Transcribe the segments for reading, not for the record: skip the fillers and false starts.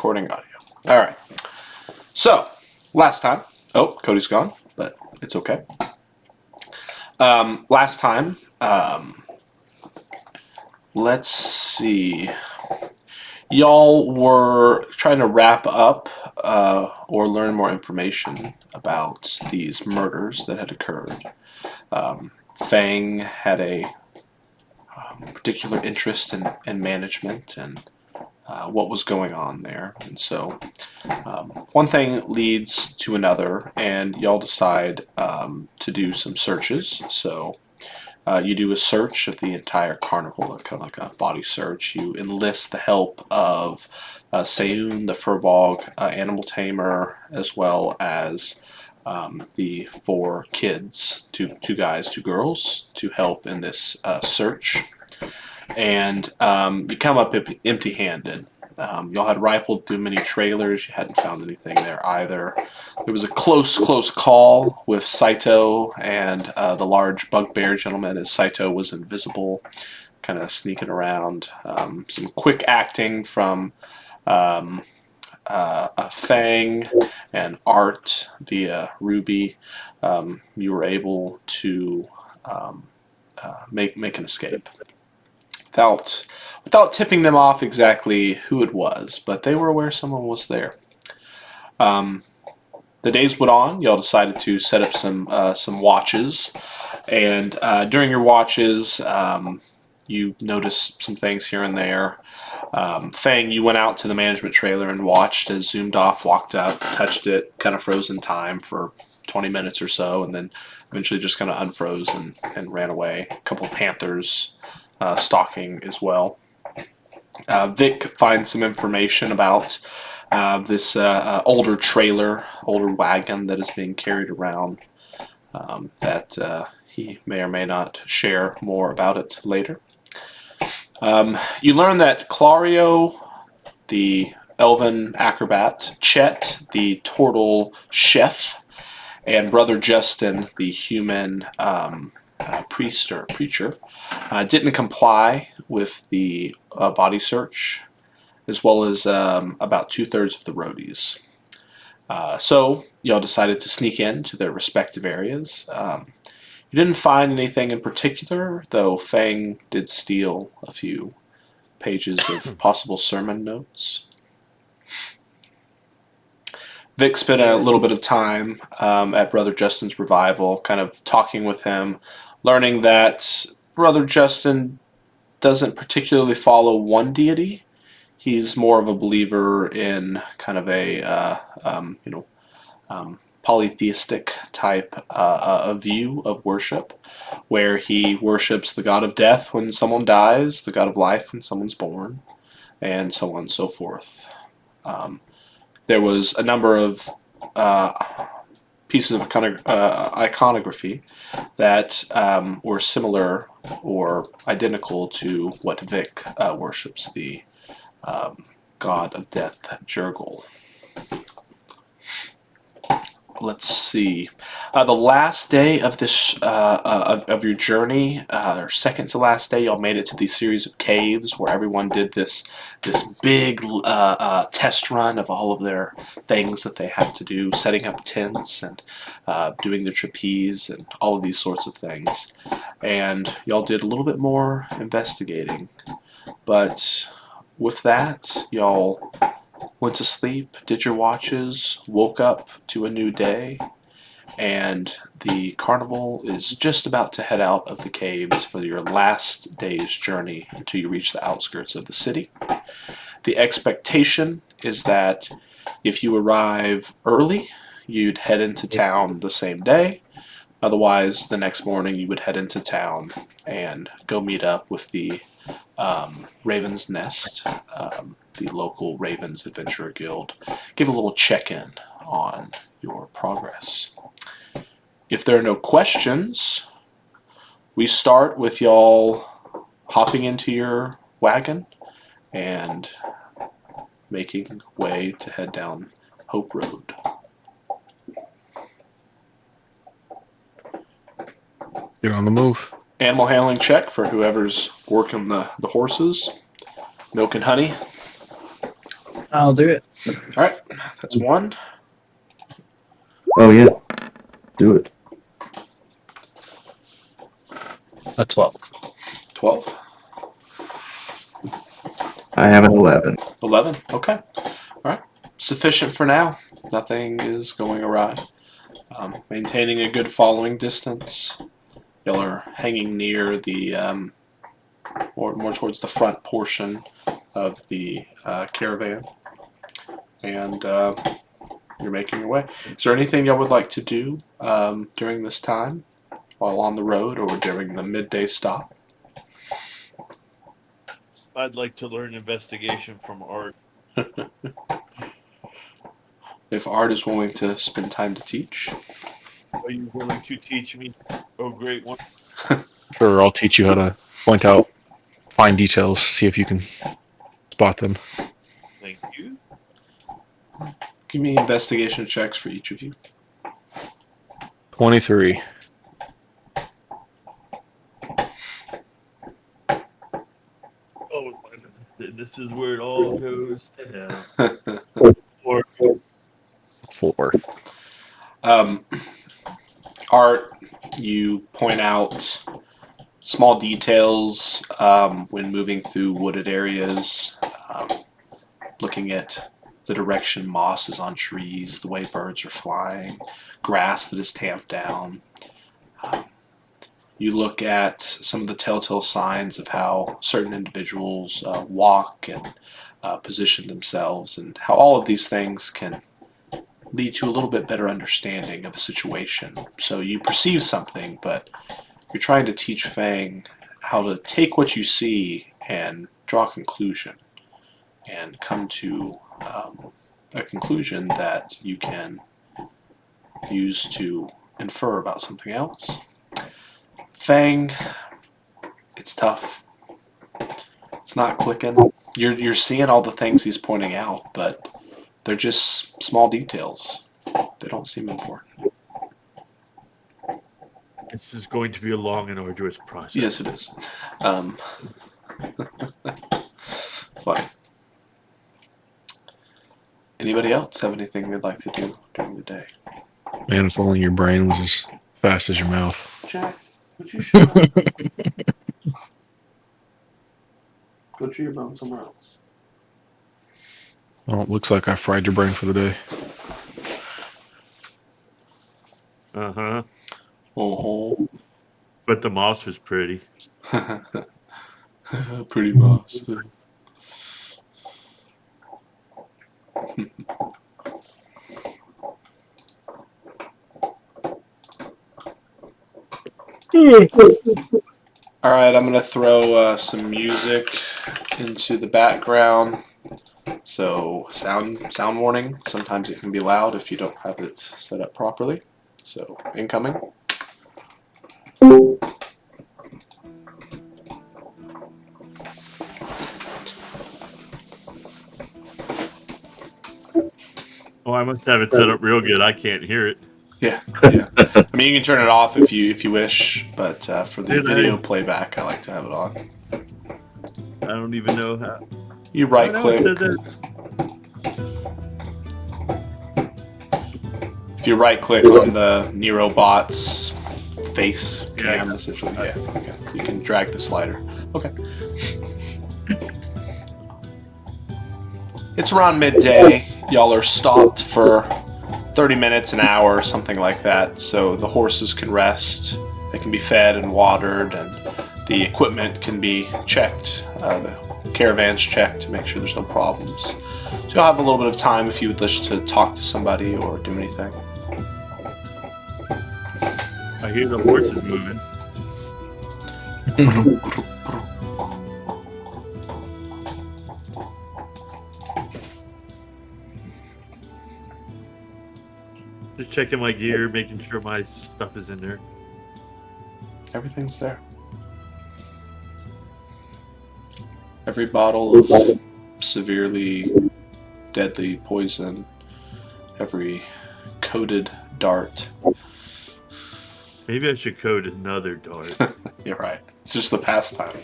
recording audio. All right. So, last time. Oh, Cody's gone, but it's okay. Last time, let's see. Y'all were trying to wrap up or learn more information about these murders that had occurred. Fang had a particular interest in management and what was going on there. And so one thing leads to another, and y'all decide to do some searches. So you do a search of the entire carnival, kind of like a body search. You enlist the help of Sayun, the furbog animal tamer, as well as the 4 kids, two guys, 2 girls, to help in this search. And you come up empty-handed. Y'all had rifled through many trailers. You hadn't found anything there either. There was a close call with Saito and the large bugbear gentleman, as Saito was invisible, kind of sneaking around. Some quick acting from Fang and Art via Ruby. You were able to make an escape. Without tipping them off exactly who it was, but they were aware someone was there. The days went on. Y'all decided to set up some watches, and during your watches, you noticed some things here and there. Fang, you went out to the management trailer and watched as Zoomed Off walked up, touched it, kind of froze in time for 20 minutes or so, and then eventually just kind of unfroze and ran away. A couple of panthers stalking as well. Vic finds some information about this older wagon that is being carried around that he may or may not share more about it later. You learn that Clario, the elven acrobat, Chet, the turtle chef, and Brother Justin, the human priest or preacher, didn't comply with the body search, as well as about 2/3 of the roadies. So y'all decided to sneak into their respective areas. You didn't find anything in particular, though Fang did steal a few pages of possible sermon notes. Vic spent a little bit of time at Brother Justin's revival, kind of talking with him, learning that Brother Justin doesn't particularly follow one deity. He's more of a believer in kind of a polytheistic type view of worship, where he worships the god of death when someone dies, the god of life when someone's born, and so on and so forth. There was a number of pieces of iconography that were similar or identical to what Vic worships, the god of death, Jurgle. Let's see. The last day of this of your journey, or second to last day, y'all made it to these series of caves where everyone did this big test run of all of their things that they have to do, setting up tents and doing the trapeze and all of these sorts of things. And y'all did a little bit more investigating, but with that, y'all went to sleep, did your watches, woke up to a new day, and the carnival is just about to head out of the caves for your last day's journey until you reach the outskirts of the city. The expectation is that if you arrive early, you'd head into town the same day. Otherwise, the next morning you would head into town and go meet up with the Raven's Nest, the local Ravens Adventurer Guild. Give a little check-in on your progress. If there are no questions, we start with y'all hopping into your wagon and making way to head down Hope Road. You're on the move. Animal handling check for whoever's working the horses. Milk and honey. I'll do it. All right, that's 1. Oh yeah, do it. A 12. 12. I have an 11. 11. Okay. All right. Sufficient for now. Nothing is going awry. Maintaining a good following distance. Y'all are hanging near the more towards the front portion of the caravan, and you're making your way. Is there anything y'all would like to do during this time, while on the road or during the midday stop? I'd like to learn investigation from Art. If Art is willing to spend time to teach. Are you willing to teach me? Oh, great one. Sure, I'll teach you how to point out fine details, see if you can spot them. Thank you. Give me investigation checks for each of you. 23. Oh, this is where it all goes to hell. Or 4. Art, you point out small details when moving through wooded areas, looking at the direction moss is on trees, the way birds are flying, grass that is tamped down. You look at some of the telltale signs of how certain individuals walk and position themselves, and how all of these things can lead to a little bit better understanding of a situation. So you perceive something, but you're trying to teach Fang how to take what you see and draw a conclusion and come to a conclusion that you can use to infer about something else. Fang, it's tough. It's not clicking. You're seeing all the things he's pointing out, but they're just small details. They don't seem important. this is going to be a long and arduous process. Yes, it is. Funny. Anybody else have anything they'd like to do during the day? Man, if only your brain was as fast as your mouth. Jack, would you shut up? Go chew your bone somewhere else. Well, it looks like I fried your brain for the day. Uh-huh. Oh, But the moss was pretty. pretty moss. All right, I'm gonna throw some music into the background. So sound warning. Sometimes it can be loud if you don't have it set up properly. So incoming. Oh, I must have it set up real good. I can't hear it. Yeah. I mean, you can turn it off if you wish, but for the Did video I? playback, I like to have it on. I don't even know how. You right Oh, no, click. it says that. If you right click on the NeroBot's face cam, Yeah. essentially, yeah, you can drag the slider. Okay. It's around midday. Y'all are stopped for 30 minutes, an hour, something like that, so the horses can rest. They can be fed and watered, and the equipment can be checked. The caravan's checked to make sure there's no problems. So you'll have a little bit of time if you would wish to talk to somebody or do anything. I hear the horses moving. Just checking my gear, making sure my stuff is in there. Everything's there. Every bottle of severely deadly poison, every coated dart. Maybe I should code another dart. You're right. It's just the pastime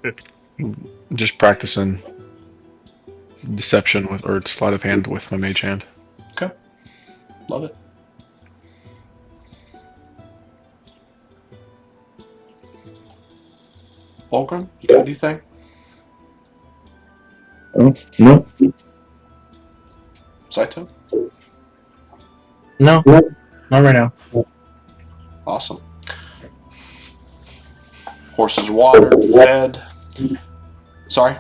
now. Just practicing deception with or sleight of hand with my mage hand. Okay. Love it. Fulgrim, you got anything? Oh, no. Saito? No, not right now. Awesome. Horses watered, fed. Sorry?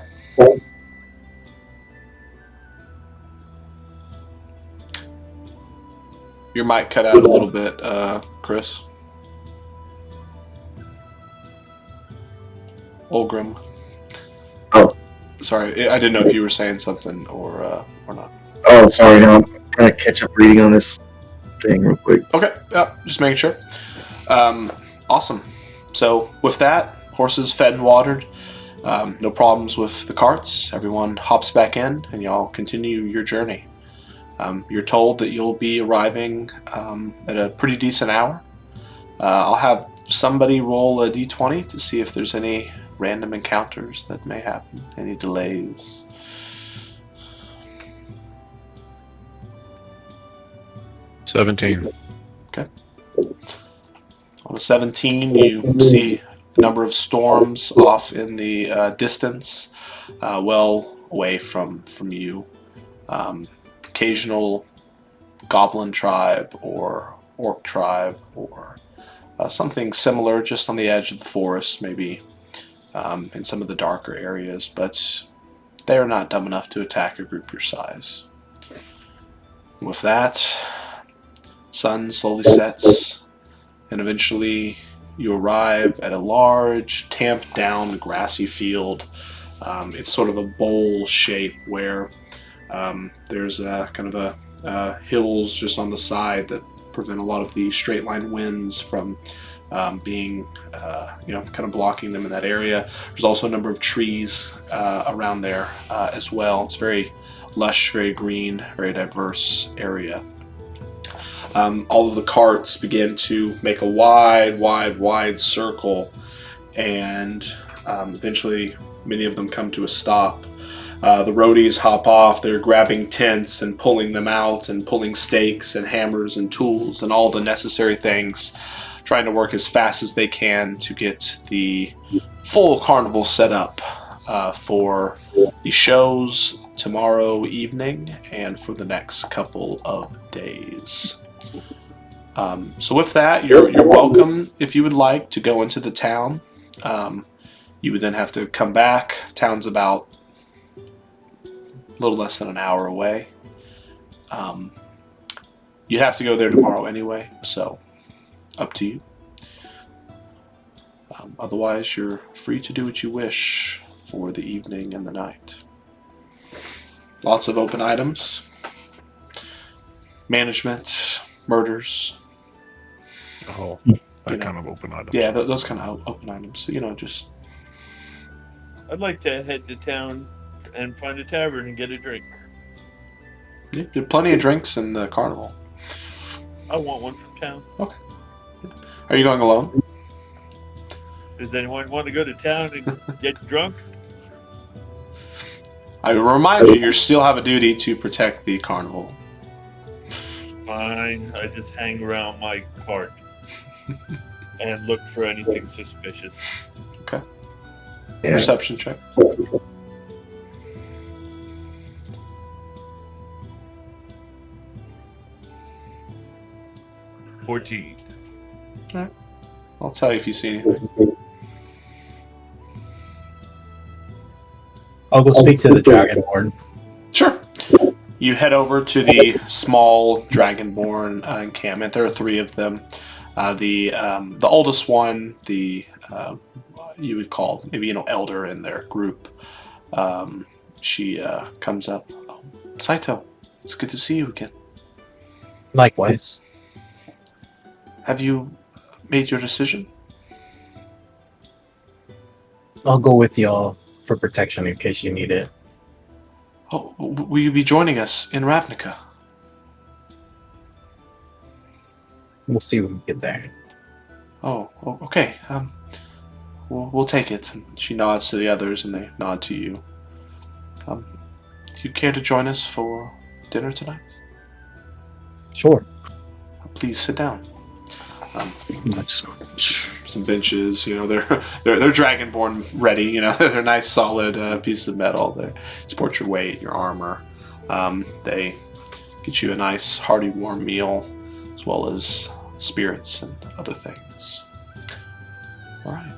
Your mic cut out a little bit, Chris. Fulgrim. Oh. Sorry, I didn't know if you were saying something or not. Oh, sorry. No, I'm trying to catch up reading on this thing real quick. Okay, yeah, just making sure. Awesome. So with that, horses fed and watered. No problems with the carts. Everyone hops back in, and y'all continue your journey. You're told that you'll be arriving at a pretty decent hour. I'll have somebody roll a d20 to see if there's any random encounters that may happen, any delays. $17. On a 17, you see a number of storms off in the distance, well away from you. Occasional goblin tribe or orc tribe or something similar just on the edge of the forest, maybe in some of the darker areas, but they are not dumb enough to attack a group your size. With that, sun slowly sets, and eventually you arrive at a large, tamped down grassy field. It's sort of a bowl shape where there's kind of a hills just on the side that prevent a lot of the straight line winds from being, kind of blocking them in that area. There's also a number of trees around there as well. It's very lush, very green, very diverse area. All of the carts begin to make a wide circle, and eventually many of them come to a stop. The roadies hop off. They're grabbing tents and pulling them out and pulling stakes and hammers and tools and all the necessary things, trying to work as fast as they can to get the full carnival set up for the shows tomorrow evening and for the next couple of days. So with that, you're welcome if you would like to go into the town. You would then have to come back. Town's about a little less than an hour away. You'd have to go there tomorrow anyway, so up to you. Otherwise, you're free to do what you wish for the evening and the night. Lots of open items. Management, murders. Oh, that kind of open item. Yeah, those kind of open items. So, just... I'd like to head to town and find a tavern and get a drink. Yeah, there are plenty of drinks in the carnival. I want one from town. Okay. Are you going alone? Does anyone want to go to town and get drunk? I remind you still have a duty to protect the carnival. Fine. I just hang around my cart and look for anything suspicious. Okay. Yeah. Perception check. $14. I'll tell you if you see anything. I'll go speak to the Dragonborn. Sure. You head over to the small Dragonborn encampment. There are 3 of them. The oldest one, you would call maybe elder in their group. She comes up. Oh, Saito, it's good to see you again. Likewise. Have you made your decision? I'll go with y'all for protection in case you need it. Oh, will you be joining us in Ravnica? We'll see when we get there. Oh, okay. We'll take it. And she nods to the others, and they nod to you. Do you care to join us for dinner tonight? Sure. Please sit down. That's Some benches, they're dragonborn ready. They're nice, solid pieces of metal. They support your weight, your armor. They get you a nice, hearty, warm meal, as well as spirits and other things. All right.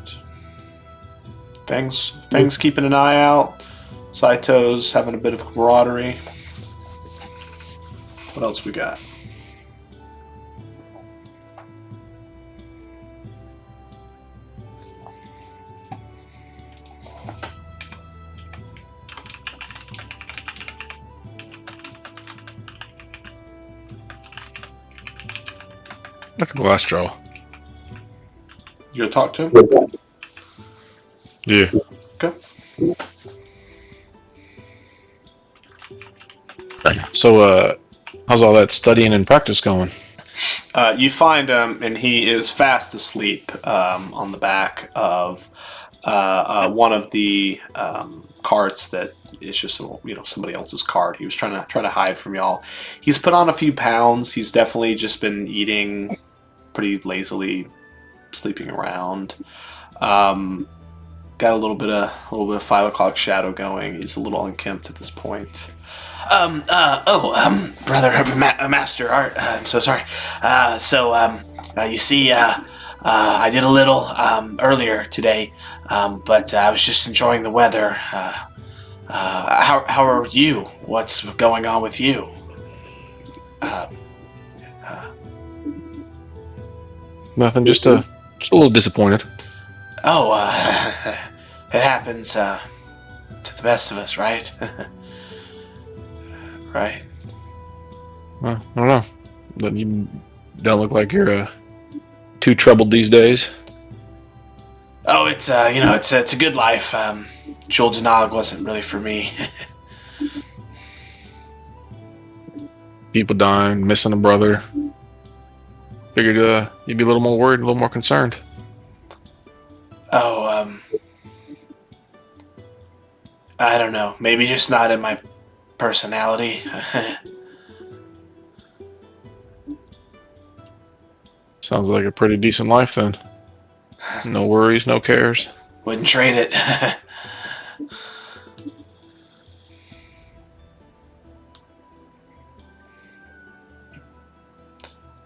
Fang's keeping an eye out. Saito's having a bit of camaraderie. What else we got? That's a glass jaw. You gonna talk to him? Yeah. Okay. So, how's all that studying and practice going? You find him, and he is fast asleep on the back of one of the carts that is just somebody else's cart. He was trying to hide from y'all. He's put on a few pounds. He's definitely just been eating pretty lazily, sleeping around. Got a little bit of 5 o'clock shadow going. He's a little unkempt at this point. Brother, Master Art, I'm so sorry. You see, I did a little earlier today, but I was just enjoying the weather. How are you? What's going on with you? Nothing, just a little disappointed. Oh, it happens to the best of us, right? Right? Well, I don't know. But you don't look like you're too troubled these days. Oh, it's a good life. Joldanog wasn't really for me. People dying, missing a brother. Figured you'd be a little more worried, a little more concerned. Oh, I don't know. Maybe just not in my personality. Sounds like a pretty decent life then. No worries, no cares. Wouldn't trade it.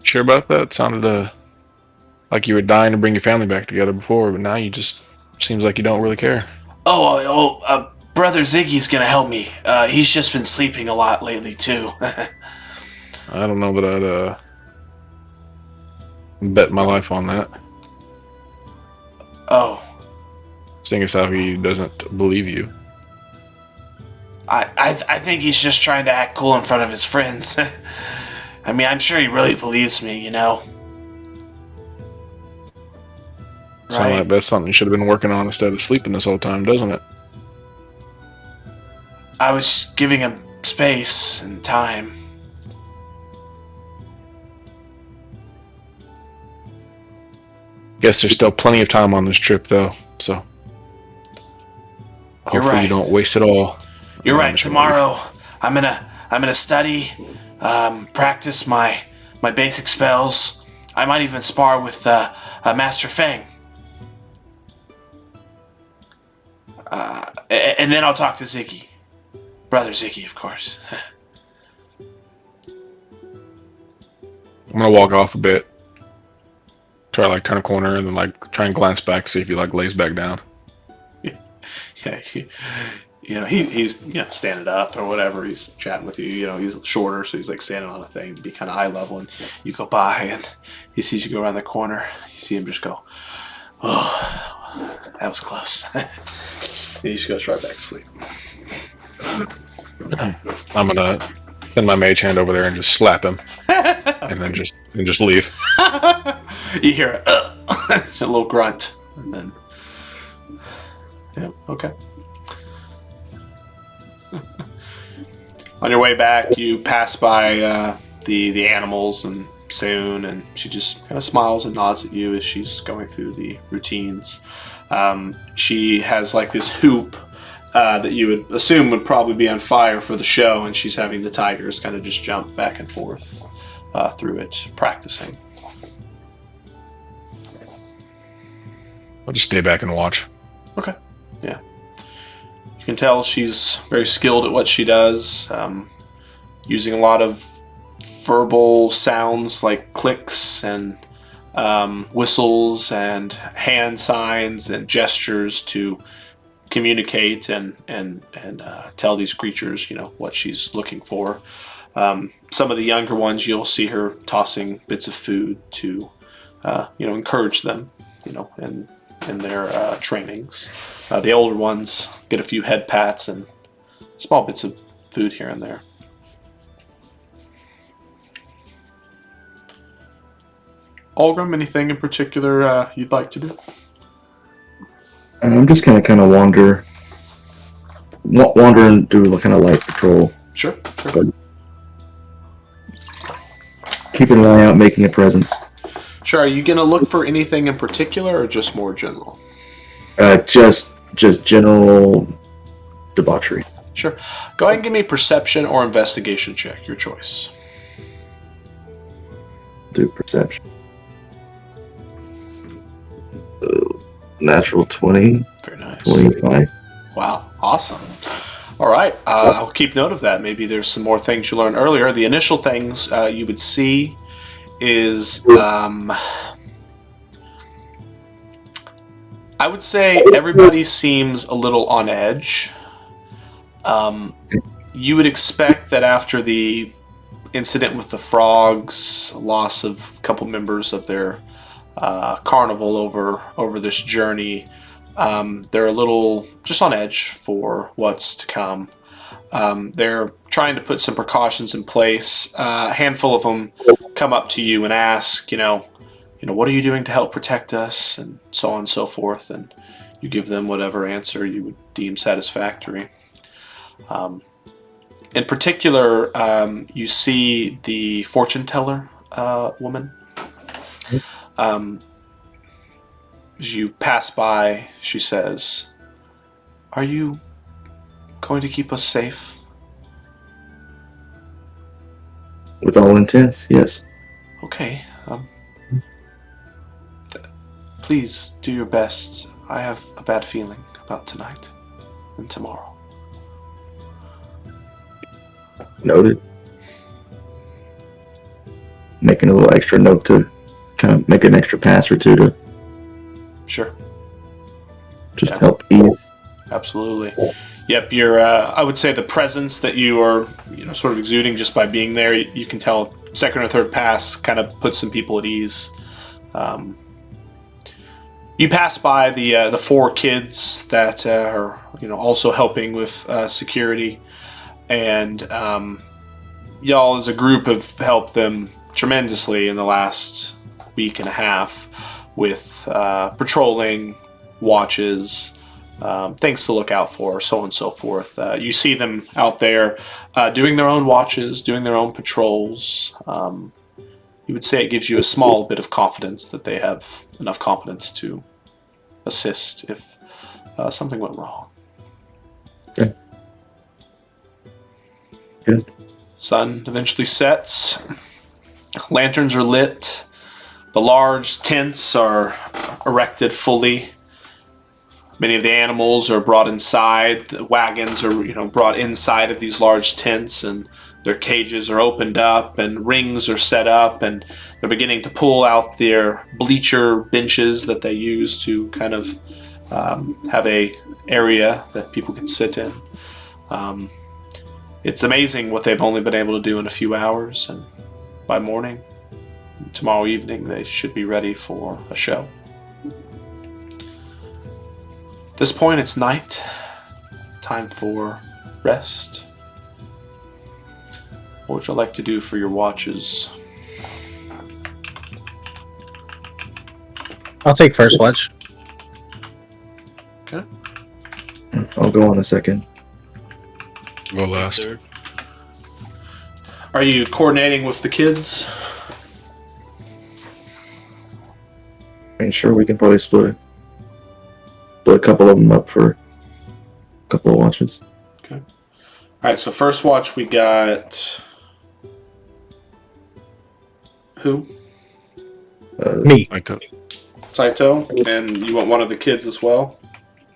Sure about that? Sounded like you were dying to bring your family back together before, but now you just seems like you don't really care. Brother Ziggy's gonna help me. He's just been sleeping a lot lately too. I don't know that I'd bet my life on that. Oh, Seeing as how he doesn't believe you. I think he's just trying to act cool in front of his friends. I mean, I'm sure he really believes me, Sounds Right? like that's something you should have been working on instead of sleeping this whole time, doesn't it? I was giving him space and time. Guess there's still plenty of time on this trip, though, so You're hopefully right. you don't waste it all. You're on right. this Tomorrow, I'm gonna study, practice my basic spells. I might even spar with Master Fang. And then I'll talk to Ziggy, Brother Ziggy, of course. I'm gonna walk off a bit, try to turn a corner, and then try and glance back, see if he lays back down. Yeah, he's standing up or whatever. He's chatting with you. He's shorter, so he's standing on a thing to be kind of eye level. And you go by, and he sees you go around the corner. You see him just go, "Oh, that was close." And he just goes right back to sleep. I'm gonna send my mage hand over there and just slap him, and then just leave. You hear a little grunt, and then okay. On your way back, you pass by the animals and Soon, and she just kind of smiles and nods at you as she's going through the routines. She has this hoop that you would assume would probably be on fire for the show, and she's having the tigers kind of just jump back and forth through it, practicing. I'll just stay back and watch. Okay, yeah. You can tell she's very skilled at what she does, using a lot of verbal sounds like clicks and whistles and hand signs and gestures to communicate and tell these creatures, what she's looking for. Some of the younger ones, you'll see her tossing bits of food to, encourage them, in their trainings. The older ones get a few head pats and small bits of food here and there. Olgrim, anything in particular you'd like to do? I'm just kind of wander and do kind of light patrol. Sure. But keeping an eye out, making a presence. Sure. Are you going to look for anything in particular or just more general? Just general debauchery. Sure. Go ahead and give me a perception or investigation check, your choice. Do perception. Natural 20. Very nice. 25. Wow. Awesome. All right. I'll keep note of that. Maybe there's some more things you learned earlier. The initial things you would see is, I would say everybody seems a little on edge. You would expect that after the incident with the frogs, loss of a couple members of their carnival over this journey, they're a little just on edge for what's to come. They're trying to put some precautions in place. A handful of them come up to you and ask, what are you doing to help protect us, and so on and so forth, and you give them whatever answer you would deem satisfactory. In particular, you see the fortune teller woman. As you pass by, she says, "Are you going to keep us safe?" With all intents, yes. Okay. Please do your best. I have a bad feeling about tonight and tomorrow. Noted. Making a little extra note to kind of make an extra pass or two to Sure. just help ease. Absolutely. Yep, your I would say the presence that you are, sort of exuding just by being there, you can tell second or third pass kind of puts some people at ease. You pass by the four kids that are, also helping with security, and y'all as a group have helped them tremendously in the last week and a half with patrolling, watches, things to look out for, so on and so forth. You see them out there doing their own watches, doing their own patrols. You would say it gives you a small bit of confidence that they have enough competence to assist if something went wrong. Good. Good. Sun eventually sets. Lanterns are lit. The large tents are erected fully. Many of the animals are brought inside. The wagons are, brought inside of these large tents, and their cages are opened up, and rings are set up, and they're beginning to pull out their bleacher benches that they use to kind of have a area that people can sit in. It's amazing what they've only been able to do in a few hours, and by morning, tomorrow evening, they should be ready for a show. At this point, it's night. Time for rest. What would you like to do for your watches? I'll take first watch. Okay. I'll go on a second. Go last. Third. Are you coordinating with the kids? I mean, sure, we can probably split a couple of them up for a couple of watches. All right, so first watch we got who? Me. Saito, and you want one of the kids as well?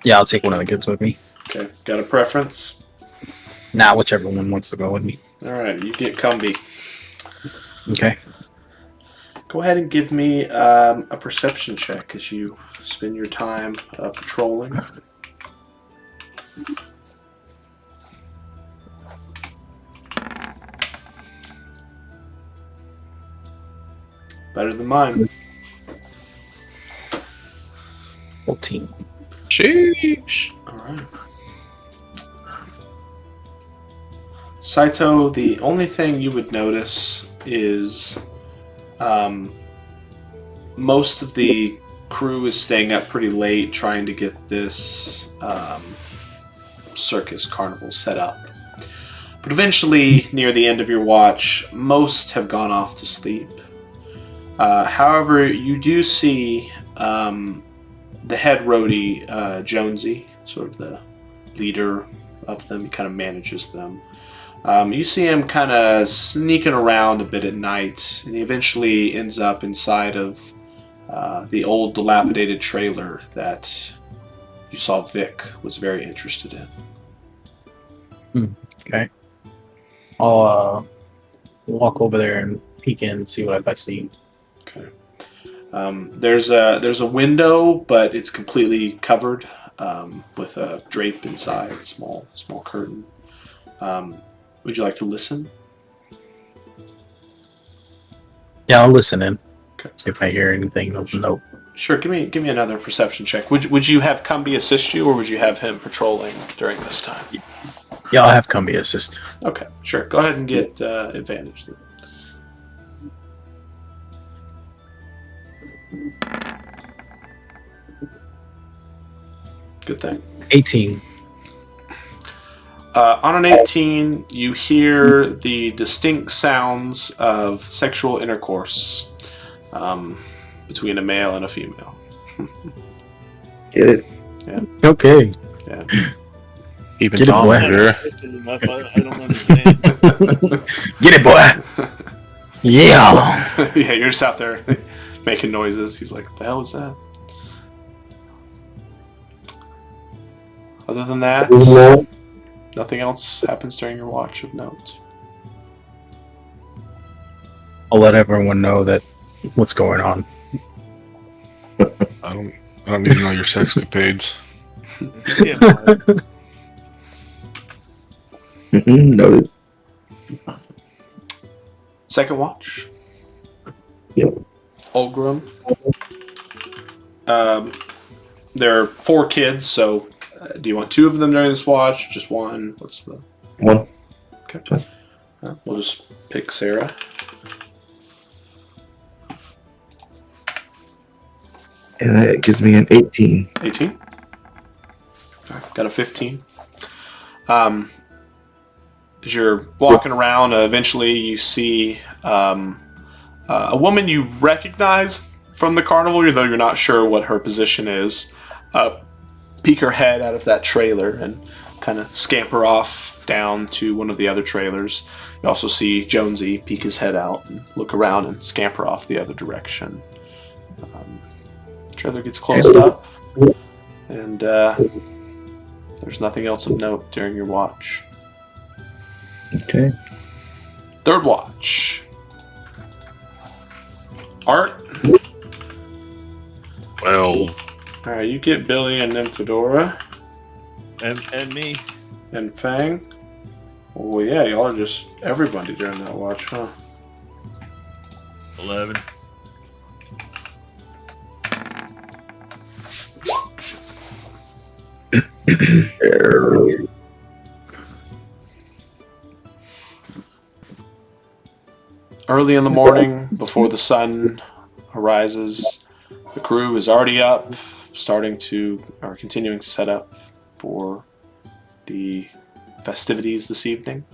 Yeah, I'll take one of the kids with me. Okay, got a preference? Nah, whichever one wants to go with me. All right, you get Cumby. Okay. Go ahead and give me a perception check as you spend your time patrolling. Better than mine. 14. Sheesh. All right. Saito, the only thing you would notice is most of the crew is staying up pretty late trying to get this circus carnival set up. But eventually, near the end of your watch, most have gone off to sleep. However, you do see the head roadie, Jonesy, sort of the leader of them. He kind of manages them. You see him kind of sneaking around a bit at night, and he eventually ends up inside of the old dilapidated trailer that you saw Vic was very interested in. Okay. I'll walk over there and peek in and see what I see. Okay. There's a window, but it's completely covered with a drape inside, small curtain. Would you like to listen? Yeah, I'll listen in. Okay. See if I hear anything of note. Sure. Give me another perception check. Would you have Cumby assist you, or would you have him patrolling during this time? Yeah, I'll have Cumby assist. Okay. Sure. Go ahead and get advantage. Good thing. 18. On an 18, you hear the distinct sounds of sexual intercourse between a male and a female. Get it? Okay. Yeah. Even Get it, Tom boy. here. I don't understand. Get it, boy. Yeah. Yeah, you're just out there making noises. He's like, "What the hell was that?" Other than that, nothing else happens during your watch of note. I'll let everyone know that what's going on. I don't need to know your sexcapades. Yeah, Mark. Noted. Second watch. Yep. Olgrim. There are 4 kids, so do you want 2 of them during this watch? Just one? What's the... One. Okay. Fine. We'll just pick Sarah. And that gives me an 18. 18. Got a 15. As you're walking around, eventually you see a woman you recognize from the carnival, though you're not sure what her position is. Peek her head out of that trailer and kind of scamper off down to one of the other trailers. You also see Jonesy peek his head out and look around and scamper off the other direction. Trailer gets closed up, and there's nothing else of note during your watch. Okay. Third watch. Art. Well, Alright, you get Billy and Nymphadora And me. and Fang. Well, yeah, y'all are just everybody during that watch, huh? 11. Early in the morning, before the sun arises, the crew is already up, continuing to set up for the festivities this evening.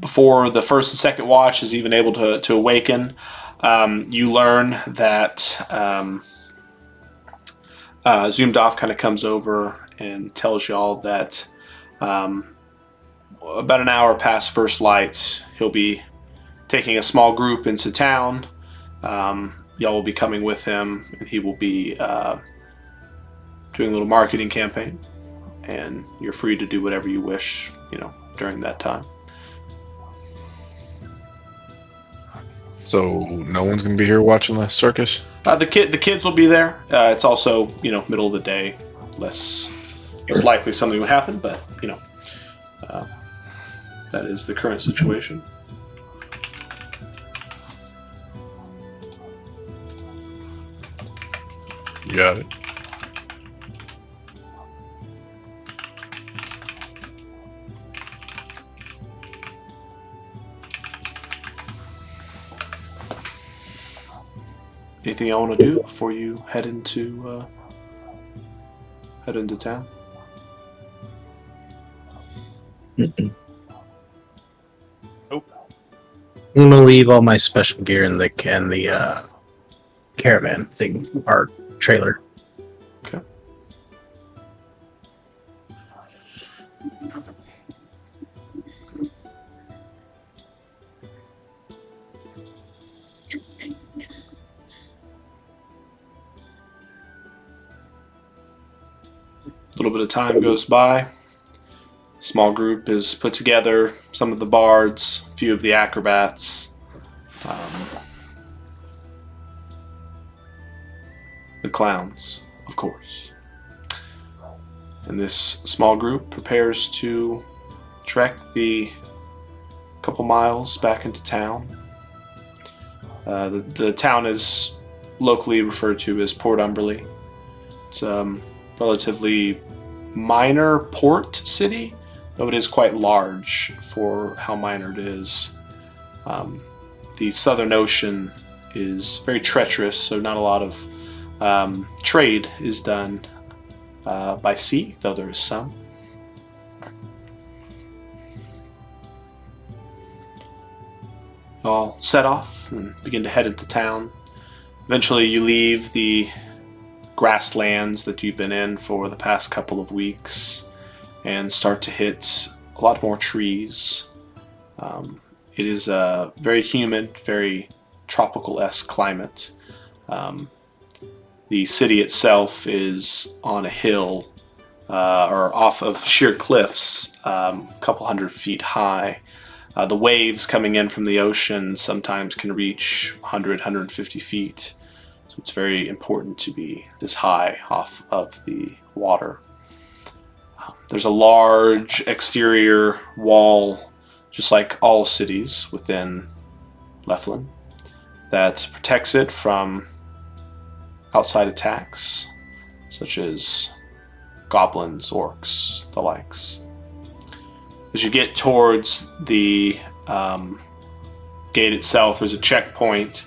Before the first and second watch is even able to awaken, you learn that Zoomed Off kind of comes over and tells y'all that about an hour past first light, he'll be taking a small group into town. Y'all will be coming with him, and he will be doing a little marketing campaign. And you're free to do whatever you wish, during that time. So no one's gonna be here watching the circus. The kids will be there. It's also middle of the day. Less likely something would happen, but that is the current situation. You got it. Anything y'all want to do before you head into town? Mm-mm. Nope. I'm gonna leave all my special gear in the caravan thing, our trailer. Okay. A little bit of time goes by. Small group is put together. Some of the bards, a few of the acrobats. The clowns, of course. And this small group prepares to trek the couple miles back into town. The town is locally referred to as Port Umberley. It's a relatively minor port city, though it is quite large for how minor it is. The Southern Ocean is very treacherous, so not a lot of trade is done by sea, though there is some. All set off and begin to head into town. Eventually you leave the grasslands that you've been in for the past couple of weeks and start to hit a lot more trees. It is a very humid, very tropical-esque climate. The city itself is on a hill or off of sheer cliffs, a couple hundred feet high. The waves coming in from the ocean sometimes can reach 100, 150 feet. So it's very important to be this high off of the water. There's a large exterior wall, just like all cities within Leflin, that protects it from outside attacks, such as goblins, orcs, the likes. As you get towards the gate itself, there's a checkpoint.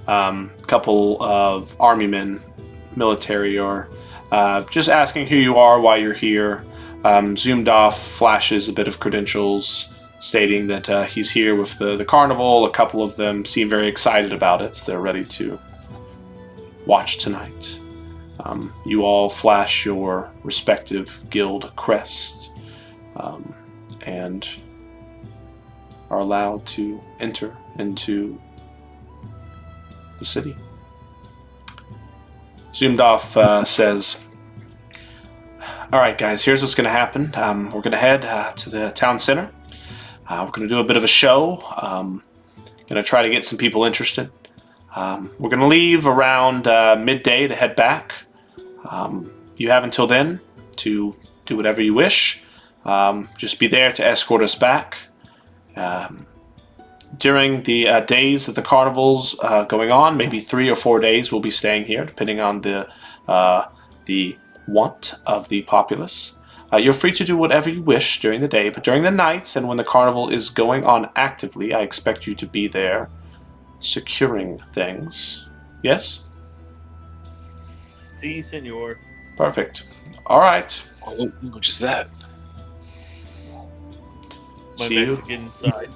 Couple of army men, military, or just asking who you are, why you're here. Zoomed off flashes a bit of credentials stating that he's here with the carnival. A couple of them seem very excited about it. They're ready to watch tonight. You all flash your respective guild crest and are allowed to enter into the city. Zoomed off says, all right, guys, here's what's going to happen. We're going to head to the town center. We're going to do a bit of a show. Going to try to get some people interested. We're going to leave around midday to head back. You have until then to do whatever you wish. Just be there to escort us back. During the days that the carnival's going on, maybe 3 or 4 days, we'll be staying here, depending on the want of the populace. You're free to do whatever you wish during the day, but during the nights and when the carnival is going on actively, I expect you to be there securing things. Yes? Si, senor. Perfect. All right. What language is that? My See you. Mexican side.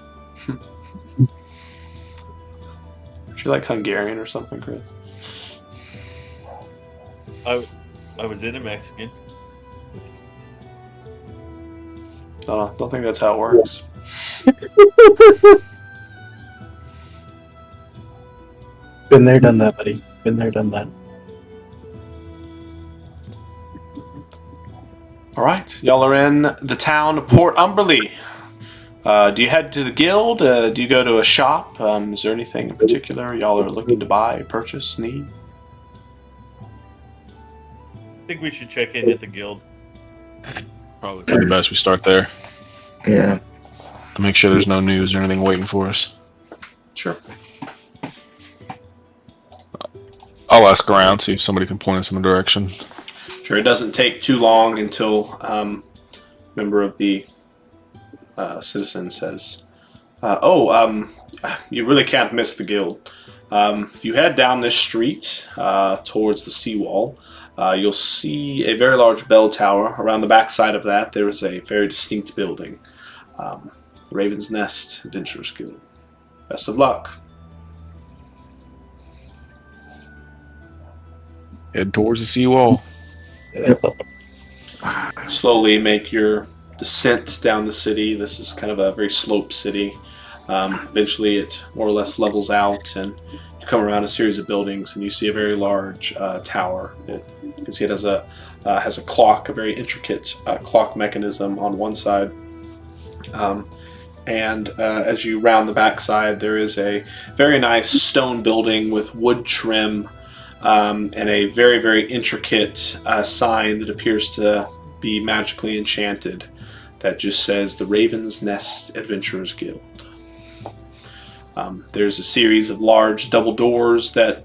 Is she like Hungarian or something, Chris? I was in a Mexican. No, don't think that's how it works. Been there, done that, buddy. Been there, done that. All right, y'all are in the town of Port Umberley. Do you head to the guild? Do you go to a shop? Is there anything in particular y'all are looking to buy, purchase, need? I think we should check in at the guild. Probably for the best we start there. Yeah. To make sure there's no news or anything waiting for us. Sure. I'll ask around, see if somebody can point us in the direction. Sure, it doesn't take too long until a member of the citizen says, you really can't miss the guild. If you head down this street towards the seawall, you'll see a very large bell tower. Around the back side of that, there is a very distinct building. The Raven's Nest Adventurers Guild. Best of luck. Head towards the seawall. Slowly make your descent down the city. This is kind of a very sloped city. Eventually it more or less levels out, and you come around a series of buildings and you see a very large tower. You can see it has a clock, a very intricate clock mechanism on one side. And as you round the backside, there is a very nice stone building with wood trim and a very, very intricate sign that appears to be magically enchanted that just says the Raven's Nest Adventurers Guild. There's a series of large double doors that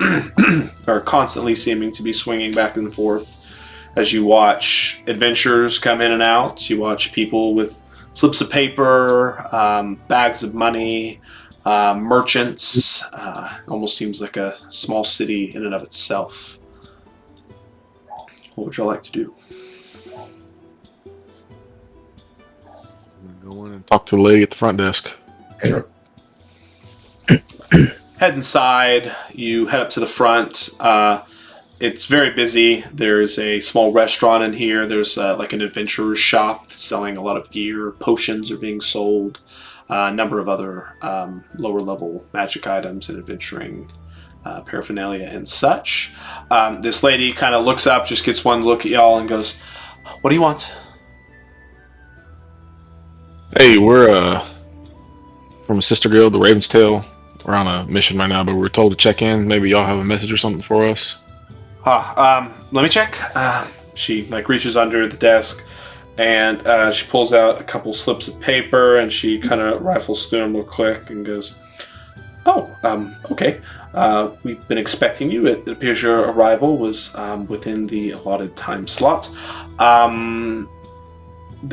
are constantly seeming to be swinging back and forth as you watch adventurers come in and out. You watch people with slips of paper, bags of money, merchants. Almost seems like a small city in and of itself. What would y'all like to do? Go in and talk to the lady at the front desk. Sure. Head inside. You head up to the front. It's very busy. There's a small restaurant in here. There's like an adventurer's shop selling a lot of gear. Potions are being sold. A number of other lower level magic items and adventuring paraphernalia and such. This lady kind of looks up, just gets one look at y'all and goes, "What do you want?" Hey, we're from a sister guild, the Raven's Tail. We're on a mission right now, but we were told to check in. Maybe y'all have a message or something for us. Let me check. She reaches under the desk and she pulls out a couple slips of paper and she kind of rifles through them real quick and goes, okay. We've been expecting you. It appears your arrival was within the allotted time slot. The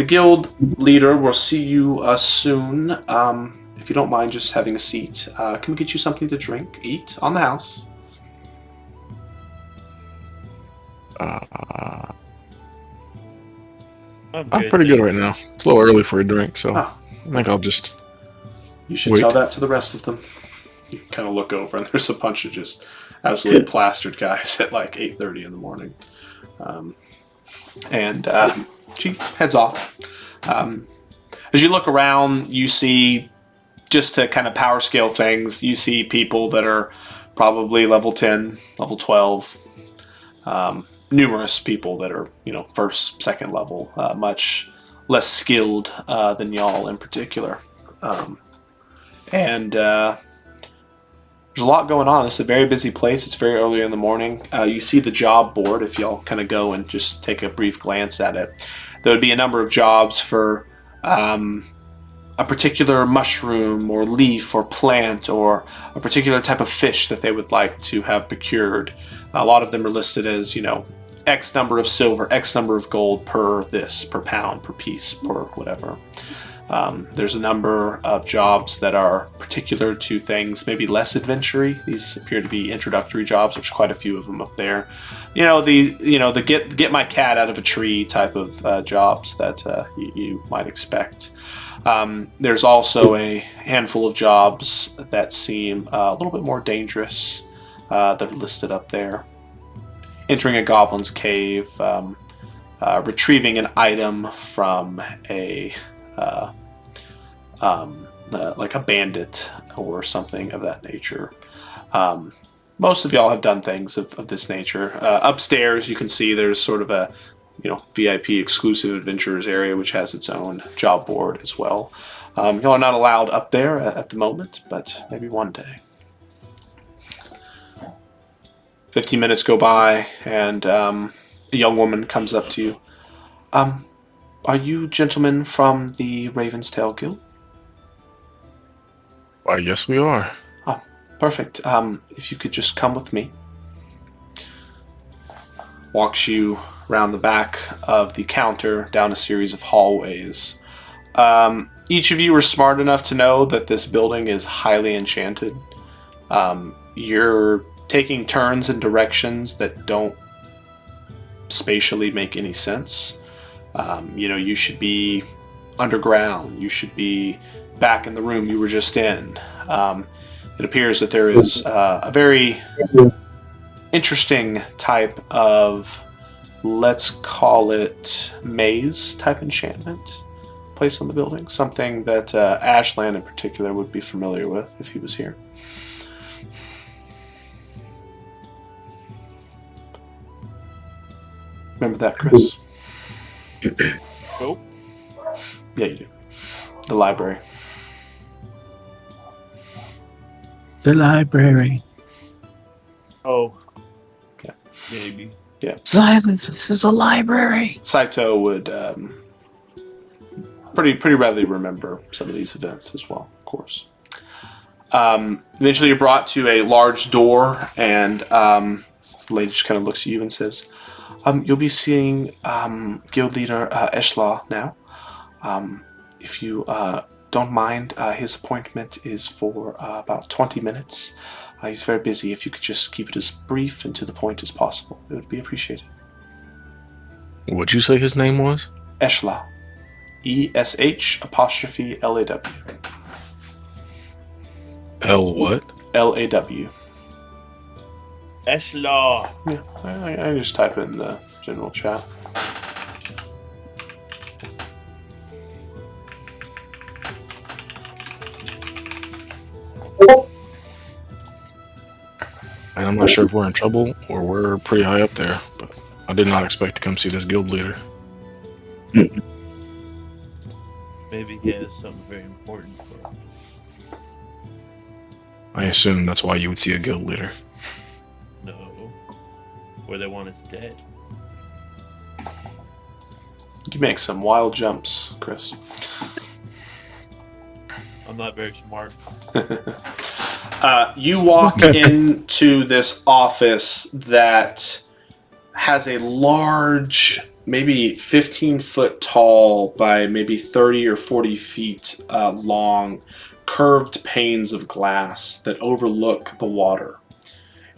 guild leader will see you soon. If you don't mind just having a seat, can we get you something to drink, eat on the house? I'm pretty good right now. It's a little early for a drink, so I think I'll just You should wait. tell that to the rest of them. You kind of look over and there's a bunch of just absolutely plastered guys at 8:30 in the morning. She heads off. As you look around, you see, just to kind of power scale things, you see people that are probably level 10, level 12. Numerous people that are, first, second level, much less skilled than y'all in particular. There's a lot going on. It's a very busy place. It's very early in the morning. You see the job board if y'all kind of go and just take a brief glance at it. There would be a number of jobs for a particular mushroom or leaf or plant or a particular type of fish that they would like to have procured. A lot of them are listed as, X number of silver, X number of gold per this, per pound, per piece, per whatever. There's a number of jobs that are particular to things maybe less adventure-y. These appear to be introductory jobs. There's quite a few of them up there. The get my cat out of a tree type of jobs that you might expect. There's also a handful of jobs that seem a little bit more dangerous that are listed up there. Entering a goblin's cave, retrieving an item from a like a bandit or something of that nature. Most of y'all have done things of this nature. Upstairs, you can see there's sort of a VIP exclusive adventurers area, which has its own job board as well. Y'all are not allowed up there at the moment, but maybe one day. 15 minutes go by, and a young woman comes up to you. Are you gentlemen from the Raven's Tail Guild? Why, yes, we are. Oh, perfect. If you could just come with me. Walks you around the back of the counter, down a series of hallways. Each of you are smart enough to know that this building is highly enchanted. You're taking turns in directions that don't spatially make any sense. You should be underground. You should be back in the room you were just in. It appears that there is a very interesting type of, let's call it, maze type enchantment placed on the building. Something that Ashland in particular would be familiar with if he was here. Remember that, Chris? Oh, Yeah, you do. The library. The library. oh, Yeah. maybe. Silence. This is a library. Saito would pretty readily remember some of these events as well, of course. Eventually you're brought to a large door, and the lady just kind of looks at you and says, you'll be seeing guild leader Eshla now. If you don't mind, his appointment is for about 20 minutes. He's very busy. If you could just keep it as brief and to the point as possible, it would be appreciated. What'd you say his name was? Eshla. ESH''LAW. L what? LAW. Eshla. Yeah, I just type it in the general chat. And I'm not sure if we're in trouble or we're pretty high up there, but I did not expect to come see this guild leader. Maybe he has something very important for us. I assume that's why you would see a guild leader. No. Where they want us dead. You make some wild jumps, Chris. I'm not very smart. You walk into this office that has a large, maybe 15-foot tall by maybe 30 or 40 feet long, curved panes of glass that overlook the water.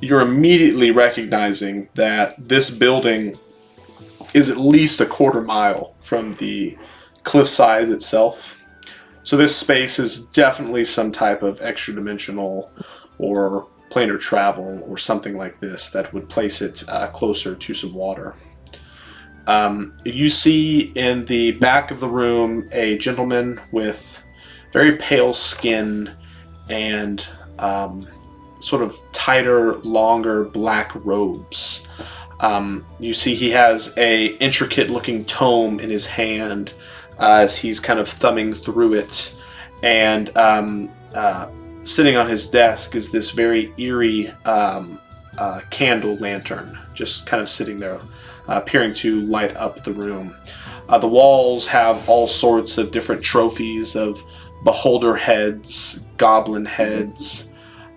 You're immediately recognizing that this building is at least a quarter mile from the cliffside itself. So this space is definitely some type of extra-dimensional or planar travel or something like this that would place it closer to some water. You see in the back of the room a gentleman with very pale skin and sort of tighter, longer black robes. You see he has a intricate-looking tome in his hand as he's kind of thumbing through it, and sitting on his desk is this very eerie candle lantern, just kind of sitting there, appearing to light up the room. The walls have all sorts of different trophies of beholder heads, goblin heads.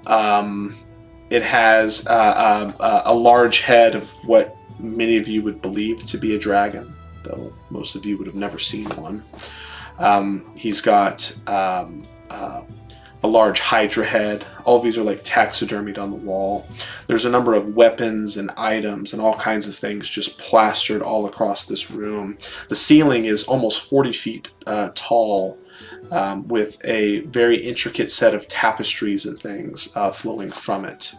It has a large head of what many of you would believe to be a dragon, though most of you would have never seen one. He's got a large hydra head. All of these are like taxidermied on the wall. There's a number of weapons and items and all kinds of things just plastered all across this room. The ceiling is almost 40 feet tall, with a very intricate set of tapestries and things flowing from it.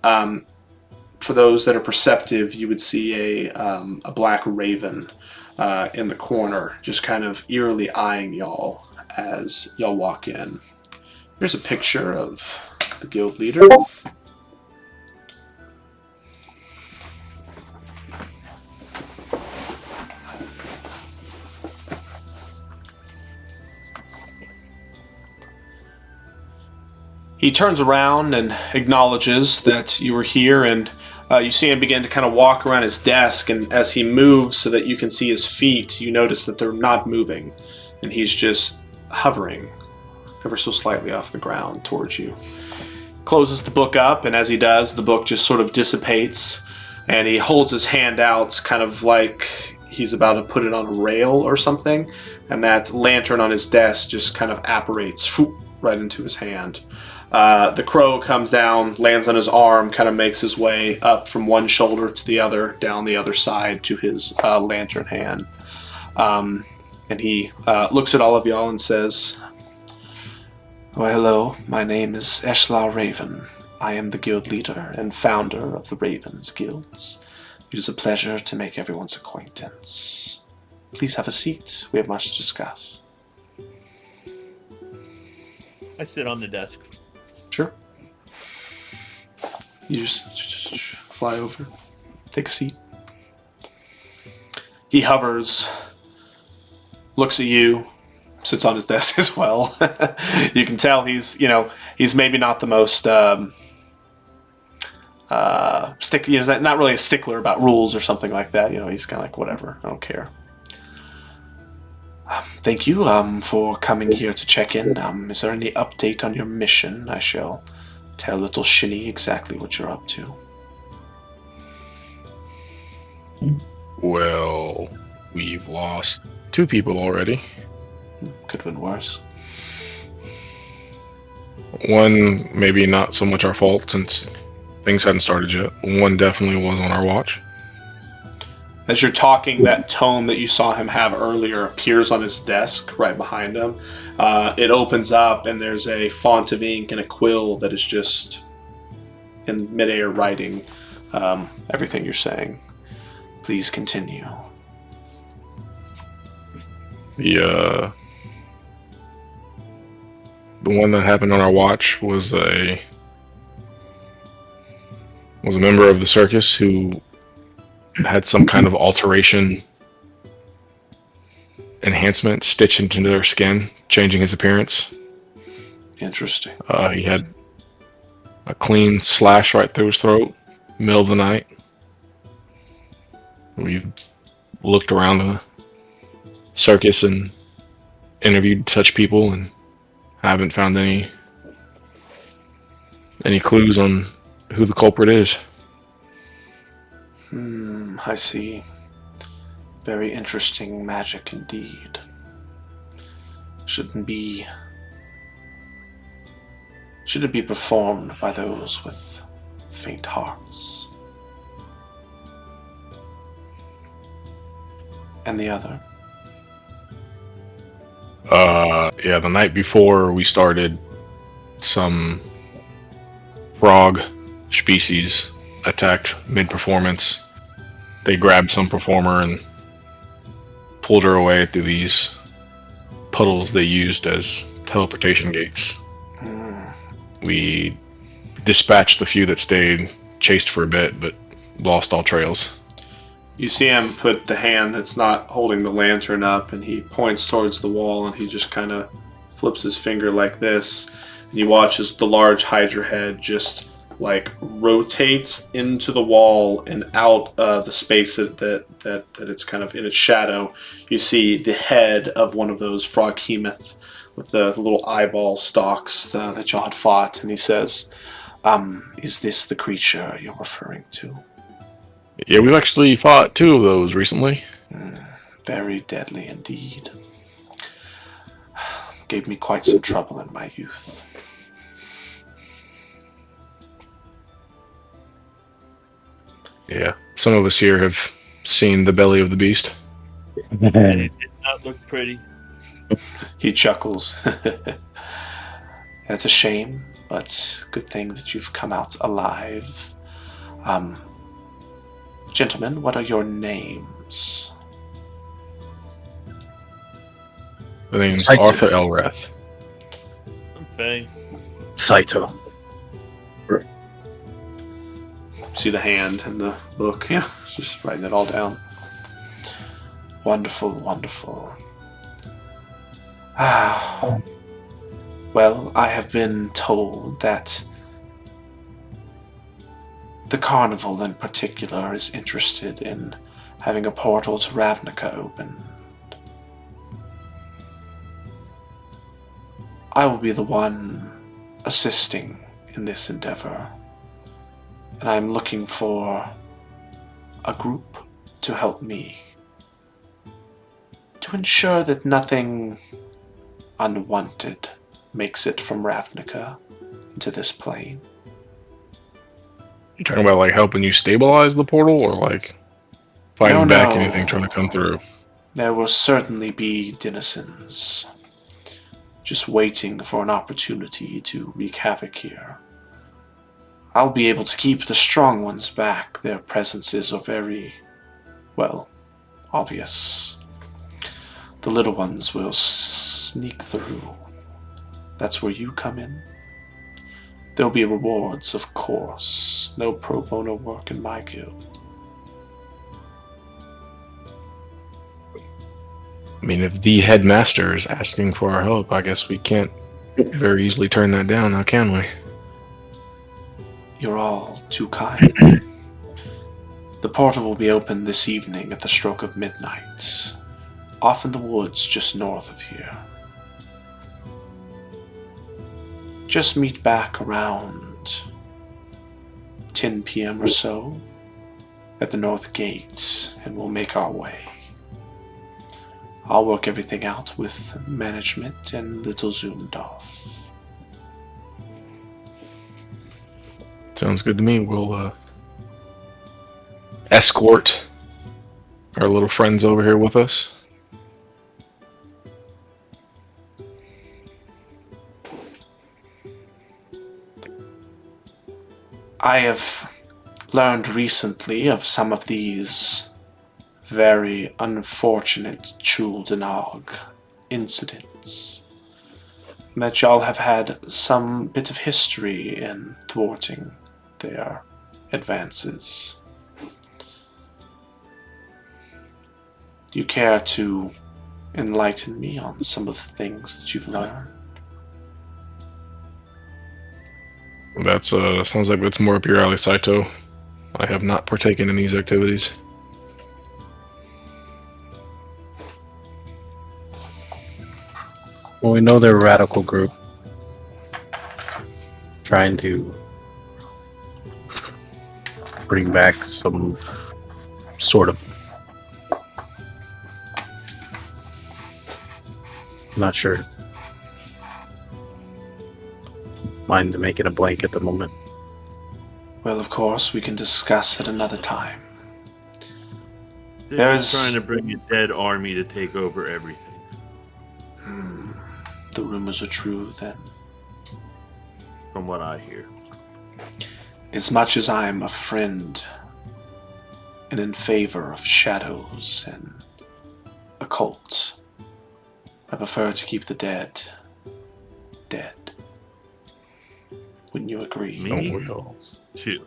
For those that are perceptive, you would see a black raven in the corner, just kind of eerily eyeing y'all as y'all walk in. Here's a picture of the guild leader. He turns around and acknowledges that you were here, and you see him begin to kind of walk around his desk, and as he moves so that you can see his feet, you notice that they're not moving, and he's just hovering ever so slightly off the ground towards you. Closes the book up, and as he does, the book just sort of dissipates, and he holds his hand out kind of like he's about to put it on a rail or something, and that lantern on his desk just kind of apparates right into his hand. The crow comes down, lands on his arm, kind of makes his way up from one shoulder to the other, down the other side to his lantern hand. And he looks at all of y'all and says, "Well, hello, my name is Eshlar Raven. I am the guild leader and founder of the Ravens Guilds. It is a pleasure to make everyone's acquaintance. Please have a seat. We have much to discuss." I sit on the desk. Sure. You just fly over, take a seat. He hovers, looks at you, sits on his desk as well. You can tell he's maybe not the most not really a stickler about rules or something like that. He's kind of like, whatever, I don't care. Thank you for coming here to check in. Is there any update on your mission? I shall tell little Shinny exactly what you're up to. Well, we've lost 2 people already. Could have been worse. One, maybe not so much our fault since things hadn't started yet. One definitely was on our watch. As you're talking, that tome that you saw him have earlier appears on his desk right behind him. It opens up, and there's a font of ink and a quill that is just in midair writing everything you're saying. Please continue. The one that happened on our watch was a member of the circus who had some kind of alteration enhancement stitched into their skin, changing his appearance. Interesting. He had a clean slash right through his throat, middle of the night. We looked around the circus and interviewed such people and haven't found any clues on who the culprit is. I see. Very interesting magic indeed. Should it be performed by those with faint hearts? And the other? The night before we started, some frog species attacked mid-performance. They grabbed some performer and pulled her away through these puddles they used as teleportation gates. We dispatched the few that stayed, chased for a bit, but lost all trails. You see him put the hand that's not holding the lantern up, and he points towards the wall, and he just kind of flips his finger like this, and you watch as the large Hydra head just like rotates into the wall and out the space that it's kind of in its shadow. You see the head of one of those froghemoth with the little eyeball stalks that y'all had fought, and he says, "Is this the creature you're referring to?" Yeah, we've actually fought 2 of those recently. Very deadly indeed. Gave me quite some trouble in my youth. Yeah, some of us here have seen the belly of the beast. And it did not look pretty. He chuckles. That's a shame, but good thing that you've come out alive. Gentlemen, what are your names? The name's Saito. Arthur Elrath. Okay. Saito. See the hand and the book. Yeah, just writing it all down. Wonderful, wonderful. Well, I have been told that the Carnival in particular is interested in having a portal to Ravnica open. I will be the one assisting in this endeavor, and I'm looking for a group to help me to ensure that nothing unwanted makes it from Ravnica into this plane. You talking about like helping you stabilize the portal, or like fighting No, back no. anything trying to come through? There will certainly be denizens just waiting for an opportunity to wreak havoc here. I'll be able to keep the strong ones back. Their presences are very, well, obvious. The little ones will sneak through. That's where you come in. There'll be rewards, of course. No pro bono work in my guild. I mean, if the headmaster is asking for our help, I guess we can't very easily turn that down, now can we? You're all too kind. The portal will be open this evening at the stroke of midnight, off in the woods just north of here. Just meet back around 10 p.m. or so at the north gate, and we'll make our way. I'll work everything out with management and little zoomed off. Sounds good to me. We'll escort our little friends over here with us. I have learned recently of some of these very unfortunate Chuldanog incidents, and that y'all have had some bit of history in thwarting their advances. Do you care to enlighten me on some of the things that you've learned? That's sounds like that's more up your alley, Saito. I have not partaken in these activities. Well, we know they're a radical group trying to bring back some sort of, not sure. Mine's making a blank at the moment. Well, of course, we can discuss at another time. They're There's- trying to bring a dead army to take over everything. The rumors are true, then. From what I hear. As much as I'm a friend and in favor of shadows and occult, I prefer to keep the dead dead. Wouldn't you agree? Me? Oh, well. Shoot.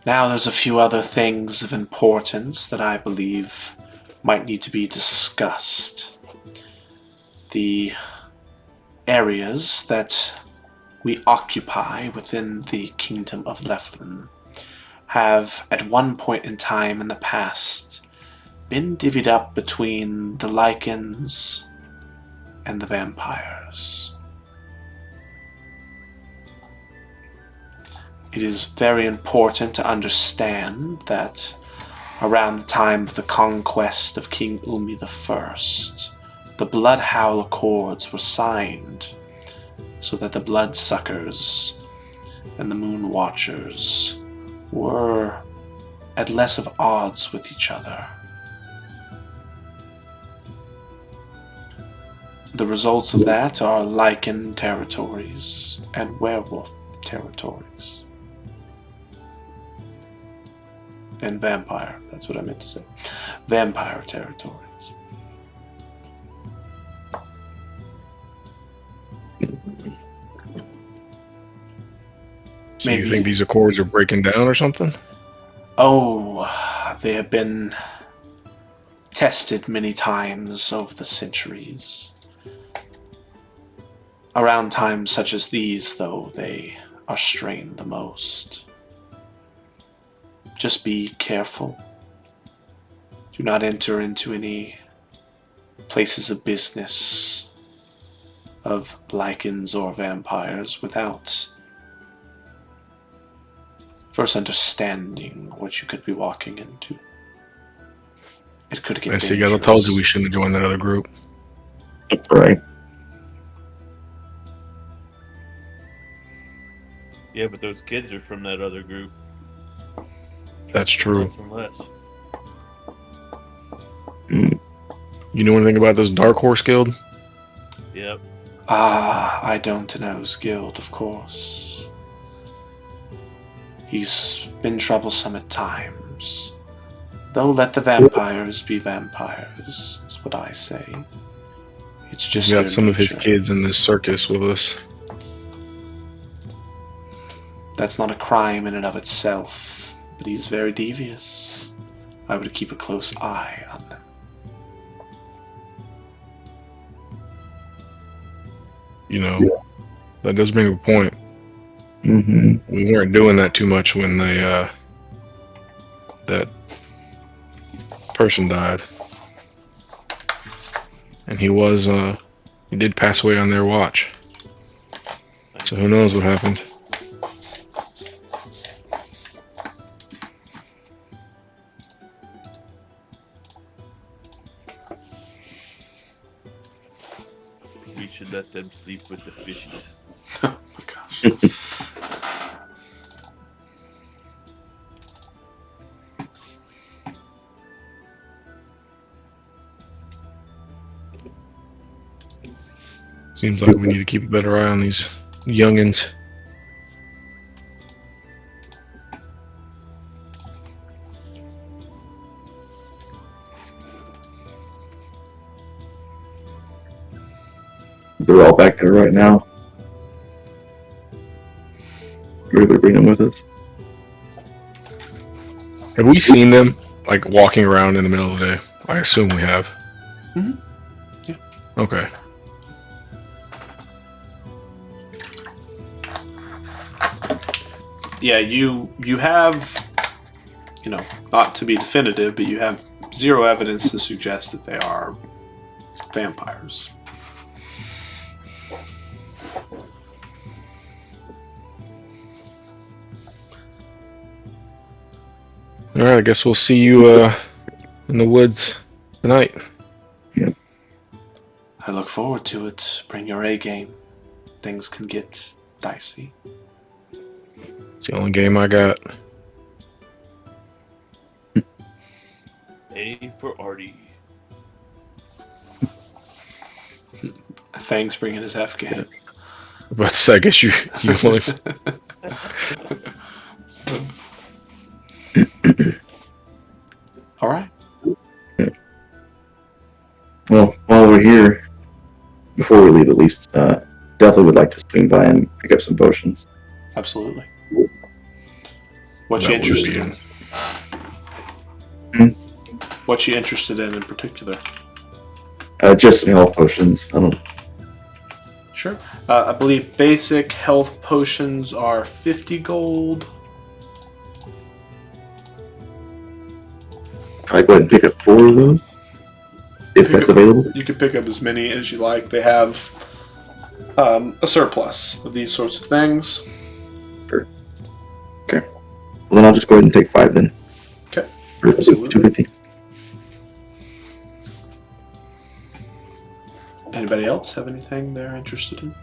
Now there's a few other things of importance that I believe might need to be discussed. The areas that we occupy within the Kingdom of Leflin have, at one point in time in the past, been divvied up between the Lycans and the vampires. It is very important to understand that around the time of the conquest of King Umi I, the Bloodhowl Accords were signed so that the Bloodsuckers and the Moon Watchers were at less of odds with each other. The results of that are Lycan territories and werewolf territories. And vampire, that's what I meant to say. Vampire territories. So Maybe. you think these accords are breaking down or something? Oh, they have been tested many times over the centuries. Around times such as these, though, they are strained the most. Just be careful. Do not enter into any places of business of lichens or vampires without first understanding what you could be walking into. It could get I see, dangerous. guys. I told you we shouldn't have joined that other group. Right. Yeah, but those kids are from that other group. That's true. Less and less. Mm. You know anything about this Dark Horse Guild? Yep. I don't know his guild, of course. He's been troublesome at times. Though let the vampires be vampires, is what I say. It's just He's got their some of his nature. kids in this circus with us. That's not a crime in and of itself, but he's very devious. I would keep a close eye on them. You know, that does bring up a point. Mm-hmm. We weren't doing that too much when they, that person died. And he did pass away on their watch. So who knows what happened. We should let them sleep with the fishes. Oh my gosh. Seems like we need to keep a better eye on these youngins. They're all back there right now. We're going to bring them with us. Have we seen them, like, walking around in the middle of the day? I assume we have. Mhm. Yeah. Okay. Yeah, you have, not to be definitive, but you have zero evidence to suggest that they are vampires. Alright, I guess we'll see you in the woods tonight. I look forward to it. Bring your A game. Things can get dicey. It's the only game I got. A for Artie. Fang's bringing his F game. But I guess you only. All right. Well, while we're here, before we leave at least, definitely would like to swing by and pick up some potions. Absolutely. What That you would interested be in? Hmm? What you interested in particular? Just health potions. I don't. Sure. I believe basic health potions are 50 gold. Can I go ahead and pick up 4 of those? If that's available? You can pick up as many as you like. They have a surplus of these sorts of things. Sure. Okay. Well, then I'll just go ahead and take 5 then. Okay. For Absolutely. 250. Anybody else have anything they're interested in?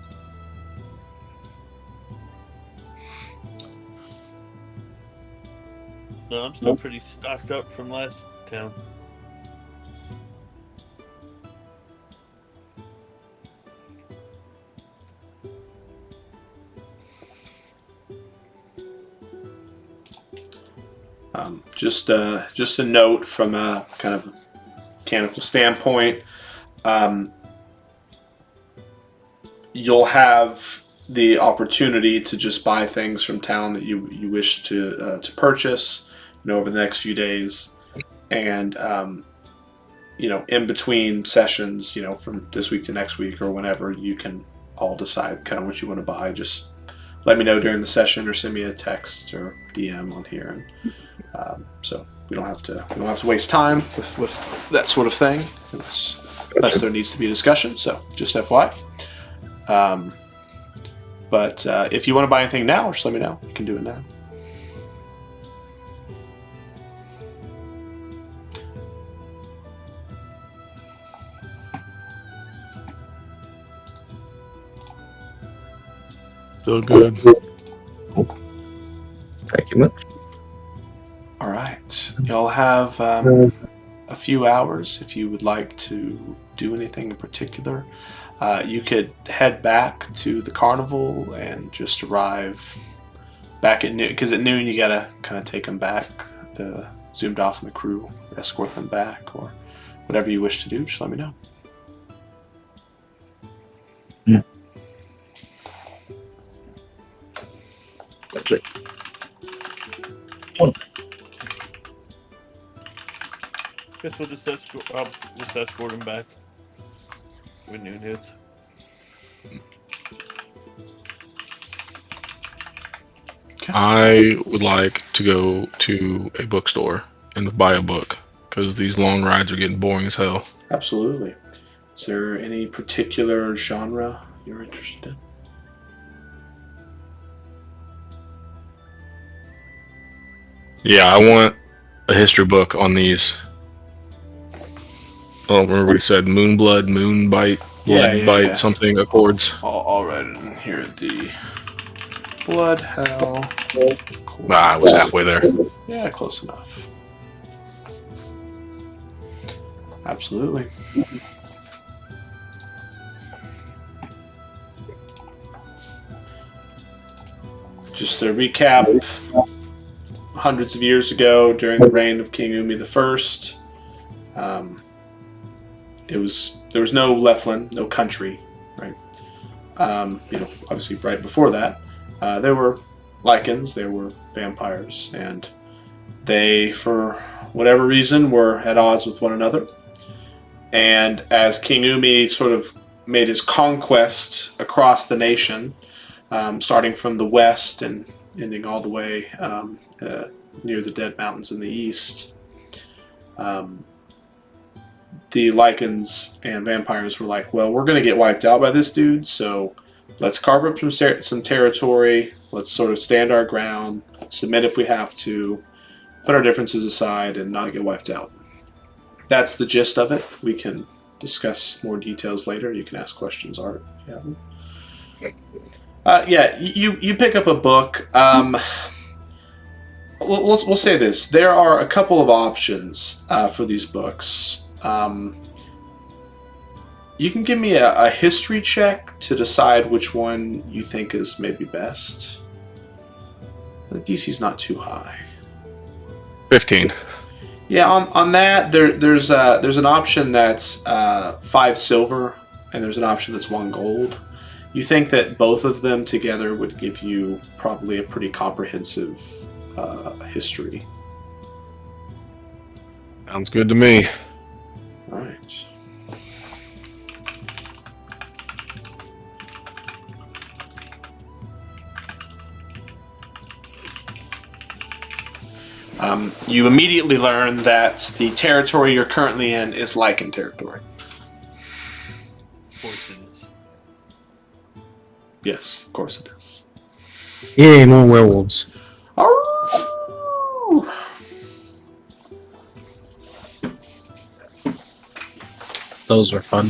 No, I'm still pretty stocked up from last town. Just a note from a kind of mechanical standpoint. you'll have the opportunity to just buy things from town that you wish to purchase, over the next few days, and in between sessions, from this week to next week or whenever, you can all decide kind of what you want to buy. Just let me know during the session or send me a text or DM on here, and so we don't have to waste time with that sort of thing unless there needs to be a discussion. So just FYI. But if you want to buy anything now, just let me know. You can do it now. Still good. Thank you much. All right. Y'all have a few hours if you would like to do anything in particular. You could head back to the carnival and just arrive back at noon, because at noon you gotta kind of take them back, the zoomed off and the crew, escort them back, or whatever you wish to do. Just let me know. Yeah. That's it. Guess we'll just escort him back when noon hits. Okay. I would like to go to a bookstore and buy a book because these long rides are getting boring as hell. Absolutely. Is there any particular genre you're interested in? Yeah, I want a history book on these. I don't remember what he said. Moonblood, Moonbite, Bloodbite, something accords. I'll write it in here. The Blood Hell. I was halfway there. Yeah, close enough. Absolutely. Just to recap, hundreds of years ago, during the reign of King Umi I, there was no Leflin, no country, right? Obviously, right before that, there were Lycans, there were vampires, and they, for whatever reason, were at odds with one another. And as King Umi sort of made his conquest across the nation, starting from the west and ending all the way near the Dead Mountains in the east, the Lycans and vampires were like, well, we're going to get wiped out by this dude, so let's carve up some territory, let's sort of stand our ground, submit if we have to, put our differences aside, and not get wiped out. That's the gist of it. We can discuss more details later. You can ask questions, Art, if you have them. You pick up a book. We'll say this. There are a couple of options for these books. You can give me a history check to decide which one you think is maybe best. The DC's not too high. 15. Yeah, on that, there's an option that's 5 silver, and there's an option that's 1 gold. You think that both of them together would give you probably a pretty comprehensive history. Sounds good to me. All right. You immediately learn that the territory you're currently in is Lycan territory. Of course it is. Yes, of course it is. Yay, more werewolves. Arrgh! Those are fun.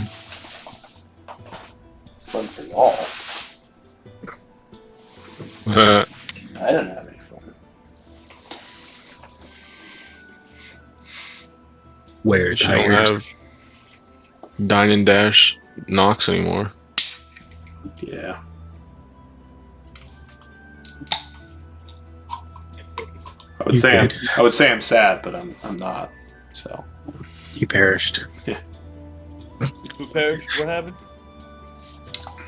Fun for y'all. I didn't have any fun. Where You don't tigers. have Dine and Dash knocks anymore. Yeah. I would You say did. I'm sad, but I'm not. So You perished. Who perished? What happened?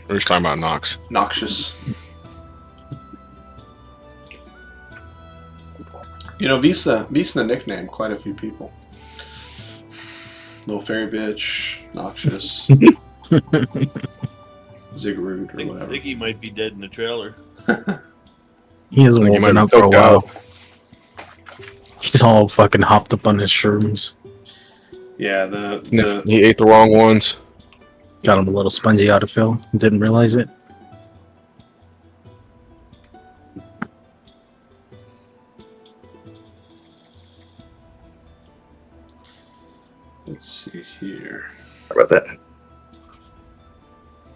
We're just talking about Nox. Noxious. You know, Visa nicknamed quite a few people. Little fairy bitch, Noxious, Ziggurude, I or think whatever. Ziggy might be dead in the trailer. He hasn't You might woken be up for a choked while. out. He's all fucking hopped up on his shrooms. Yeah, He ate the wrong ones. Got him a little spongy autofill. Didn't realize it. let's see here. How about that?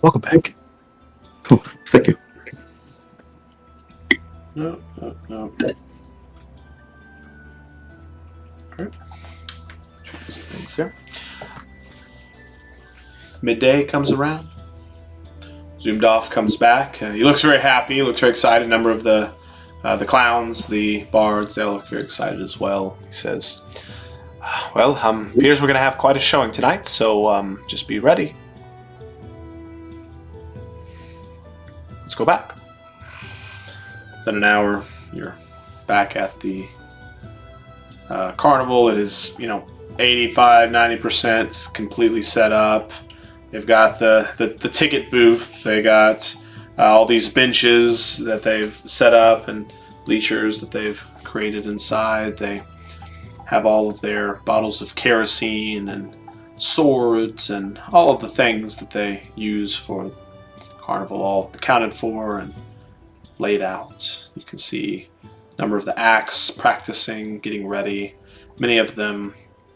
Welcome back. Oh, thank you. No. Alright. Check some things here. Midday comes around. Zoomed off comes back. He looks very happy. He looks very excited. A number of the clowns, the bards, they all look very excited as well. He says, "Well, appears we're going to have quite a showing tonight, so just be ready. Let's go back." Then an hour, you're back at the carnival. It is, 85, 90% completely set up. They've got the ticket booth. They got all these benches that they've set up and bleachers that they've created inside. They have all of their bottles of kerosene and swords and all of the things that they use for carnival all accounted for and laid out. You can see a number of the acts practicing, getting ready, many of them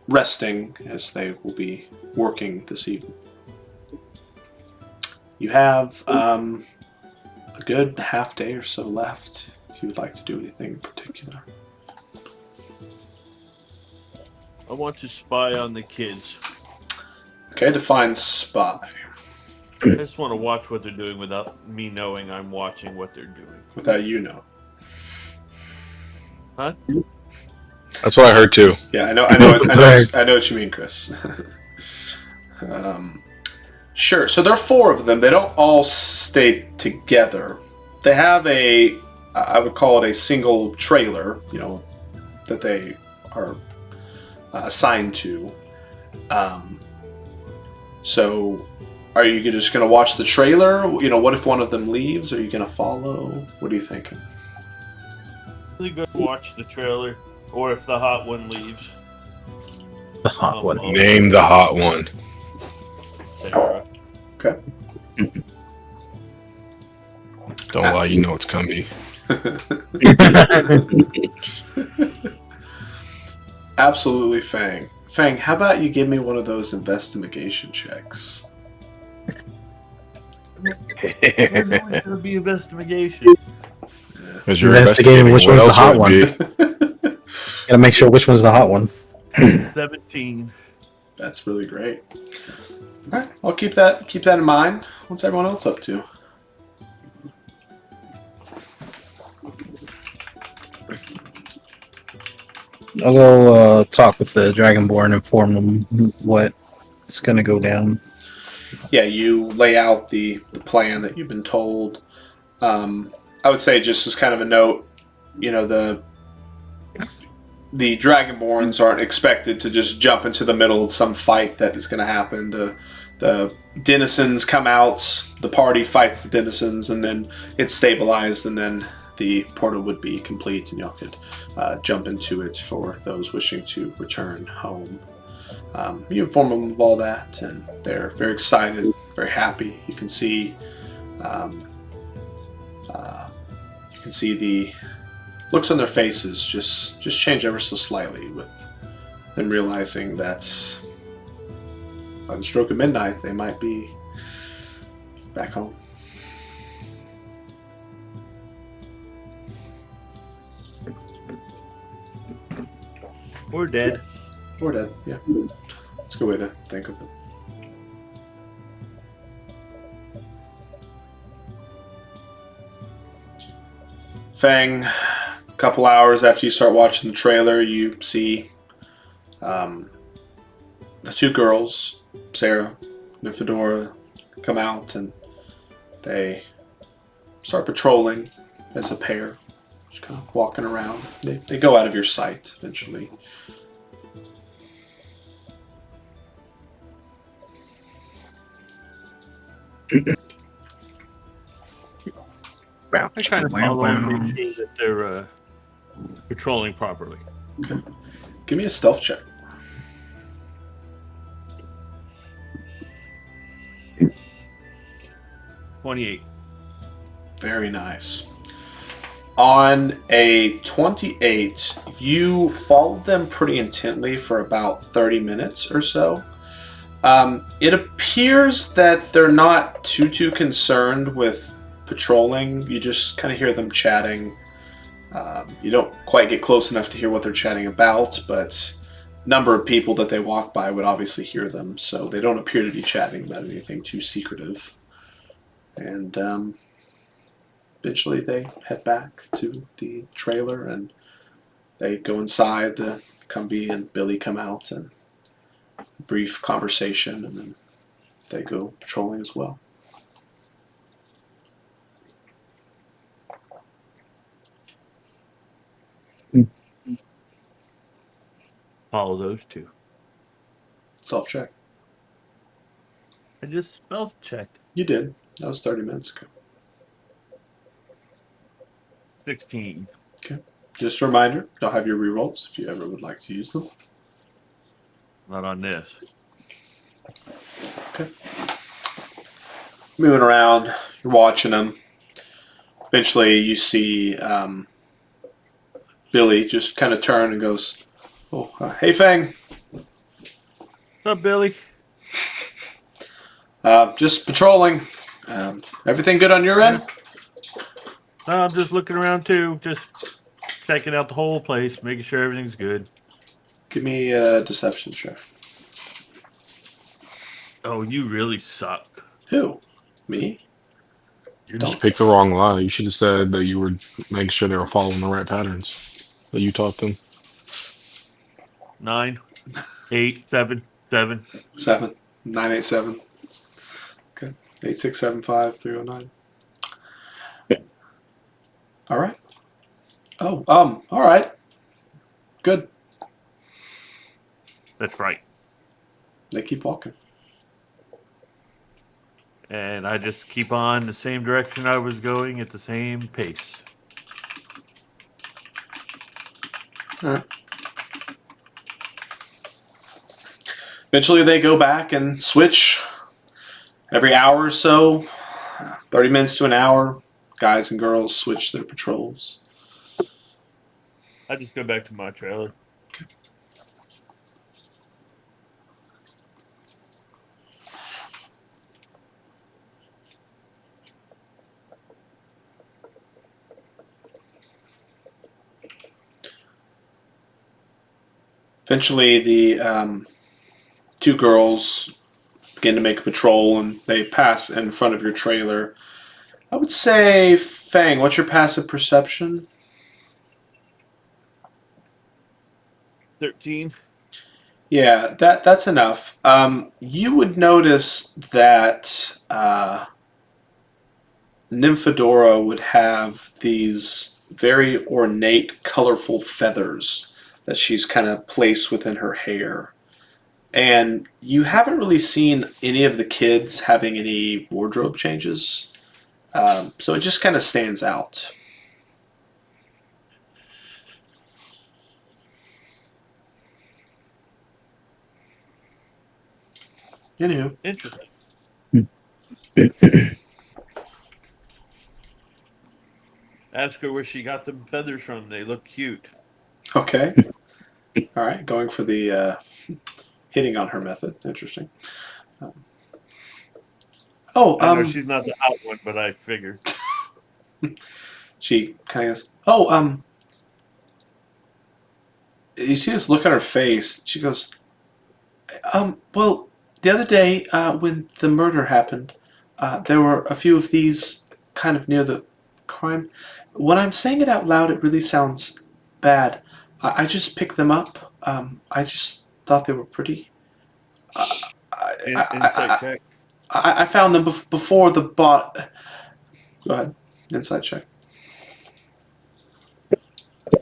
resting as they will be working this evening. You have a good half day or so left if you would like to do anything in particular. I want to spy on the kids. Okay, define spy. I just want to watch what they're doing without me knowing I'm watching what they're doing. Without you know. Huh? That's what I heard too. Yeah, I know what you mean, Chris. Sure. So there are four of them. They don't all stay together. They have I would call it a single trailer, that they are assigned to. So are you just going to watch the trailer? What if one of them leaves? Are you going to follow? What are you thinking? Really good. Watch the trailer, or if the hot one leaves. The hot one. Name the hot one. Sarah. Okay. Don't lie, you know it's coming. Absolutely, Fang. Fang, how about you give me one of those investigation checks? It's gonna be investigation. Because you're Investigating which what one's the else hot would it be? Gotta make sure which one's the hot one. 17. That's really great. All right, I'll keep that in mind. What's everyone else up to? I'll go talk with the Dragonborn and inform them what's gonna go down. Yeah, you lay out the plan that you've been told. I would say just as kind of a note, the Dragonborns aren't expected to just jump into the middle of some fight that is going to happen. The denizens come out, the party fights the denizens, and then it's stabilized, and then the portal would be complete, and y'all could jump into it for those wishing to return home. You inform them of all that, and they're very excited, very happy. You can see the looks on their faces just change ever so slightly with them realizing that by the stroke of midnight they might be back home. Or dead. Or dead, yeah. That's a good way to think of it. Fang, a couple hours after you start watching the trailer, you see the two girls, Sarah and Fedora, come out, and They start patrolling as a pair, just kind of walking around. They go out of your sight eventually. Bow, I kind of wow, follow and wow. make sure that they're patrolling properly. Give me a stealth check. $28. Very nice. On a 28, you followed them pretty intently for about 30 minutes or so. It appears that they're not too concerned with patrolling. You just kind of hear them chatting. You don't quite get close enough to hear what they're chatting about, but number of people that they walk by would obviously hear them, so they don't appear to be chatting about anything too secretive. And eventually they head back to the trailer and they go inside. The Cumby and Billy come out and a brief conversation, and then they go patrolling as well. Follow those two. Stealth check. I just stealth checked. You did. That was 30 minutes ago. 16. Just a reminder, you'll have your rerolls if you ever would like to use them. Not on this. Okay. Moving around, you're watching them. Eventually, you see Billy just kind of turn and goes, "Oh, hey, Fang. What's up, Billy? Just patrolling. Everything good on your end?" I'm just looking around too. Just checking out the whole place, making sure everything's good. Give me a deception check. Oh, you really suck. Who? Me? You just picked the wrong lie. You should have said that you were making sure they were following the right patterns that you taught them. 9, 8, 7, 7. 7. 987. Okay. 8675 309. All right. Oh, all right. Good. That's right. They keep walking. And I just keep on the same direction I was going at the same pace. All right. Eventually, they go back and switch every hour or so, 30 minutes to an hour. Guys and girls switch their patrols. I just go back to my trailer. Eventually, the two girls begin to make a patrol, and they pass in front of your trailer. I would say, Fang, what's your passive perception? 13. Yeah, that's enough. You would notice that Nymphadora would have these very ornate, colorful feathers that she's kind of placed within her hair. And you haven't really seen any of the kids having any wardrobe changes. So it just kind of stands out. Anywho. Interesting. Ask her where she got the feathers from. They look cute. Okay. All right. Going for the hitting on her method. Interesting. I know she's not the hot one, but I figured. She kind of goes, "Oh, you see this look on her face?" She goes, well, the other day when the murder happened, there were a few of these kind of near the crime. When I'm saying it out loud, it really sounds bad. I just picked them up. I just thought they were pretty. Insight check. I found them before the bot. Go ahead. Insight check.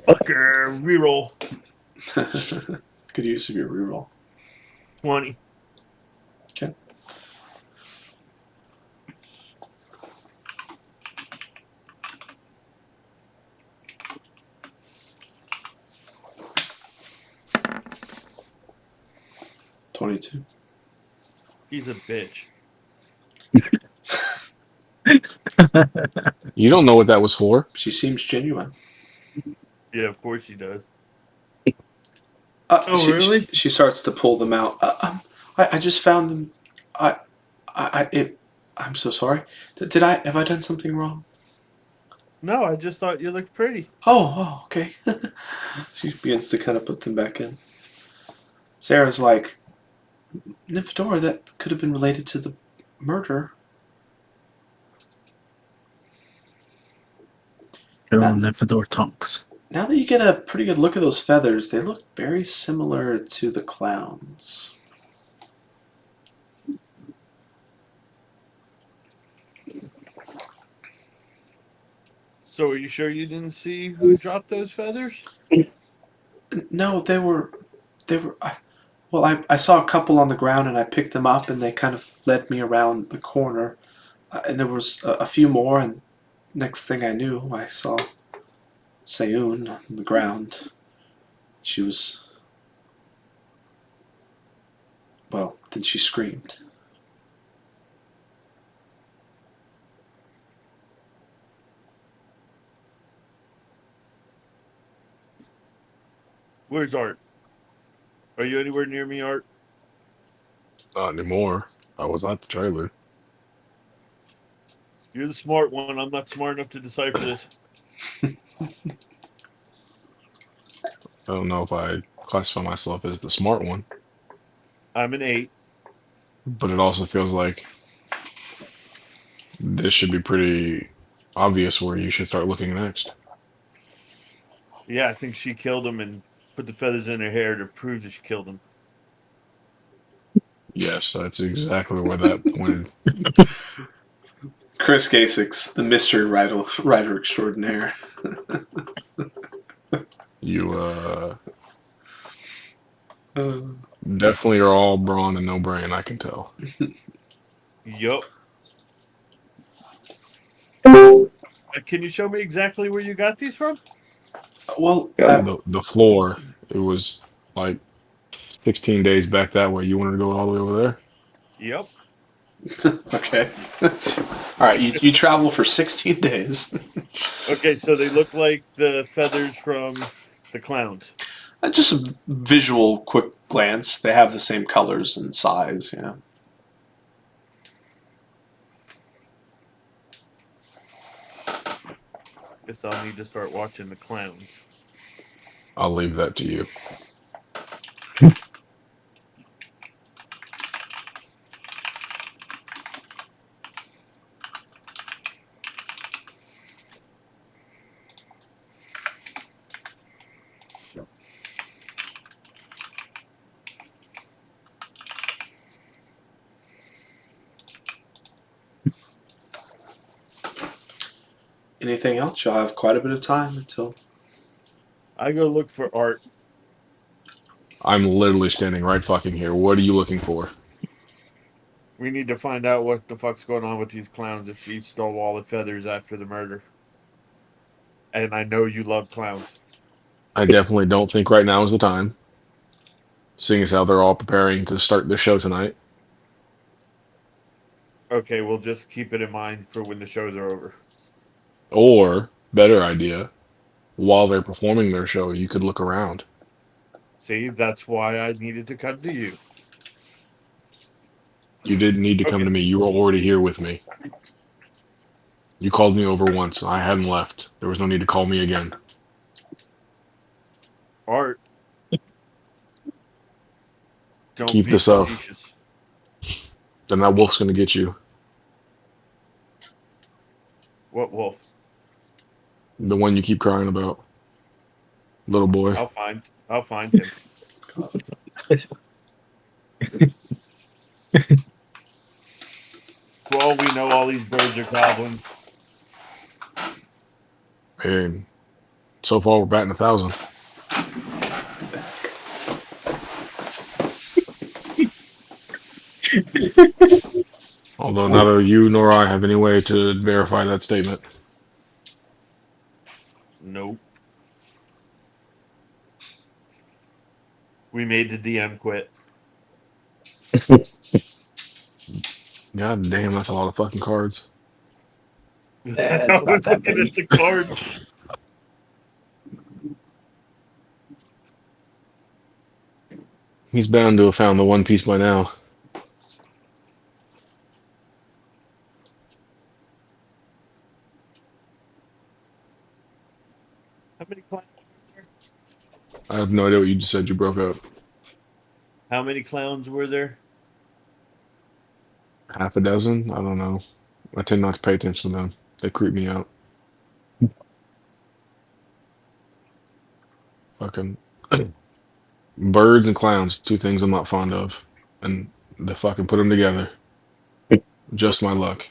Fucker, reroll. Good use of your reroll. 20. Okay. $22. He's a bitch. You don't know what that was for. She seems genuine. Yeah, of course he does. Oh, really? She starts to pull them out. I just found them. I'm so sorry. Have I done something wrong? No, I just thought you looked pretty. Oh, okay. She begins to kind of put them back in. Sarah's like, Nymphadora, that could have been related to the murder. Good old Nymphador Tonks. Now that you get a pretty good look at those feathers, they look very similar to the clowns. So are you sure you didn't see who dropped those feathers? No, they were. Well, I saw a couple on the ground and I picked them up and they kind of led me around the corner. And there was a few more, and next thing I knew, I saw Sayun on the ground. She was. Well, then she screamed. Where's Art? Are you anywhere near me, Art? Not anymore. I was at the trailer. You're the smart one. I'm not smart enough to decipher this. I don't know if I classify myself as the smart one, I'm an 8. but it also feels like this should be pretty obvious where you should start looking next. Yeah, I think she killed him and put the feathers in her hair to prove that she killed him. Yes, that's exactly where that pointed. Chris Kasich, the mystery writer extraordinaire. You Uh, definitely are all brawn and no brain, I can tell. Yup. Can you show me exactly where you got these from? well, The floor, it was like 16 days back that way. You wanted to go all the way over there? Yep. okay. All right, you travel for 16 days. Okay, so they look like the feathers from the clowns. Just a visual, quick glance. They have the same colors and size. Yeah. Guess I'll need to start watching the clowns. I'll leave that to you. Anything else? You'll have quite a bit of time until. I go look for Art. I'm literally standing right fucking here. What are you looking for? We need to find out what the fuck's going on with these clowns if she stole all the feathers after the murder. And I know you love clowns. I definitely don't think right now is the time, seeing as how they're all preparing to start the show tonight. Okay, we'll just keep it in mind for when the shows are over. Or, better idea, while they're performing their show, you could look around. See, that's why I needed to come to you. You didn't need to come Okay. to me. You were already here with me. You called me over once. I hadn't left. There was no need to call me again. Art. Don't Keep be this up. facetious. Then that wolf's gonna get you. What wolf? The one you keep crying about. Little boy. I'll find him. For all we know, all these birds are goblins. And so far, we're batting 1,000. Although neither you nor I have any way to verify that statement. Nope. We made the DM quit. God damn, that's a lot of fucking cards. I It's was not that looking many. at the cards. He's bound to have found the One Piece by now. How many clowns were there? I have no idea what you just said. You broke up. How many clowns were there? Half a dozen? I don't know. I tend not to pay attention to them. They creep me out. Fucking birds and clowns, two things I'm not fond of. And they fucking put them together. Just my luck.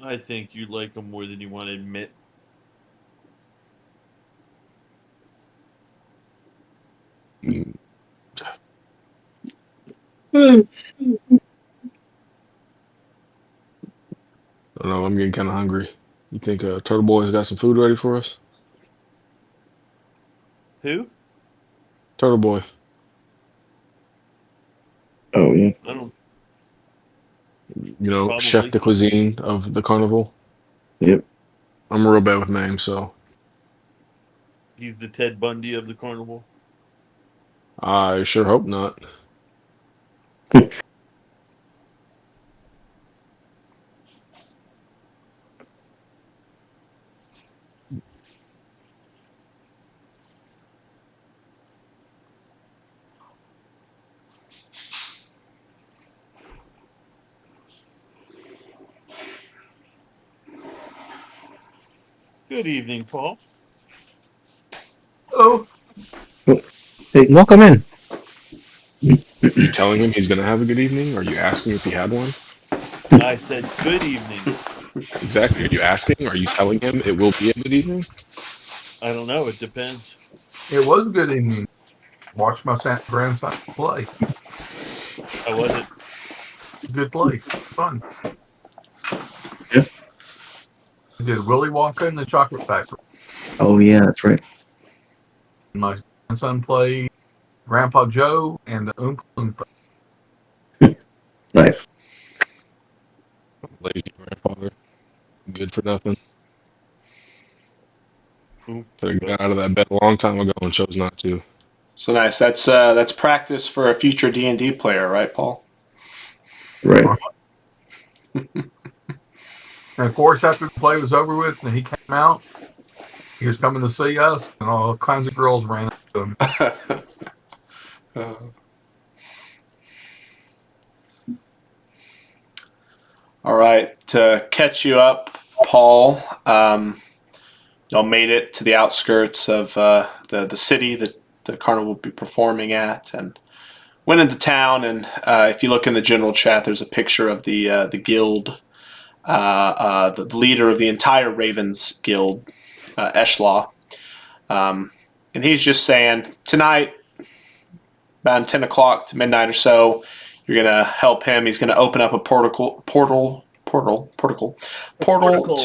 I think you like them more than you want to admit. I don't know. I'm getting kind of hungry. You think Turtle Boy's got some food ready for us? Who? Turtle Boy. Oh yeah. I don't. You know, Probably. chef de cuisine of the carnival. Yep. I'm real bad with names, so He's the Ted Bundy of the carnival. I sure hope not. Good evening, Paul. Oh, Hey, welcome in. Are you telling him he's gonna have a good evening? Are you asking if he had one? I said good evening. Exactly. Are you asking? Are you telling him it will be a good evening? I don't know. It depends. It was a good evening. Watched my grandson play. How was it? Good play. Fun. Yeah. Did Willy Wonka and the Chocolate Factory. oh yeah, that's right. My grandson played Grandpa Joe and the Oompa Loompa. Nice. Lazy grandfather. Good for nothing. Oompa Could have got out of that bed a long time ago and chose not to. So nice. That's practice for a future D&D player, right, Paul? Right. And of course, after the play was over with and he came out, he was coming to see us, and all kinds of girls ran up to him. All right, to catch you up, Paul. Y'all made it to the outskirts of the city that the carnival will be performing at, and went into town. And if you look in the general chat, there's a picture of the guild, the leader of the entire Ravens Guild, Eshlaw. And he's just saying, tonight, about 10 o'clock to midnight or so, you're going to help him. He's going to open up a portal to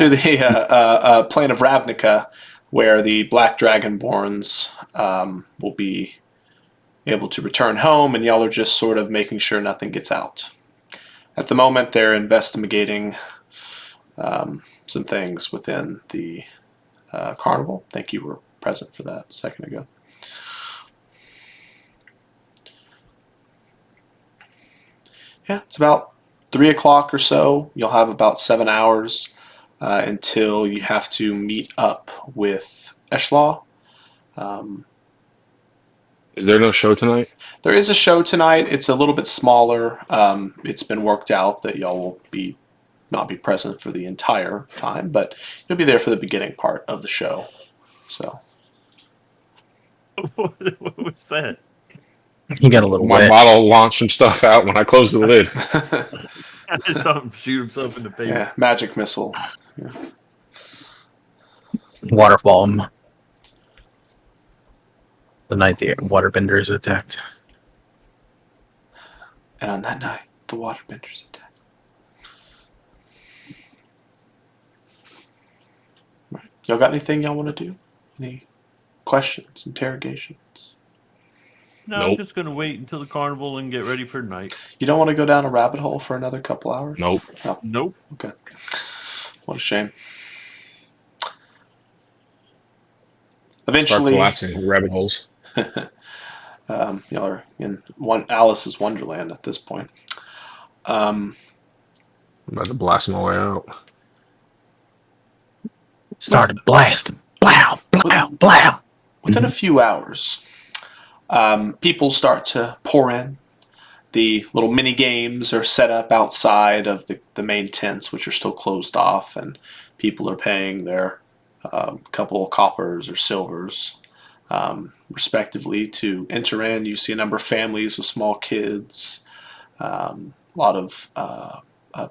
the plane of Ravnica, where the Black Dragonborns will be able to return home, and y'all are just sort of making sure nothing gets out. At the moment, they're investigating some things within the carnival. I think you were present for that a second ago. Yeah, it's about 3 o'clock or so. You'll have about 7 hours until you have to meet up with Eshlaw. Is there no show tonight? There is a show tonight. It's a little bit smaller. It's been worked out that y'all will not be present for the entire time, but you'll be there for the beginning part of the show. So What was that? He got a little My wet. bottle launched some stuff out when I closed the lid. I just saw him shoot himself in the face. yeah, magic missile. Waterfall. The night the waterbenders attacked. And on that night, the waterbenders attacked. Right. Y'all got anything y'all want to do? Any questions, interrogations? No, I'm Nope. just gonna wait until the carnival and get ready for night. You don't want to go down a rabbit hole for another couple hours? Nope. No. Nope. Okay. What a shame. Start Eventually, collapsing rabbit holes. y'all are in Alice's Wonderland at this point. I'm about to blast my way out. Started blasting. Blow, blow, blow. Within a few hours, people start to pour in. The little mini games are set up outside of the main tents, which are still closed off, and people are paying their couple of coppers or silvers, respectively, to enter in. You see a number of families with small kids, a lot of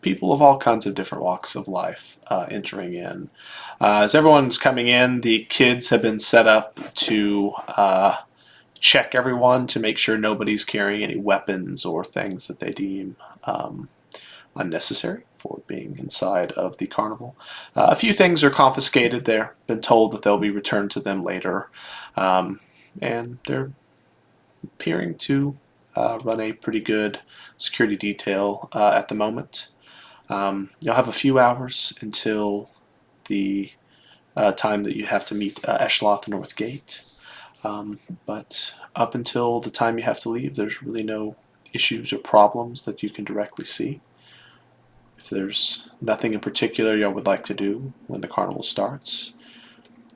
people of all kinds of different walks of life entering in. As everyone's coming in, the kids have been set up to check everyone to make sure nobody's carrying any weapons or things that they deem unnecessary for being inside of the carnival. A few things are confiscated there, been told that they'll be returned to them later, and they're appearing to run a pretty good security detail at the moment. You'll have a few hours until the time that you have to meet Eshla at the North Gate. But up until the time you have to leave, there's really no issues or problems that you can directly see. If there's nothing in particular you would like to do when the carnival starts,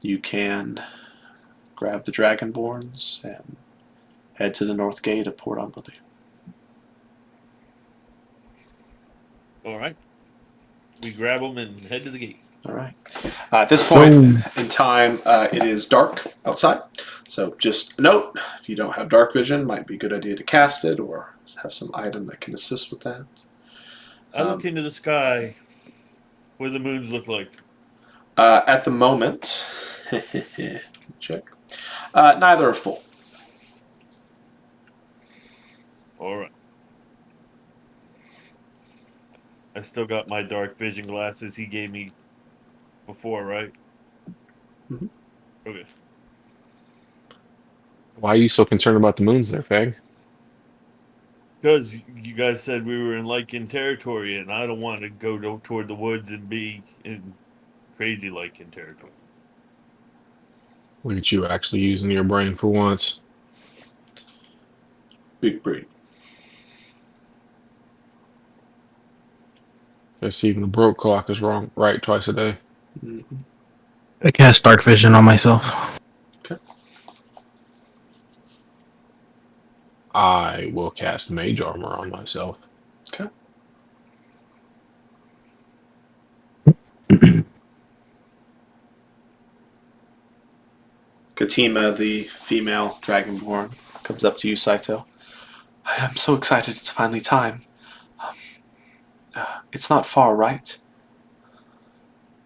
you can grab the Dragonborns and head to the North Gate of Port Umberley. All right. We grab them and head to the gate. All right. At this point in time, it is dark outside. So just a note, if you don't have dark vision, might be a good idea to cast it or have some item that can assist with that. I look into the sky. What do the moons look like? At the moment, check. Neither are full. All right. I still got my dark vision glasses he gave me before, right? Mhm. Okay. Why are you so concerned about the moons there, Fag? Because you guys said we were in Lycan territory, and I don't want to go toward the woods and be in crazy Lycan territory. Look at you actually using your brain for once. Big brain. Guess even the broke clock is wrong, right twice a day. Mm-hmm. I cast dark vision on myself. Okay. I will cast mage armor on myself. Okay. Katima, the female dragonborn, comes up to you, Saito. I'm so excited it's finally time. It's not far, right?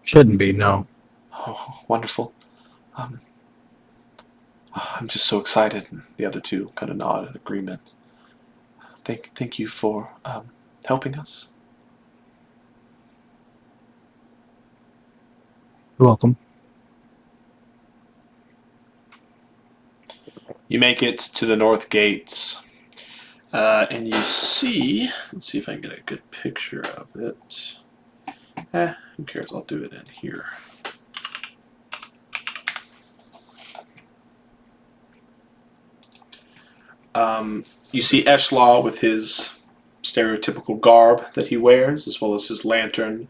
Shouldn't be, no. Oh, wonderful. I'm just so excited. And the other two kind of nod in agreement. Thank you for helping us. You're welcome. You make it to the north gates, and you see. Let's see if I can get a good picture of it. Who cares? I'll do it in here. You see Eshlaw with his stereotypical garb that he wears, as well as his lantern,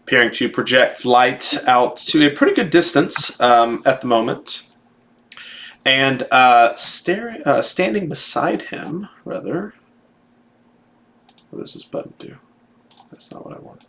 appearing to project light out to a pretty good distance at the moment. And standing beside him, rather. What does this button do? That's not what I want.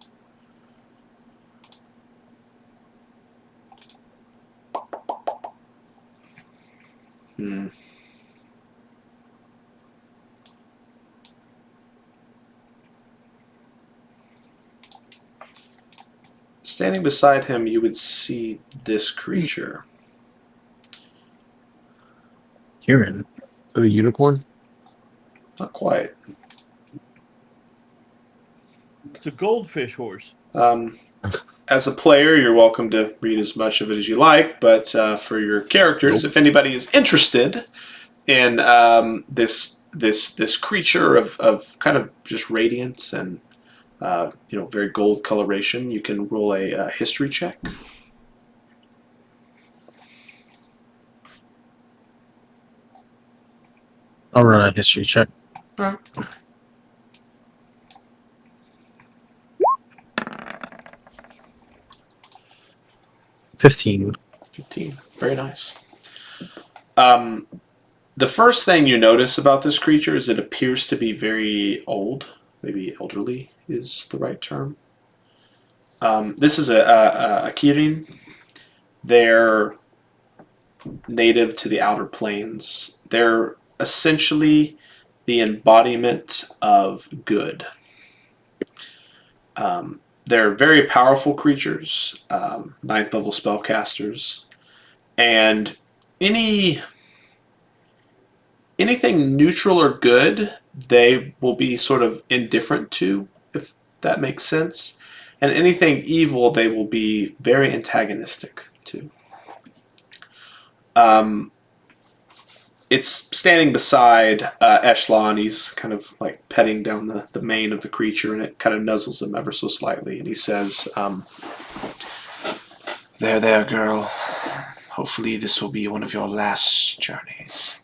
Standing beside him, you would see this creature. Kieran. Is that a unicorn? Not quite. It's a goldfish horse. As a player, you're welcome to read as much of it as you like, but for your characters, Nope. if anybody is interested in this creature of kind of just radiance and very gold coloration, you can roll a history check. I'll run a history check. All right. 15. 15. Very nice. The first thing you notice about this creature is it appears to be very old. Maybe elderly is the right term. This is a Kirin. They're native to the outer planes. They're essentially the embodiment of good. They're very powerful creatures, 9th level spellcasters, and anything neutral or good, they will be sort of indifferent to, if that makes sense. And anything evil, they will be very antagonistic to. It's standing beside Echelon. He's kind of like petting down the mane of the creature, and it kind of nuzzles him ever so slightly. And he says, there, girl. Hopefully this will be one of your last journeys.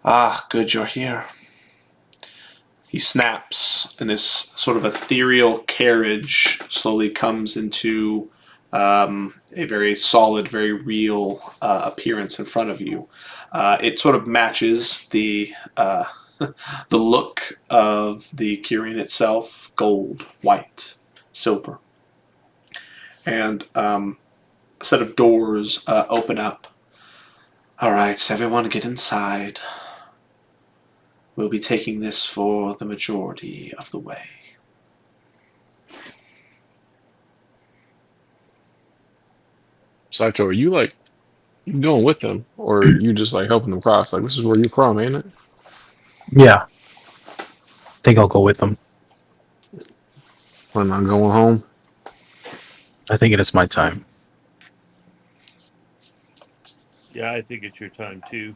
Ah, good you're here. He snaps, and this sort of ethereal carriage slowly comes into a very solid, very real appearance in front of you. It sort of matches the the look of the Kirin itself: gold, white, silver. And a set of doors open up. All right, everyone get inside. We'll be taking this for the majority of the way. Saito, are you like going with them, or are you just like helping them cross? Like, this is where you're from, ain't it? Yeah. Think I'll go with them. Plan on going home. I think it is my time. Yeah, I think it's your time too.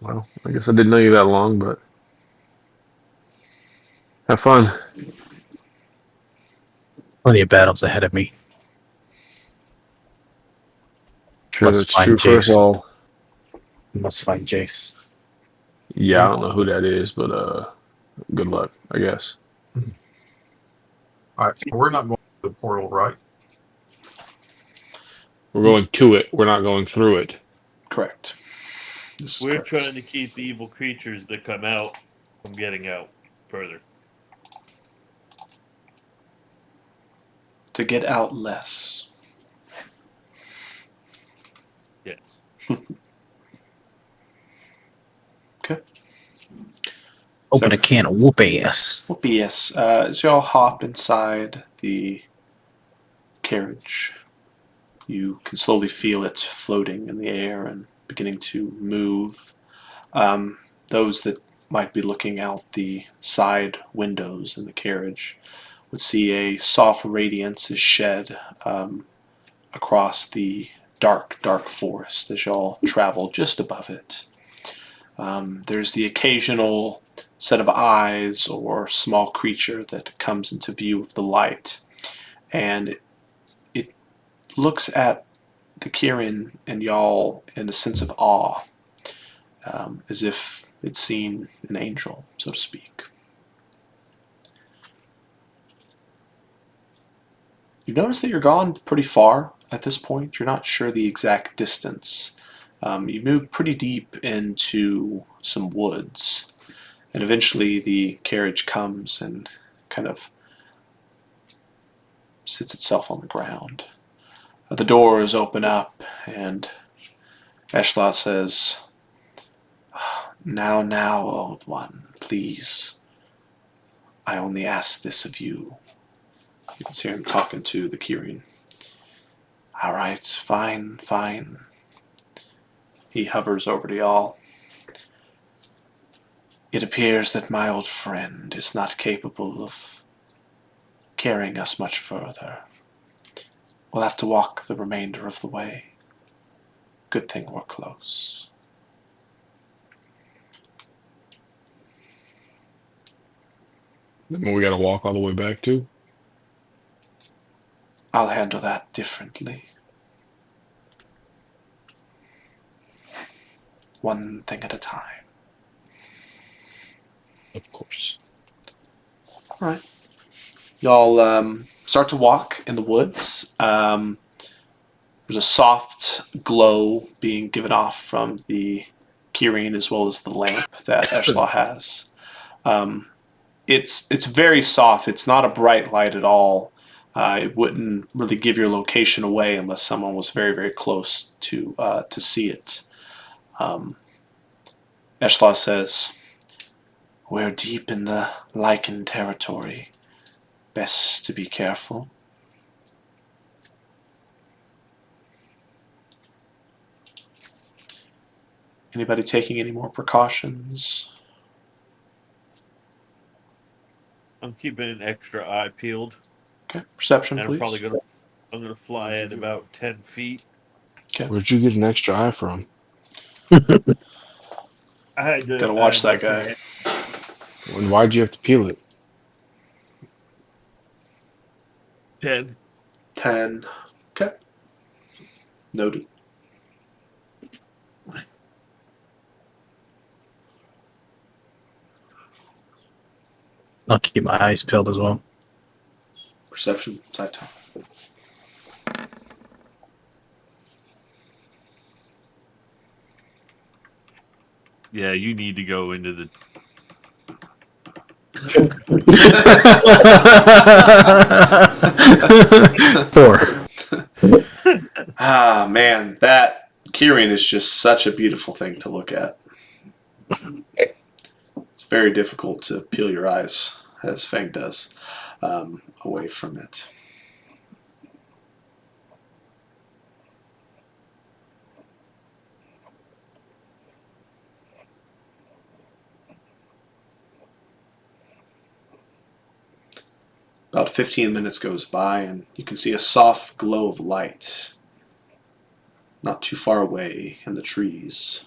Well, I guess I didn't know you that long, but have fun. Plenty of battles ahead of me. Sure, Let's that's find true for us Jace. all. We must find Jace. Yeah, I don't know who that is, but good luck, I guess. All right, so we're not going to the portal, right? We're going to it. We're not going through it. Correct. This is We're correct. trying to keep the evil creatures that come out from getting out further. To get out less. Yes. Okay. Open So- a can of whoop ass. Well, BS. As y'all hop inside the carriage, you can slowly feel it floating in the air and beginning to move. Those that might be looking out the side windows in the carriage would see a soft radiance is shed across the dark, dark forest as y'all travel just above it. There's the occasional set of eyes or small creature that comes into view of the light, and it looks at the Kirin and y'all in a sense of awe, as if it's seen an angel, so to speak. You notice that you're gone pretty far at this point. You're not sure the exact distance. You move pretty deep into some woods, and eventually the carriage comes and kind of sits itself on the ground. The doors open up, and Eshla says, now, old one, please. I only ask this of you. You can see him talking to the Kirin. All right, fine, fine. He hovers over to y'all. It appears that my old friend is not capable of carrying us much further. We'll have to walk the remainder of the way. Good thing we're close. Then we gotta walk all the way back too. I'll handle that differently. One thing at a time. Of course. All right. Y'all start to walk in the woods. There's a soft glow being given off from the Kirin as well as the lamp that Eshlaw has. It's very soft. It's not a bright light at all. It wouldn't really give your location away unless someone was very, very close to see it. Eshlaw says, "We're deep in the Lycan territory. Best to be careful." Anybody taking any more precautions? I'm keeping an extra eye peeled, Okay, perception, and please. I'm gonna fly at about 10 feet. Where'd you get an extra eye from? I had to Gotta watch I that had to guy. forget. And why'd you have to peel it? 10. 10. Okay. Noted. I'll keep my eyes peeled as well. Perception, Saito. Yeah, you need to go into the. 4. Ah, man, that Kirin is just such a beautiful thing to look at. It's very difficult to peel your eyes, as Feng does, away from it. About 15 minutes goes by, and you can see a soft glow of light not too far away in the trees.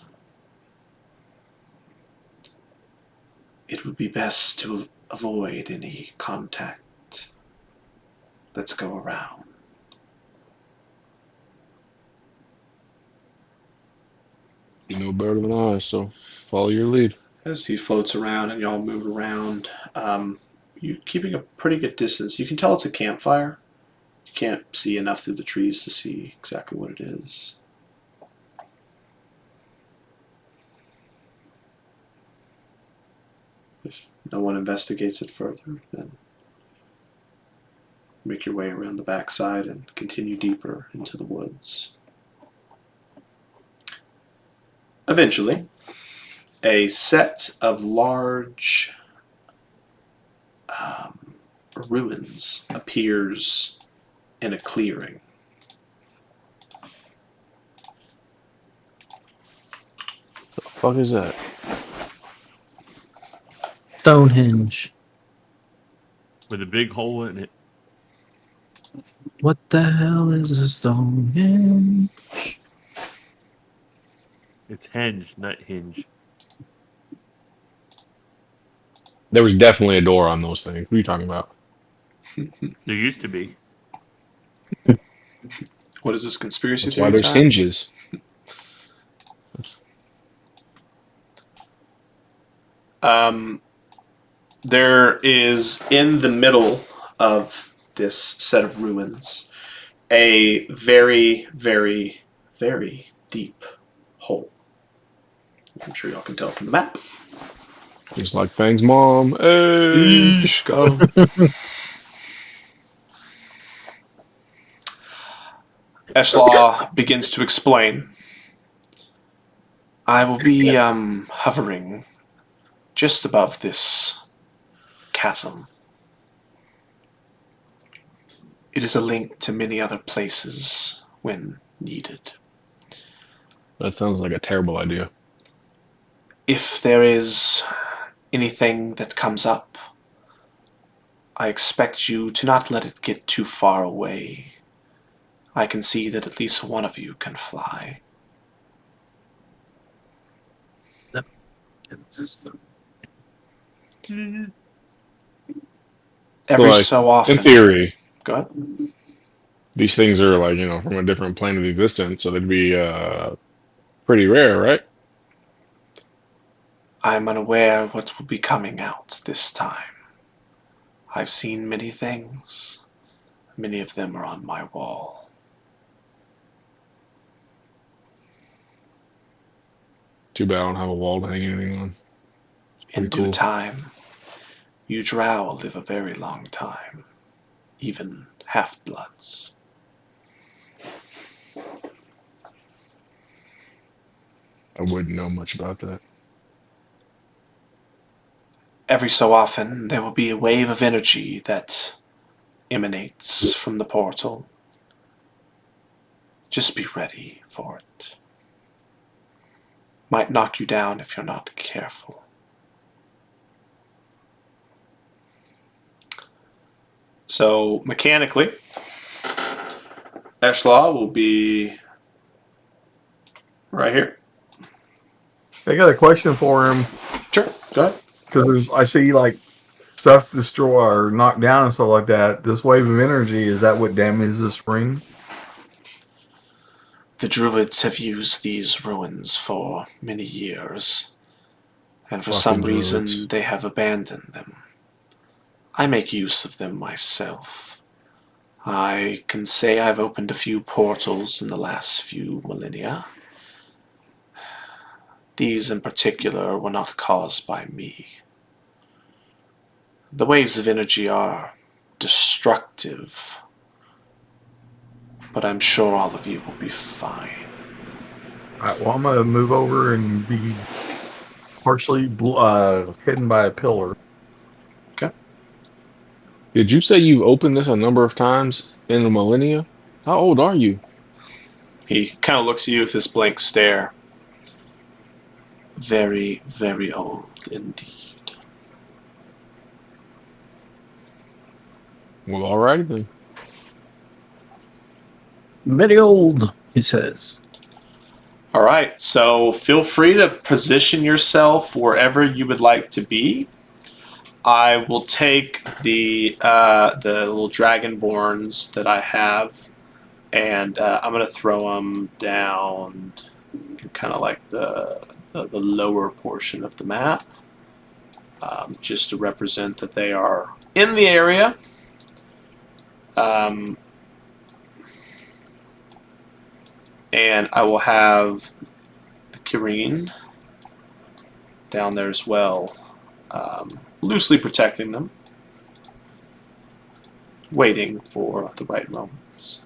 It would be best to avoid any contact. Let's go around. You know better than I, so follow your lead. As he floats around and y'all move around, you're keeping a pretty good distance. You can tell it's a campfire. You can't see enough through the trees to see exactly what it is. If no one investigates it further, then make your way around the backside and continue deeper into the woods. Eventually, a set of large ruins appears in a clearing. The fuck is that? Stonehenge. With a big hole in it. What the hell is a Stonehenge? It's henge, not hinge. There was definitely a door on those things. What are you talking about? There used to be. What is this conspiracy That's theory why there's time? hinges. There is in the middle of this set of ruins a very, very, very deep hole. I'm sure y'all can tell from the map. Just like Fang's mom. Hey! Go. Eshlaw begins to explain. I will be hovering just above this chasm. It is a link to many other places when needed. That sounds like a terrible idea. If there is anything that comes up, I expect you to not let it get too far away. I can see that at least one of you can fly. Every Like, so often. in theory, Go ahead. these things are like, from a different plane of existence, so they'd be pretty rare, right? I'm unaware what will be coming out this time. I've seen many things. Many of them are on my wall. Too bad I don't have a wall to hang anything on. In Pretty due cool. time, you drow will live a very long time. Even half-bloods. I wouldn't know much about that. Every so often, there will be a wave of energy that emanates from the portal. Just be ready for it. Might knock you down if you're not careful. So, mechanically, Eshlaw will be right here. I got a question for him Sure, go ahead. because I see like stuff destroy or knock down and stuff like that. This wave of energy, is that what damages the spring? The druids have used these ruins for many years, and for some Fucking reason druids. they have abandoned them. I make use of them myself. I can say I've opened a few portals in the last few millennia. These in particular were not caused by me. The waves of energy are destructive, but I'm sure all of you will be fine. All right, well, I'm gonna move over and be partially hidden by a pillar. Did you say you opened this a number of times in a millennia? How old are you? He kind of looks at you with this blank stare. Very, very old indeed. Well, alrighty then. Very old, he says. All right, so feel free to position yourself wherever you would like to be. I will take the little dragonborns that I have, and I'm gonna throw them down, kind of like the lower portion of the map, just to represent that they are in the area. And I will have the Kireen down there as well, loosely protecting them, waiting for the right moments.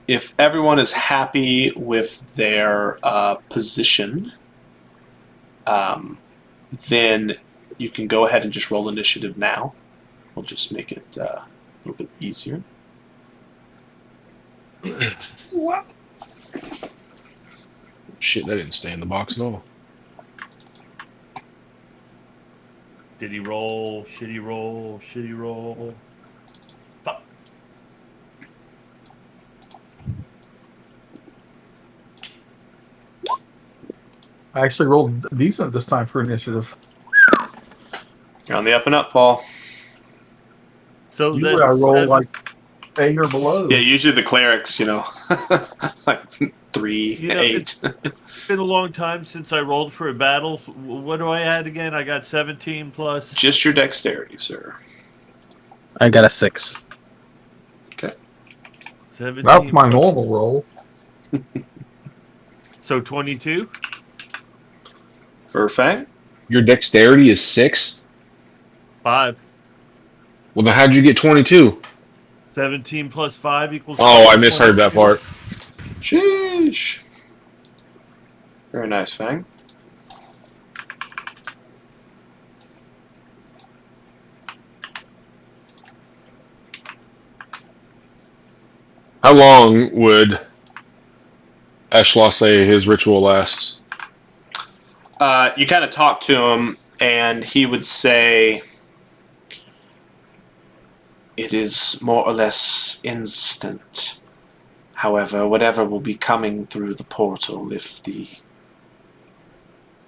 If everyone is happy with their position, then you can go ahead and just roll initiative now. We'll just make it a little bit easier. Shit, that didn't stay in the box at all. Did he roll? Should he roll? Should he roll? Fuck. I actually rolled decent this time for initiative. You're on the up and up, Paul. So Usually then I roll seven- like 8 or below. Yeah, usually the clerics, like 3, You know, 8. It's been a long time since I rolled for a battle. What do I add again? I got 17 plus. Just your dexterity, sir. I got a 6. 17. That's my normal roll. So 22. For Fang? Your dexterity is 6? 5. Well, then how'd you get 22? 17 plus 5 equals. Oh, I misheard that part. Sheesh. Very nice, Fang. How long would Eshla say his ritual lasts? You kind of talk to him, and he would say, "It is more or less instant. However, whatever will be coming through the portal, if the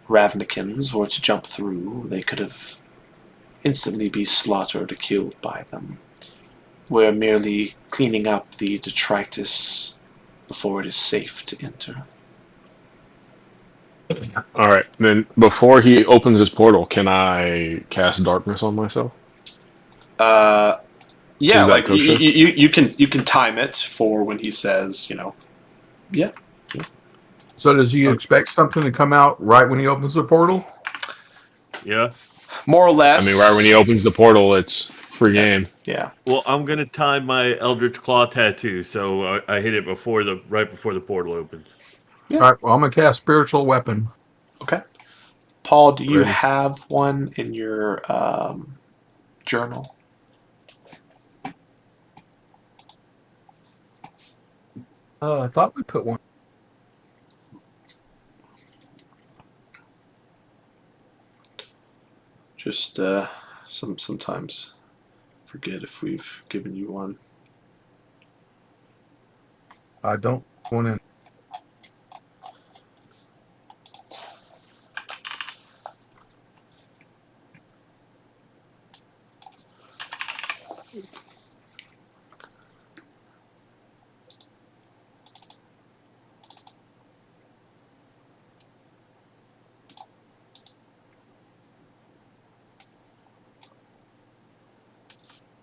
Ravnicans were to jump through, they could have instantly be slaughtered or killed by them. We're merely cleaning up the detritus before it is safe to enter." All right. Then before he opens his portal, can I cast darkness on myself? Yeah, Is that like kosher? you can time it for when he says, yeah. So does he expect something to come out right when he opens the portal? Yeah. More or less. I mean, right when he opens the portal, it's free game. Yeah. Well, I'm gonna time my Eldritch Claw tattoo, so I hit it right before the portal opens. Yeah. All right. Well, I'm gonna cast spiritual weapon. Okay. Paul, do you Ready. have one in your journal? I thought we put one. Just sometimes forget if we've given you one. I don't want to.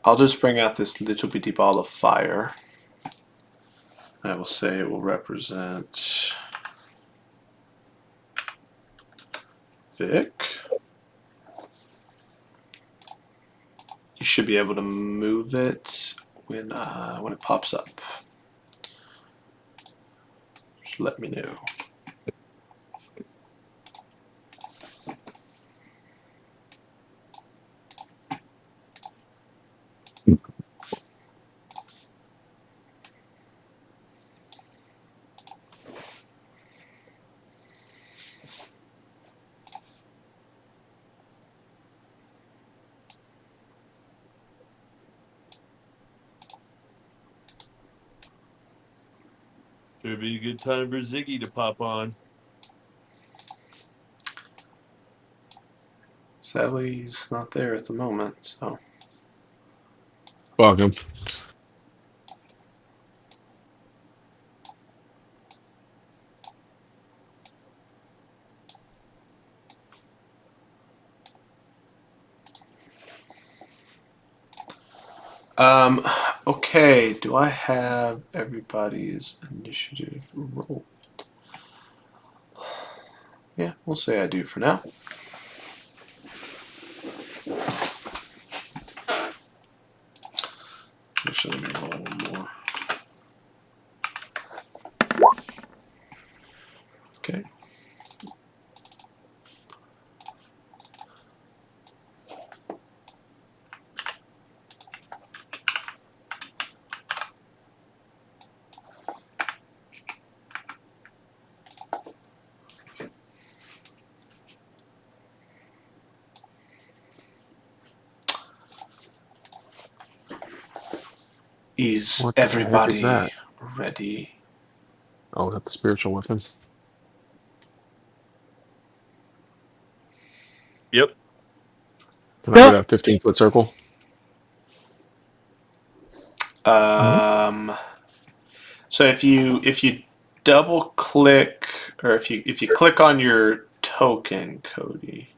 I'll just bring out this little bitty ball of fire. I will say it will represent Vic. You should be able to move it when it pops up. Just let me know. Should be a good time for Ziggy to pop on. Sadly, he's not there at the moment, so. Welcome. Okay, do I have everybody's initiative rolled? Yeah, we'll say I do for now. Actually, let me roll one more. Okay. Is What the heck is everybody that? ready? Oh, that's the spiritual weapon. Yep. Can I get a 15-foot circle? So if you double click, or if you click on your token, Cody,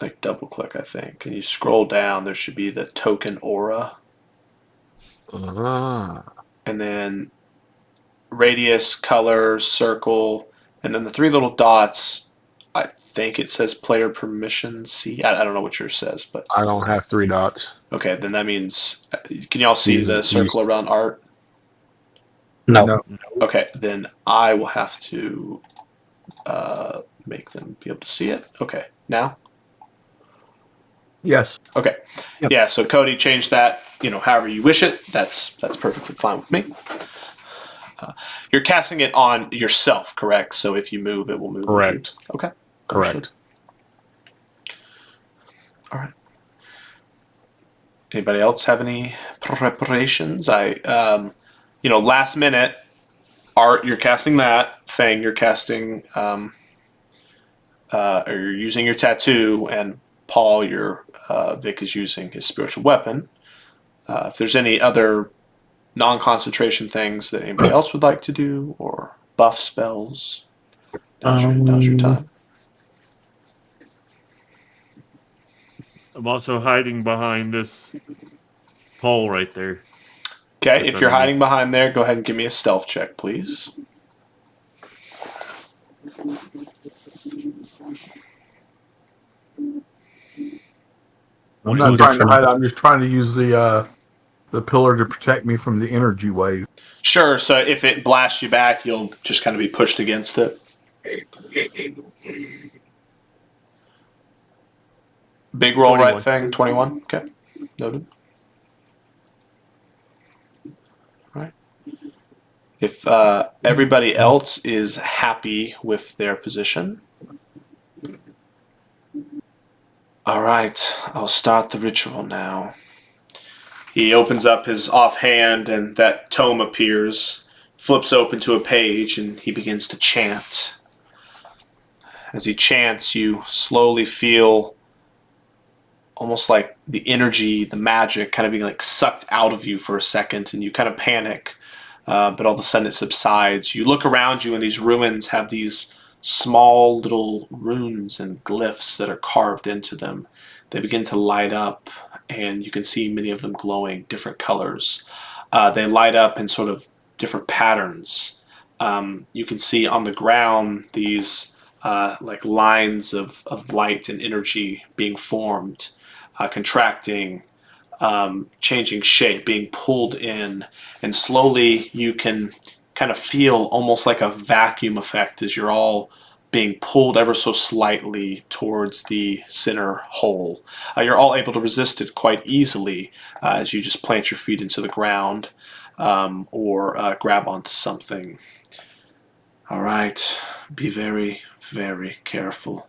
like double click, I think, and you scroll down, there should be the token aura, Ah. and then radius, color, circle, and then the three little dots. I think it says player permission C. I don't know what yours says, but I don't have 3 dots. okay, then that means can y'all see the circle around art? No. No. Okay, then I will have to make them be able to see it. Okay, now? Yes. Okay. Yep. Yeah, so Cody, change that, however you wish it. That's perfectly fine with me. You're casting it on yourself, correct? So if you move, it will move with Correct. you. Okay. Correct. Understood. All right. Anybody else have any preparations? Last minute, Art, you're casting that. Fang, you're casting, or you're using your tattoo, and Paul, Vic is using his spiritual weapon. If there's any other non-concentration things that anybody else would like to do, or buff spells, now's your time. I'm also hiding behind this pole right there. Okay, That's if you're underneath. hiding behind there, go ahead and give me a stealth check, please. I'm not No trying to different. hide. I'm just trying to use the pillar to protect me from the energy wave. Sure, so if it blasts you back, you'll just kind of be pushed against it. Big roll, 21. right, Fang? 21? Okay, noted. All right. If everybody else is happy with their position, all right, I'll start the ritual now. He opens up his offhand, and that tome appears, flips open to a page, and he begins to chant. As he chants, you slowly feel almost like the energy, the magic kind of being like sucked out of you for a second, and you kind of panic, but all of a sudden it subsides. You look around you, and these ruins have these small little runes and glyphs that are carved into them. They begin to light up, and you can see many of them glowing different colors. They light up in sort of different patterns. You can see on the ground these like lines of light and energy being formed, contracting, changing shape, being pulled in, and slowly you can kind of feel almost like a vacuum effect as you're all being pulled ever so slightly towards the center hole. You're all able to resist it quite easily as you just plant your feet into the ground or grab onto something. All right, be very, very careful.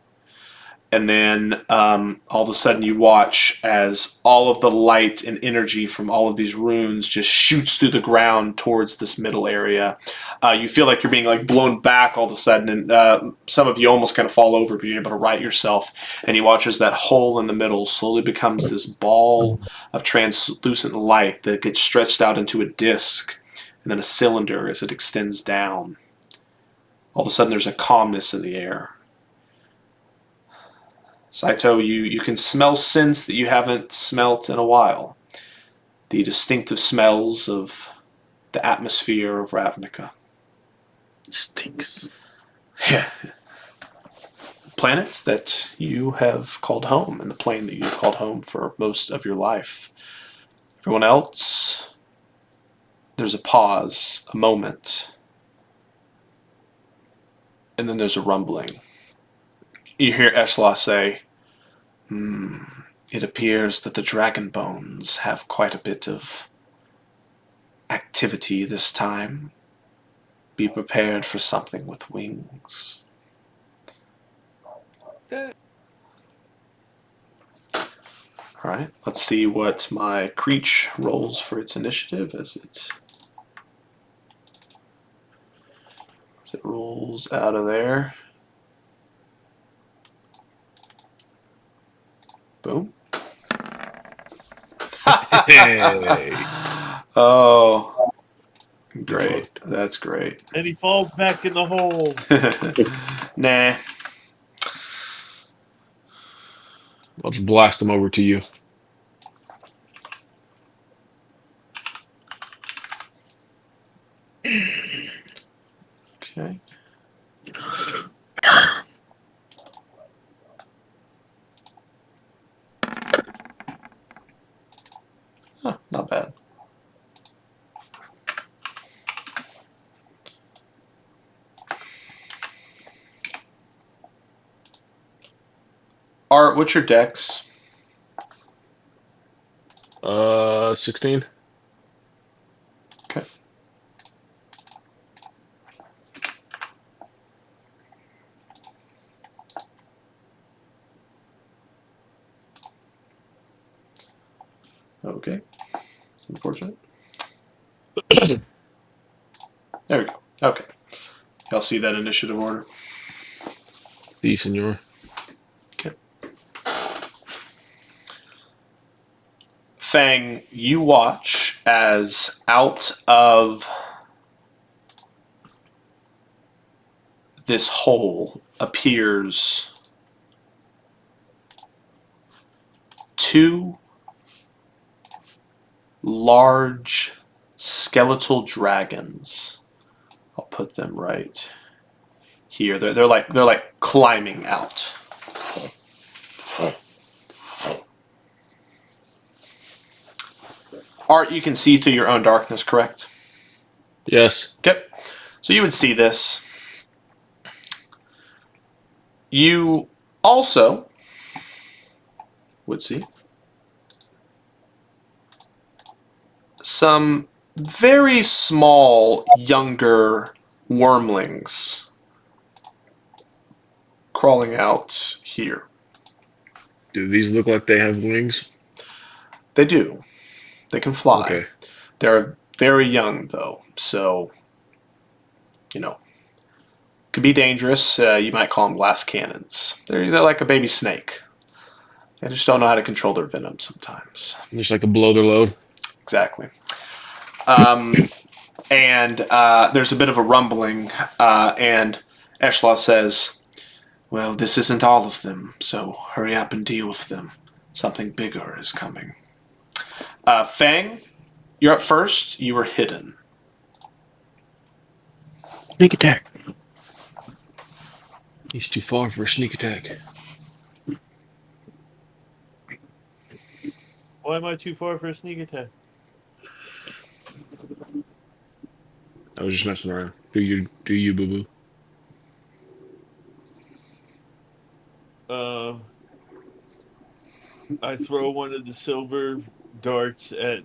And then all of a sudden you watch as all of the light and energy from all of these runes just shoots through the ground towards this middle area. You feel like you're being like blown back all of a sudden, and some of you almost kind of fall over, but you're able to right yourself. And you watch as that hole in the middle slowly becomes this ball of translucent light that gets stretched out into a disc and then a cylinder as it extends down. All of a sudden there's a calmness in the air. Saito, you can smell scents that you haven't smelt in a while. The distinctive smells of the atmosphere of Ravnica. Stinks. Yeah. Planets that you have called home, and the plane that you've called home for most of your life. Everyone else, there's a pause, a moment, and then there's a rumbling. You hear Eshla say, it appears that the dragon bones have quite a bit of activity this time. Be prepared for something with wings. Alright, let's see what my Creech rolls for its initiative as it rolls out of there. Boom. Hey. Oh, great. That's great. And he falls back in the hole. Nah. I'll just blast them over to you. Okay. Huh, not bad. Art, what's your dex? 16. Okay. Okay. It's unfortunate. There we go. Okay. Y'all see that initiative order? Si, senor. Okay. Fang, you watch as out of this hole appears two large skeletal dragons. I'll put them right here. They're like climbing out. Art, you can see through your own darkness, correct? Yes. Okay. So you would see this. You also would see some very small, younger wormlings crawling out here. Do these look like they have wings? They do. They can fly. Okay. They're very young, though, so, could be dangerous. You might call them glass cannons. They're like a baby snake. They just don't know how to control their venom sometimes. Just like to blow their load. Exactly. And there's a bit of a rumbling, and Eshla says, well, this isn't all of them, so hurry up and deal with them. Something bigger is coming. Fang, you're up first. You were hidden. Sneak attack. He's too far for a sneak attack. Why am I too far for a sneak attack? I was just messing around. Do you, boo boo? I throw one of the silver darts at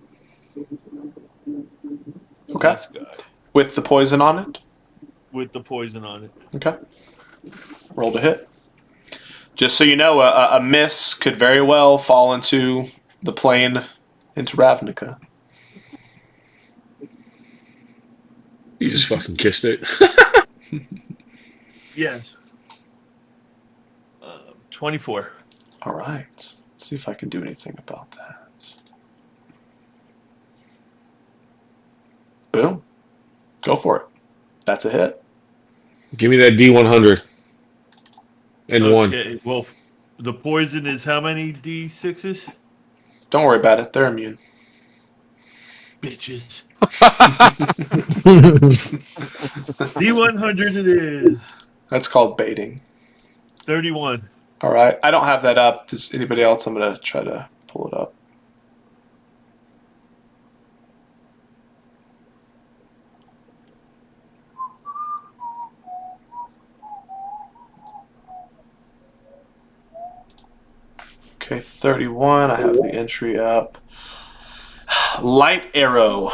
Okay. this guy With the poison on it? with the poison on it. Okay. Roll to hit. Just so you know, a miss could very well fall into the plane into Ravnica. You just fucking kissed it. Yes. 24. All right. Let's see if I can do anything about that. Boom. Go for it. That's a hit. Give me that D100. And one. Okay, well, the poison is how many D6s? Don't worry about it. They're immune. Bitches. D100 it is. That's called baiting. 31. All right. I don't have that up. Does anybody else? I'm going to try to pull it up. Okay, 31. I have the entry up. Light arrow.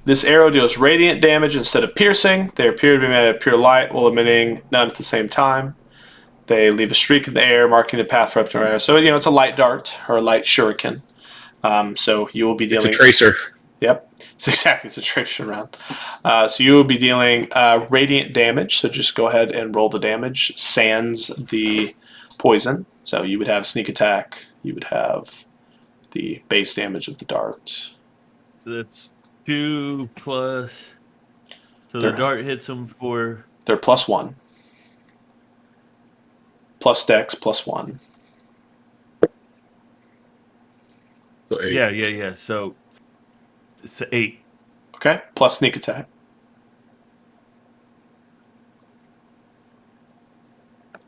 This arrow deals radiant damage instead of piercing. They appear to be made of pure light while emitting none at the same time. They leave a streak in the air, marking the path for up to an arrow. So, it's a light dart or a light shuriken. So you will be dealing... It's a tracer. Yep. It's a tracer round. So you will be dealing radiant damage. So just go ahead and roll the damage. Sans the poison. So you would have sneak attack. You would have the base damage of the dart. That's 2 plus. So They're- the dart hits him for. They're +1. Plus dex, +1. So 8. Yeah. So it's 8. Okay? Plus sneak attack.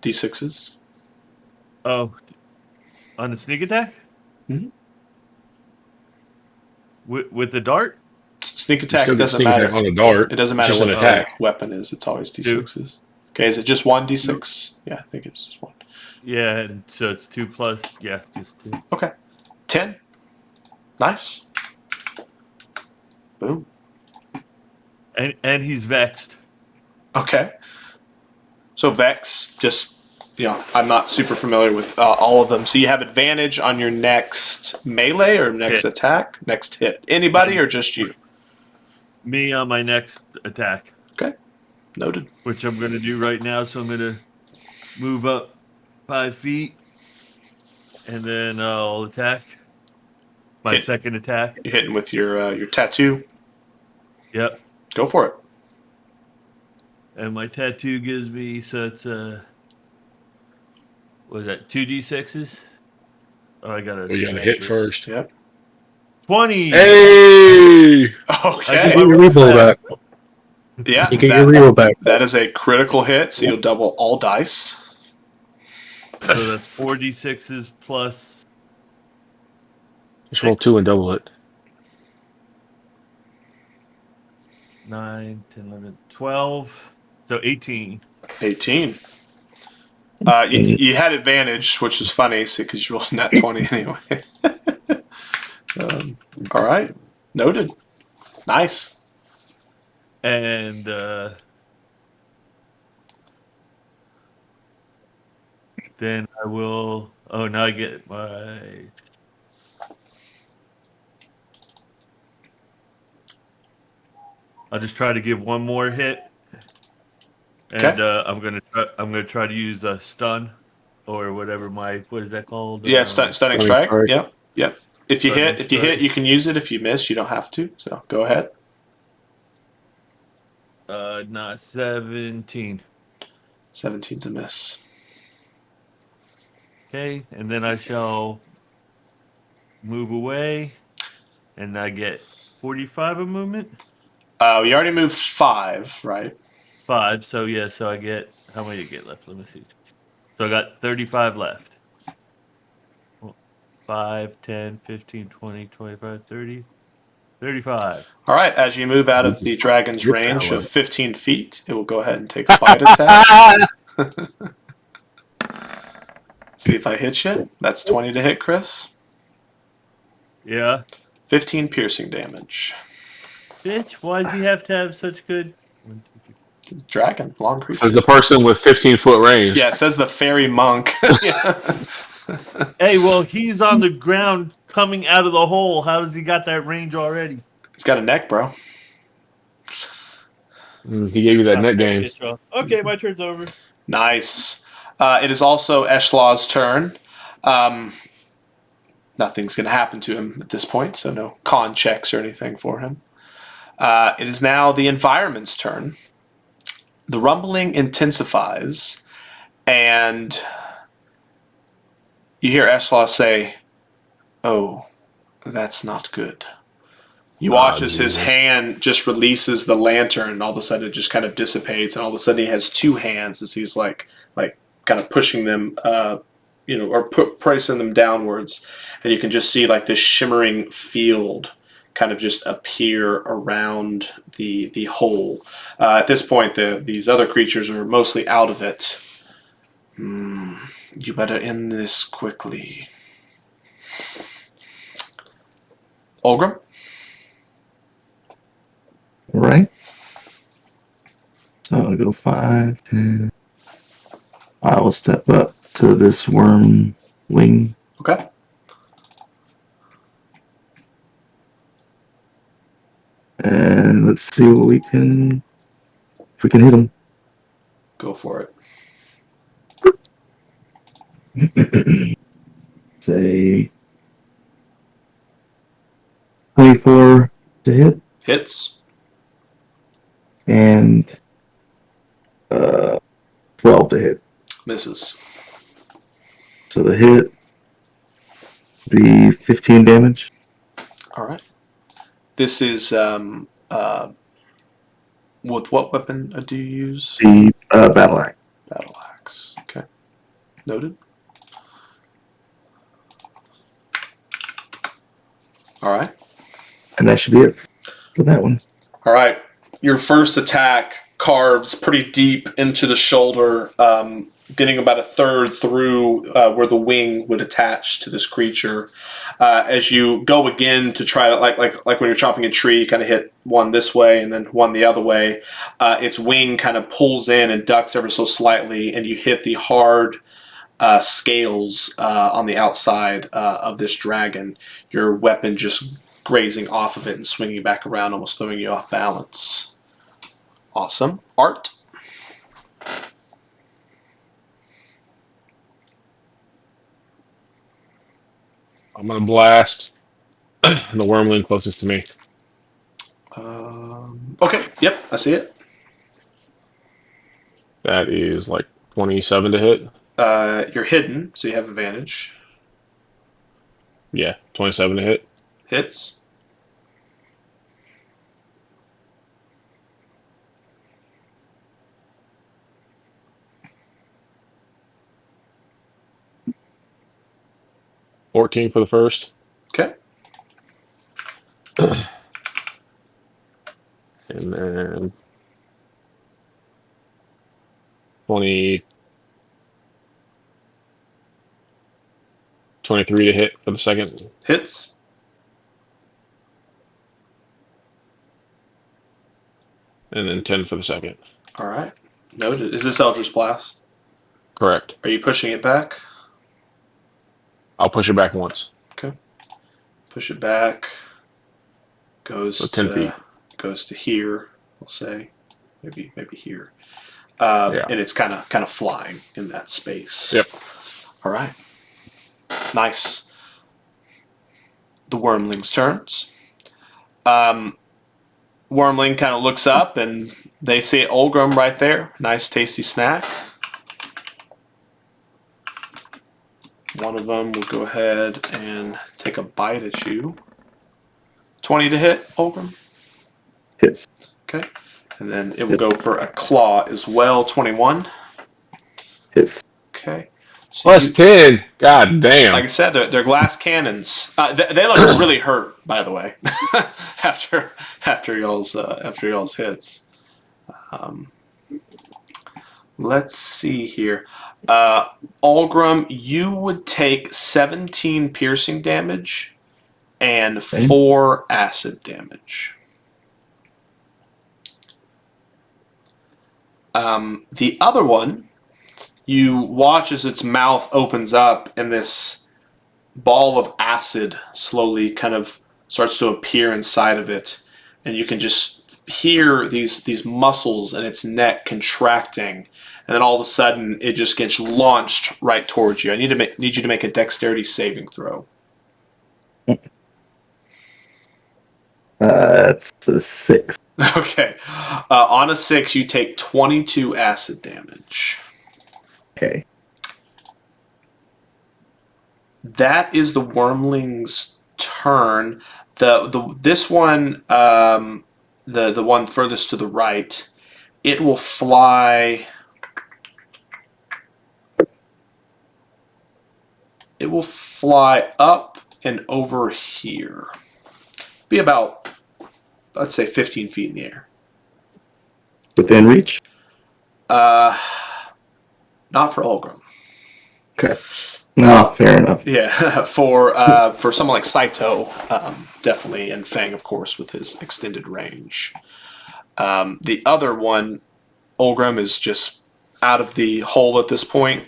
D6s. Oh, on the sneak attack? Mhm. With the dart? Sneak You attack still get doesn't sneak matter. attack on a dart. It doesn't It's matter just what an the attack. weapon is. It's always D6s. Okay, is it just one D6? Yeah, I think it's just one. Yeah, and so it's 2 plus. Yeah, just 2. Okay. 10. Nice. Boom. And he's vexed. Okay. So Vex, just, I'm not super familiar with all of them. So you have advantage on your next melee or next Hit. attack? Next hit. Anybody or just you? Me on my next attack, Okay. Noted. which I'm going to do right now. So I'm going to move up 5 feet, and then I'll attack. My Hit. second attack. You're hitting with your tattoo. Yep. Go for it. And my tattoo gives me, so it's, what is that, 2d6s? Oh, I got to. You got to hit first. Yep. 20! Hey! Okay. Get your reroll back. Yeah. You get your reroll back. That is a critical hit, so you'll double all dice. So that's 4d6s plus. Just roll 2 and double it. 9, 10, 11, 12. So 18. 18. You had advantage, which is funny, because you rolled a nat 20 anyway. All right. Noted. Nice. And then I will. Oh, now I get my. I'll just try to give one more hit, and Okay. I'm gonna try to use a stun, or whatever what is that called? Yeah, stunning Stunning strike. strike. Yep. If you Stunning hit, strike. you can use it. If you miss, you don't have to. So go ahead. Not 17. 17's a miss. Okay, and then I shall move away, and I get 45 of movement. We already moved 5, right? 5. So yeah, so I get how many do you get left? Let me see. So I got 35 left. 5, 10, 15, 20, 25, 30, 35. All right. As you move out of the dragon's Get range that of one. 15 feet, it will go ahead and take a bite attack. See if I hit you. That's 20 to hit, Chris. Yeah. 15 piercing damage. Bitch, why does he have to have such good? Dragon, long creature. Says the person with 15-foot range. Yeah, it says the fairy monk. Hey, well, he's on the ground coming out of the hole. How does he got that range already? He's got a neck, bro. He gave you that net game. Okay, my turn's over. Nice. It is also Eshlaw's turn. Nothing's going to happen to him at this point, so no con checks or anything for him. It is now the environment's turn. The rumbling intensifies, and you hear Eshlaw say, "Oh, that's not good." You watch as his hand just releases the lantern, and all of a sudden it just kind of dissipates, and all of a sudden he has 2 hands as he's like kind of pushing them, or pressing them downwards, and you can just see like this shimmering field kind of just appear around the hole. At this point, these other creatures are mostly out of it. You better end this quickly. Olgrim? All right. So I'll go 5, 10. I will step up to this wormling. Okay. And let's see what if we can hit him. Go for it. Say 24 to hit. Hits. And 12 to hit. Misses. So the hit be 15 damage. All right. This is with what weapon do you use? The battle axe. Battle axe. Okay. Noted. All right. And that should be it for that one. All right. Your first attack carves pretty deep into the shoulder. getting about a third through where the wing would attach to this creature. As you go again to try to like when you're chopping a tree, you kind of hit one this way and then one the other way. Its wing kind of pulls in and ducks ever so slightly, and you hit the hard scales on the outside of this dragon. Your weapon just grazing off of it and swinging back around, almost throwing you off balance. Awesome. Art. I'm gonna blast the wormling closest to me. Okay. Yep, I see it. That is like 27 to hit. You're hidden, so you have advantage. Yeah, 27 to hit. Hits. $14 for the first. Okay. And then 23 to hit for the second. Hits. And then 10 for the second. All right. Noted. Is this Eldritch Blast? Correct. Are you pushing it back? I'll push it back once. Okay. Push it back. Goes So 10 feet. Goes to here. We'll say, maybe here. Yeah. And it's kind of flying in that space. Yep. All right. Nice. The wormling's turns. Wormling kind of looks up and they see Olgrim right there. Nice tasty snack. One of them will go ahead and take a bite at you. 20 to hit, Olgrim. Hits. Okay. And then it will go for a claw as well. 21. Hits. Okay. So Plus 10. God damn. like I said, they're glass cannons. They look really hurt, by the way, after y'all's hits. Let's see here. Olgrim, you would take 17 piercing damage and 4 acid damage. The other one, you watch as its mouth opens up and this ball of acid slowly kind of starts to appear inside of it, and you can just hear these muscles in its neck contracting, and then all of a sudden it just gets launched right towards you. I need you to make a dexterity saving throw. It's a 6. Okay. On a 6, you take 22 acid damage. Okay. That is the wormling's turn. This one, the one furthest to the right, it will fly. It will fly up and over here. Be about, let's say, 15 feet in the air. Within reach? Not for Olgrim. Okay. No, fair enough. Yeah, for someone like Saito, definitely, and Fang, of course, with his extended range. The other one, Olgrim, is just out of the hole at this point.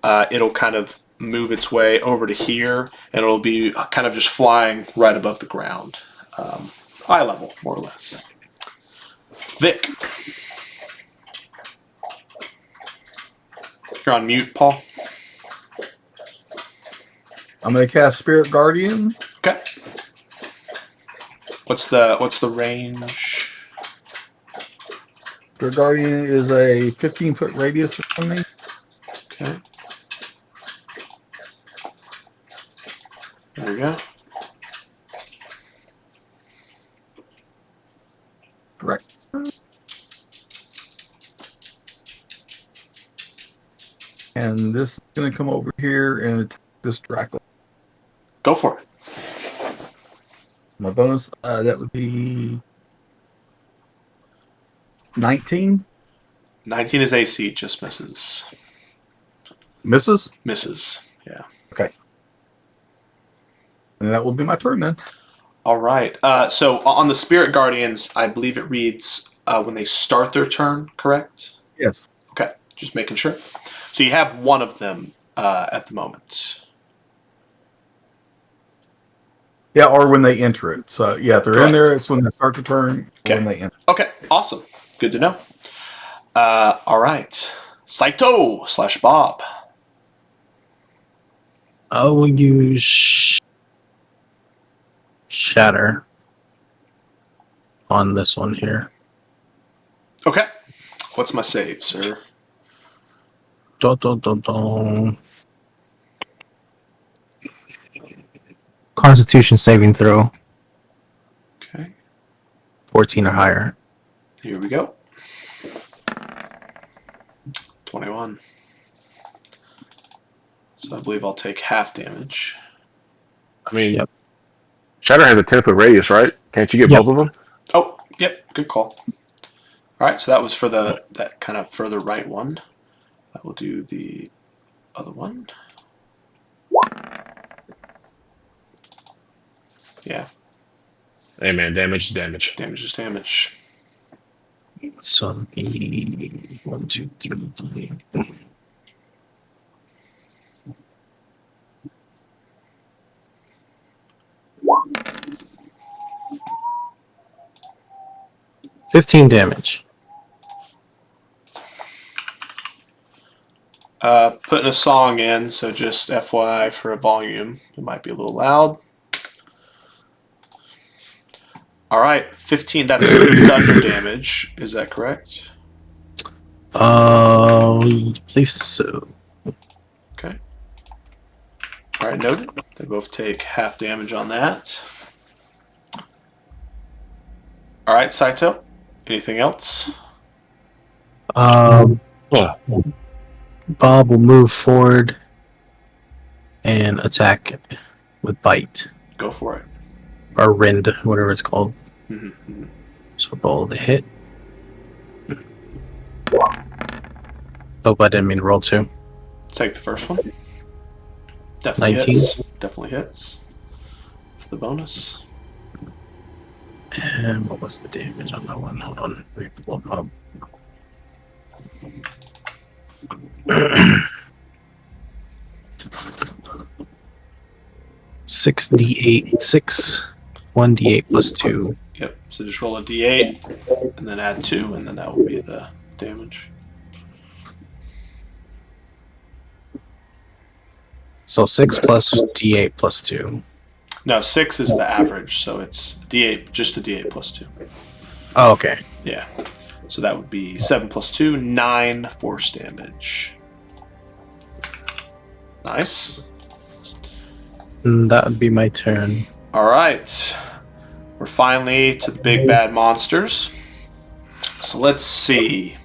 It'll kind of move its way over to here, and it'll be kind of just flying right above the ground. Eye level, more or less. Vic. You're on mute, Paul. I'm going to cast Spirit Guardian. Okay. What's the range? Spirit Guardian is a 15-foot radius from me. Okay. There we go. Correct. And this is going to come over here and attack this Dracula. Go for it. My bonus, that would be 19. 19 is AC, just misses. Misses? Misses. Yeah. And that will be my turn then. All right. So on the Spirit Guardians, I believe it reads when they start their turn, correct? Yes. Okay. Just making sure. So you have one of them at the moment. Yeah, or when they enter it. So, yeah, if they're in Correct. there, it's when they start the turn or when they enter. Okay. Awesome. Good to know. All right. Saito / Bob. I will use Shatter on this one here. Okay. What's my save, sir? Dun, dun, dun, dun. Constitution saving throw, Okay. 14 or higher. Here we go. 21. So I believe I'll take half damage. I mean, Yep. Shatter has a 10-foot radius, right? Can't you get Yep. both of them? Oh, yep. Good call. All right. So that was for that kind of further right one. I will do the other one. Yeah. Hey, man, damage is damage. Damage is damage. So it'll be 1, 2, 3. 15 damage. Putting a song in, so just FYI for a volume. It might be a little loud. All right, 15. That's thunder damage. Is that correct? I believe so. Okay. All right, noted. They both take half damage on that. All right, Saito. Anything else? Um, Well, Bob will move forward and attack with bite Go for it. or rend, whatever it's called. Mm-hmm. So roll the hit. Oh, I didn't mean to roll 2. Take the first one. Definitely 19. hits. Definitely hits. For the bonus. And what was the damage on that one? Hold on. Let me pull it up. Six D8, 1D8 plus 2. Yep. So just roll a D8 and then add 2, and then that will be the damage. So 6 plus D8 plus 2. No, 6 is the average, so it's D8, just a D8 plus 2. Oh, okay. Yeah. So that would be 7 plus 2, 9 force damage. Nice. And that would be my turn. All right. We're finally to the big bad monsters. So let's see.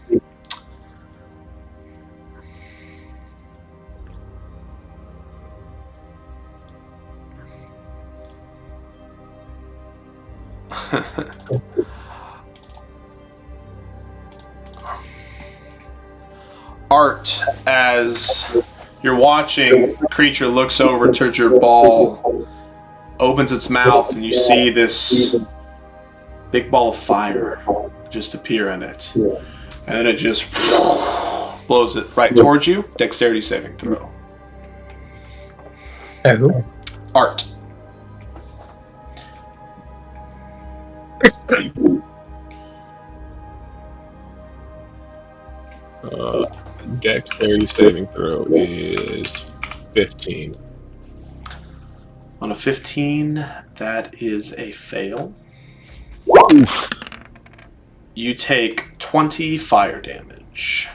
Art, as you're watching, the creature looks over towards your ball, opens its mouth, and you see this big ball of fire just appear in it. And then it just blows it right towards you. Dexterity saving throw. Oh. Art. Dexterity saving throw is 15. On a 15, that is a fail. Oof. You take 20 fire damage.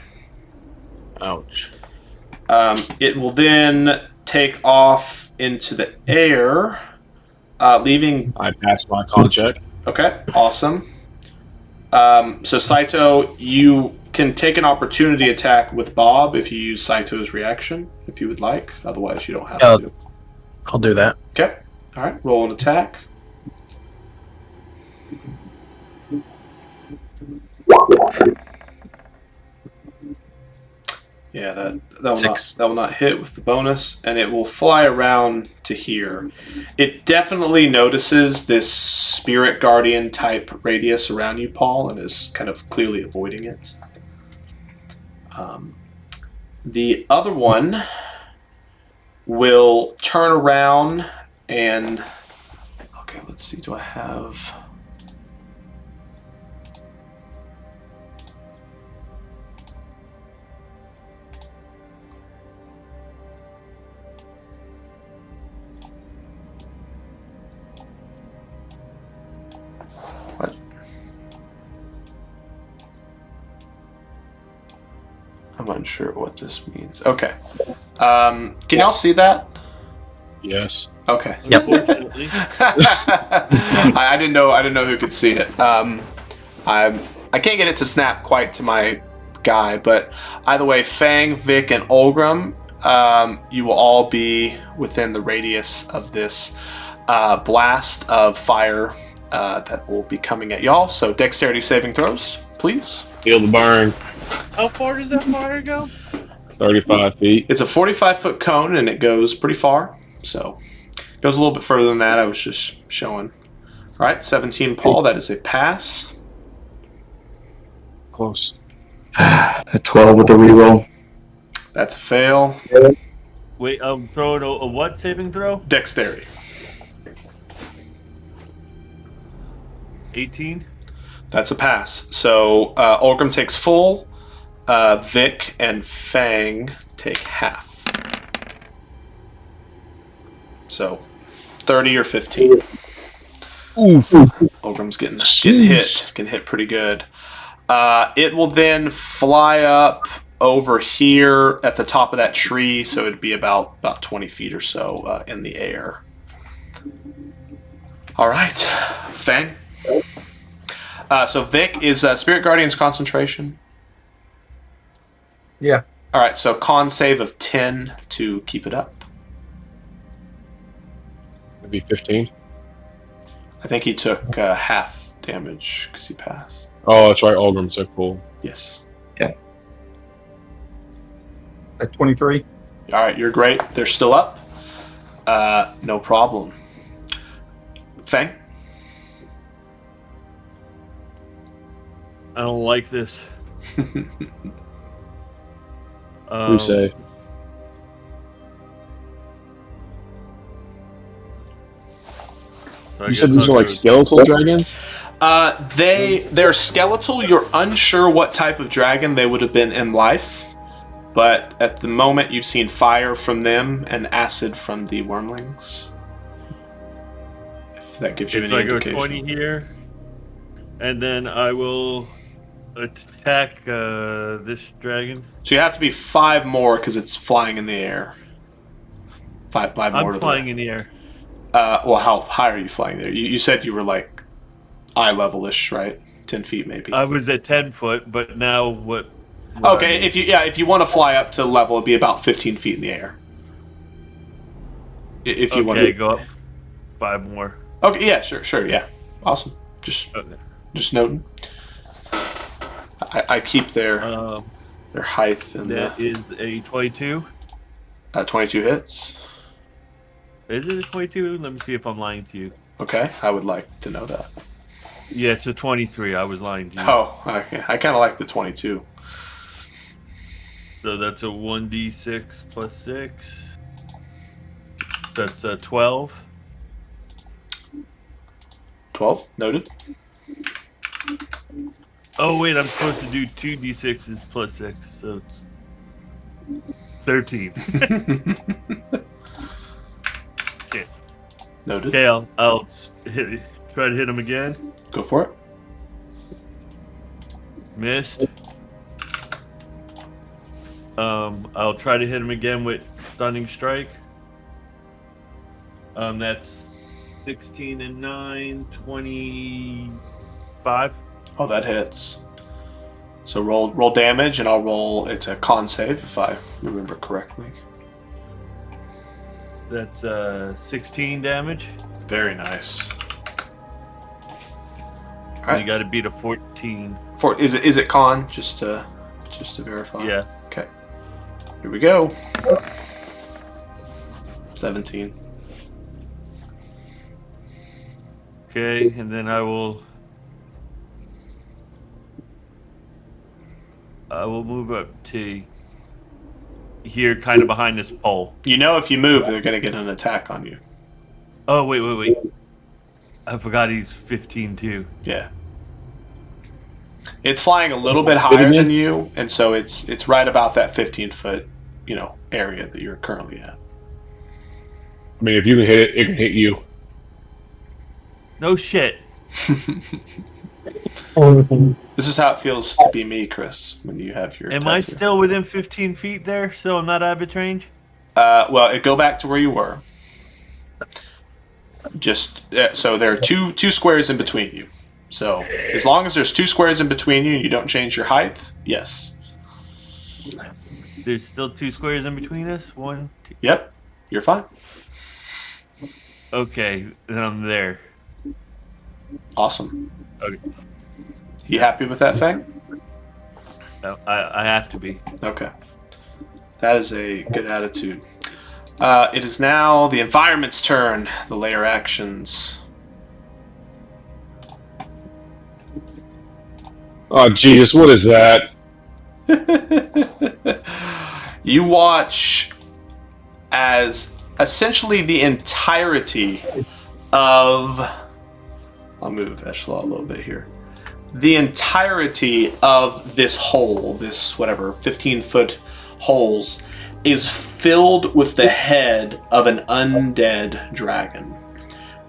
Ouch. It will then take off into the air, leaving... I passed my con check. Okay, awesome. So Saito, you can take an opportunity attack with Bob if you use Saito's reaction, if you would like. Otherwise, you don't have to. I'll do that. Okay. All right. Roll an attack. Yeah, that will 6. not hit with the bonus, and it will fly around to here. It definitely notices this spirit guardian type radius around you, Paul, and is kind of clearly avoiding it. The other one will turn around and... Okay, let's see. Do I have... What? I'm unsure what this means. Okay. Can y'all see that? Yes. Okay. Yep. Unfortunately. I didn't know who could see it. I can't get it to snap quite to my guy, but either way, Fang, Vic, and Olgrim, you will all be within the radius of this blast of fire that will be coming at y'all. So dexterity saving throws, please. Feel the burn. How far does that fire go? 35 feet. It's a 45-foot cone, and it goes pretty far. So it goes a little bit further than that. I was just showing. All right, 17, Paul. That is a pass. Close. A 12 with a reroll. That's a fail. Wait, I'm throwing a what saving throw? Dexterity. 18. That's a pass. So Olgrim takes full. Vic and Fang take half. So 30 or 15. Oof. Olgrim's getting hit pretty good. It will then fly up over here at the top of that tree, so it'd be about 20 feet or so in the air. All right, Fang. So Vic is Spirit Guardian's concentration. Yeah. All right, so con save of 10 to keep it up. Maybe 15. I think he took half damage because he passed. Oh, that's right. Olgrim took full. Yes. At 23. All right, you're great. They're still up. No problem. Fang? I don't like this. Who say? So I You guess said these I'll are like go- skeletal dragons? They're skeletal. You're unsure what type of dragon they would have been in life, but at the moment you've seen fire from them and acid from the wormlings. If that gives you Okay, so any I go indication. 20 here, and then I will attack this dragon. So you have to be 5 more because it's flying in the air. Five more. I'm flying in the air. Well, how high are you flying there? You said you were like eye level-ish, right? 10 feet maybe. I was at 10 foot, but now what Okay, if you want to fly up to level, it'd be about 15 feet in the air. If you want to go up 5 more. Okay, yeah, sure, yeah. Awesome. Just noting. I keep their height and That is a 22. 22 hits. Is it a 22? Let me see if I'm lying to you. Okay, I would like to know that. Yeah, it's a 23. I was lying to you. Oh, okay. I kind of like the 22. So that's a 1d6 plus 6. So that's a 12. 12, noted. Oh, wait, I'm supposed to do 2d6s plus 6. So it's 13. Okay. Noted. Okay, I'll try to hit him again. Go for it. Missed. I'll try to hit him again with Stunning Strike. That's 16 and 9, 25. Oh, that hits. So roll damage, and I'll roll. It's a con save if I remember correctly. That's 16 damage. Very nice. All You right. got to beat a 14. Is it con? Just to verify. Yeah. Okay. Here we go. 17. Okay, and then I will move up to here, kind of behind this pole. You know if you move, they're going to get an attack on you. Oh, wait. I forgot he's 15 too. Yeah. It's flying a little bit higher than you, and so it's right about that 15-foot, area that you're currently at. I mean, if you can hit it, it can hit you. No shit. This is how it feels to be me, Chris, when you have your Am tattoo. I still within 15 feet there, so I'm not out of its range? Well, go back to where you were. So there are two squares in between you. So as long as there's 2 squares in between you and you don't change your height, yes. There's still 2 squares in between us? 1, 2. Yep, you're fine. Okay, then I'm there. Awesome. Okay. You happy with that thing? No, I have to be. Okay. That is a good attitude. It is now the environment's turn. The layer actions. Oh, Jesus, what is that? You watch as essentially the entirety of... I'll move Eshla a little bit here. The entirety of this hole, this 15-foot holes, is filled with the head of an undead dragon.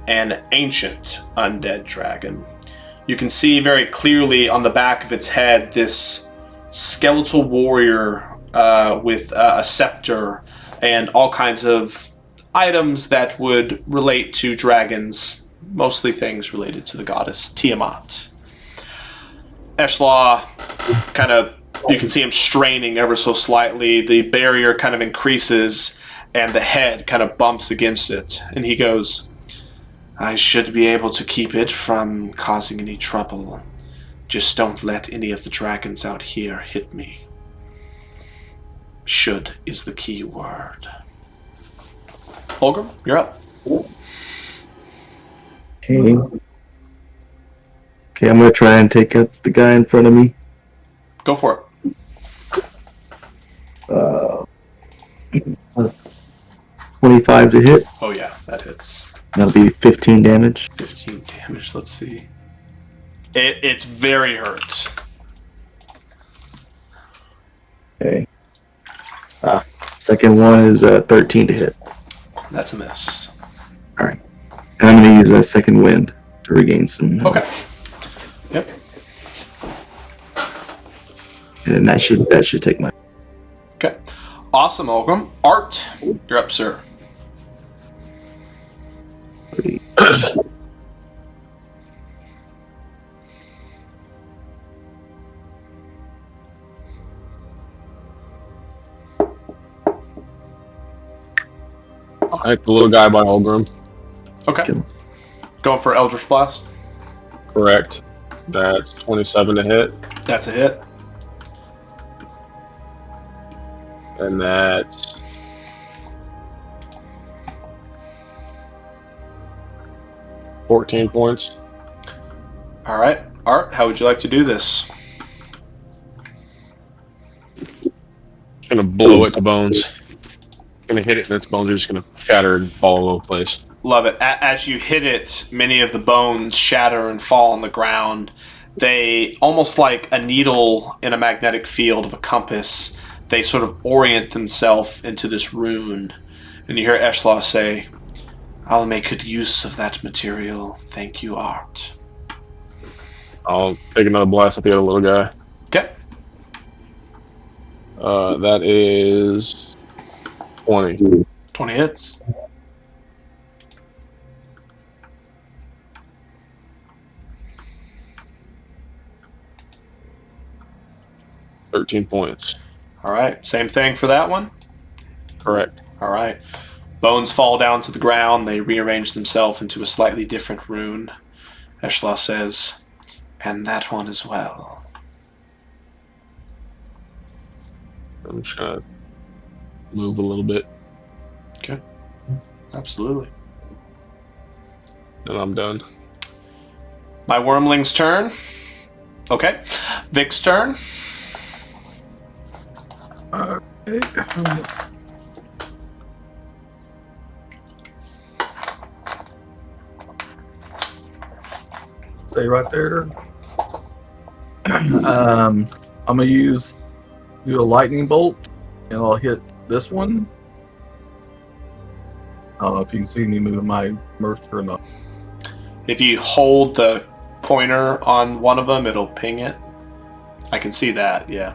An ancient undead dragon. You can see very clearly on the back of its head this skeletal warrior with a scepter and all kinds of items that would relate to dragons, mostly things related to the goddess Tiamat. Eshla you can see him straining ever so slightly. The barrier kind of increases and the head kind of bumps against it. And he goes, I should be able to keep it from causing any trouble. Just don't let any of the dragons out here hit me. Should is the key word. Holgrim, you're up. Okay. Okay, I'm gonna try and take out the guy in front of me. Go for it. 25 to hit. Oh yeah, that hits. That'll be 15 damage. 15 damage, let's see. It's very hurt. Okay. Second one is 13 to hit. That's a miss. Alright. And I'm going to use a second wind to regain some. Okay. Yep. And that should take my. Okay. Awesome, Holgrim. Art, you're up, sir. Alright, the little guy by Holgrim. Okay. Kill him. Going for Eldritch Blast. Correct. That's 27 to hit. That's a hit. And that's 14 points. All right. Art, how would you like to do this? Gonna blow it to bones. Gonna hit it and its bones are just gonna shatter and fall all over the place. Love it. As you hit it, many of the bones shatter and fall on the ground. They, almost like a needle in a magnetic field of a compass, they sort of orient themselves into this rune. And you hear Eshla say, I'll make good use of that material. Thank you, Art. I'll take another blast at the other little guy. Okay. That is 20. 20 hits. $13 points. All right. Same thing for that one. Correct. All right. Bones fall down to the ground. They rearrange themselves into a slightly different rune. Eshla says, and that one as well. I'm just gonna move a little bit. Absolutely. Then I'm done. My wormling's turn. Okay. Vic's turn. Okay. Stay right there. I'm gonna do a lightning bolt, and I'll hit this one. I don't know if you can see me moving my Mercer or not. If you hold the pointer on one of them, it'll ping it. I can see that, yeah.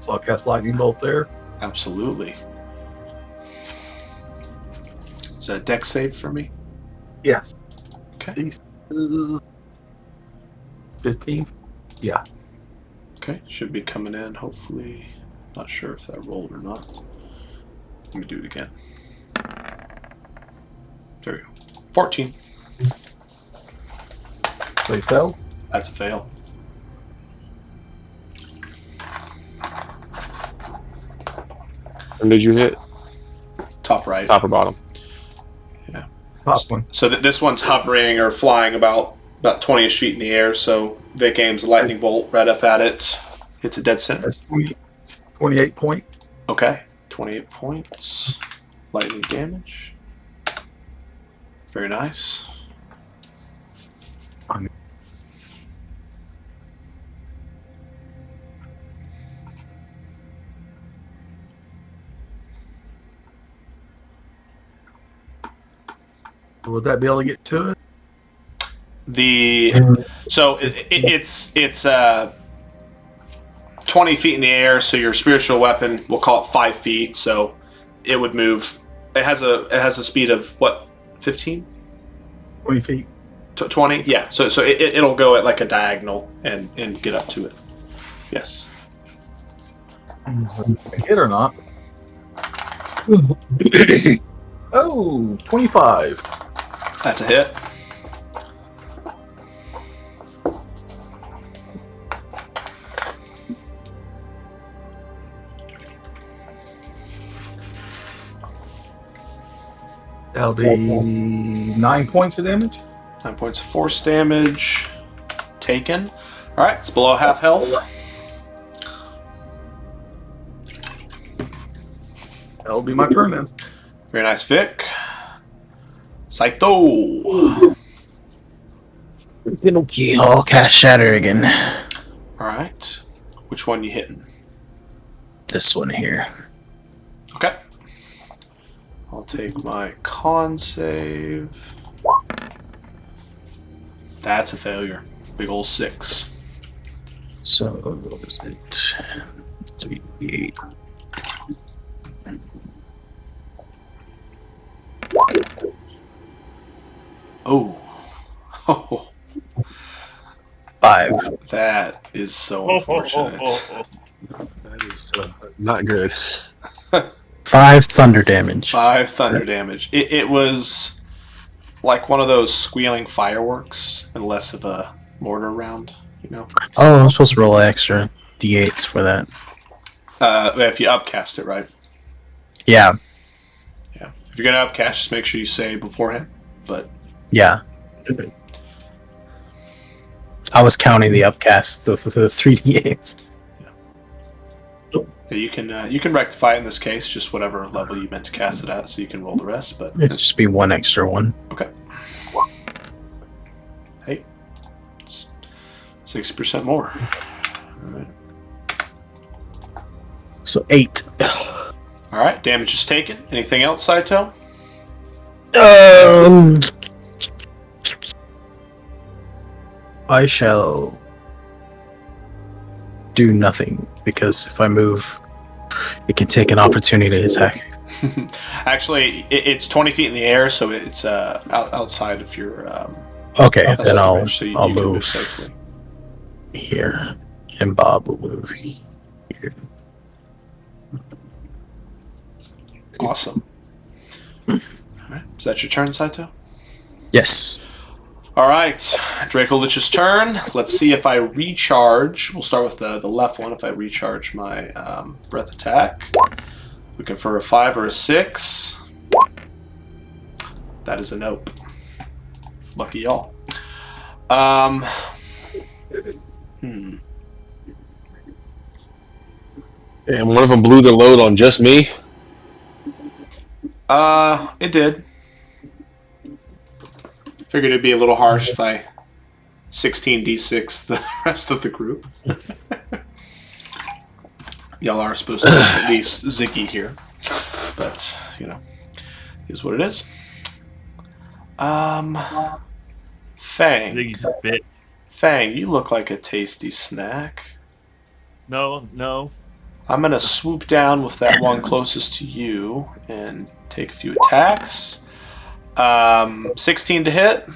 So I'll cast lightning bolt there. Absolutely. Is that a dex save for me? Yes. Okay. These 15. Yeah. Okay, should be coming in, hopefully. Not sure if that rolled or not. Let me do it again. There we go. 14. They fell. That's a fail. And did you hit Top right. top or bottom? Top one. So this one's hovering or flying about 20-ish feet in the air, so Vic aims a lightning bolt right up at it. Hits a dead center. That's 28 point. Okay. 28 points. Lightning damage. Very nice. Would that be able to get to it? It's 20 feet in the air, so your spiritual weapon, we'll call it 5 feet, so it would move. It has a speed of what, 15? 20 feet. 20? Yeah. So it'll go at like a diagonal and get up to it. Yes. Hit or not? Oh, 25. That's a hit. That'll be 9 points of damage. 9 points of force damage. Taken. Alright, it's below half health. That'll be my turn then. Very nice, Vic. Saito. Okay, I'll cast Shatter again. Alright. Which one you hitting? This one here. Okay. I'll take my con save. That's a failure. Big ol' 6. So, what was it? 3, 8. Oh. Oh. 5. That is so unfortunate. That is not good. 5 thunder damage. 5 thunder damage. It was like one of those squealing fireworks and less of a mortar round, you know? Oh, I'm supposed to roll extra d8s for that. If you upcast it, right? Yeah, Yeah. If you're going to upcast, just make sure you say beforehand. But yeah. I was counting the upcast, the 3d8s. yeah, you can rectify it in this case, just whatever level you meant to cast it at, so you can roll the rest. But It'd just be 1 extra one. okay. Hey, it's 60% more. All right. So 8. All right, damage is taken. Anything else, Saito? I shall do nothing because if I move, it can take an opportunity attack. Actually, it's 20 feet in the air, so it's outside of your. Okay, outside then of I'll range, so you I'll can move safely. here, and Bob will move here. Awesome. All right, is that your turn, Saito? Yes. All right, Draco Lich's turn. Let's see if I recharge. We'll start with the left one. If I recharge my breath attack, Looking for a 5 or a 6. That is a nope. Lucky y'all. And one of them blew the load on just me. It did. Figured it'd be a little harsh if I 16d6 the rest of the group. Y'all are supposed to look at least ziggy here, but you know, is what it is. Fang. Ziggy's a bitch. Fang, you look like a tasty snack. No. I'm gonna swoop down with that one closest to you and take a few attacks. 16 to hit.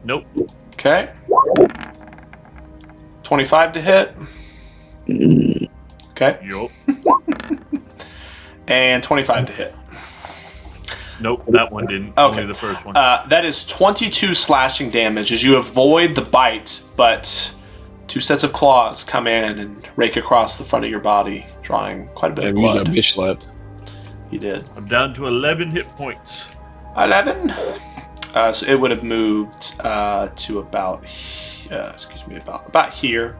Nope. Okay. 25 to hit. Okay. Yup. And 25 to hit. Nope, that one didn't. Okay. Only the first one. That is 22 slashing damage as you avoid the bite, but 2 sets of claws come in and rake across the front of your body, drawing quite a bit of And used that blood. bitch slapped. You did. I'm down to 11 hit points. 11. So it would have moved to about here,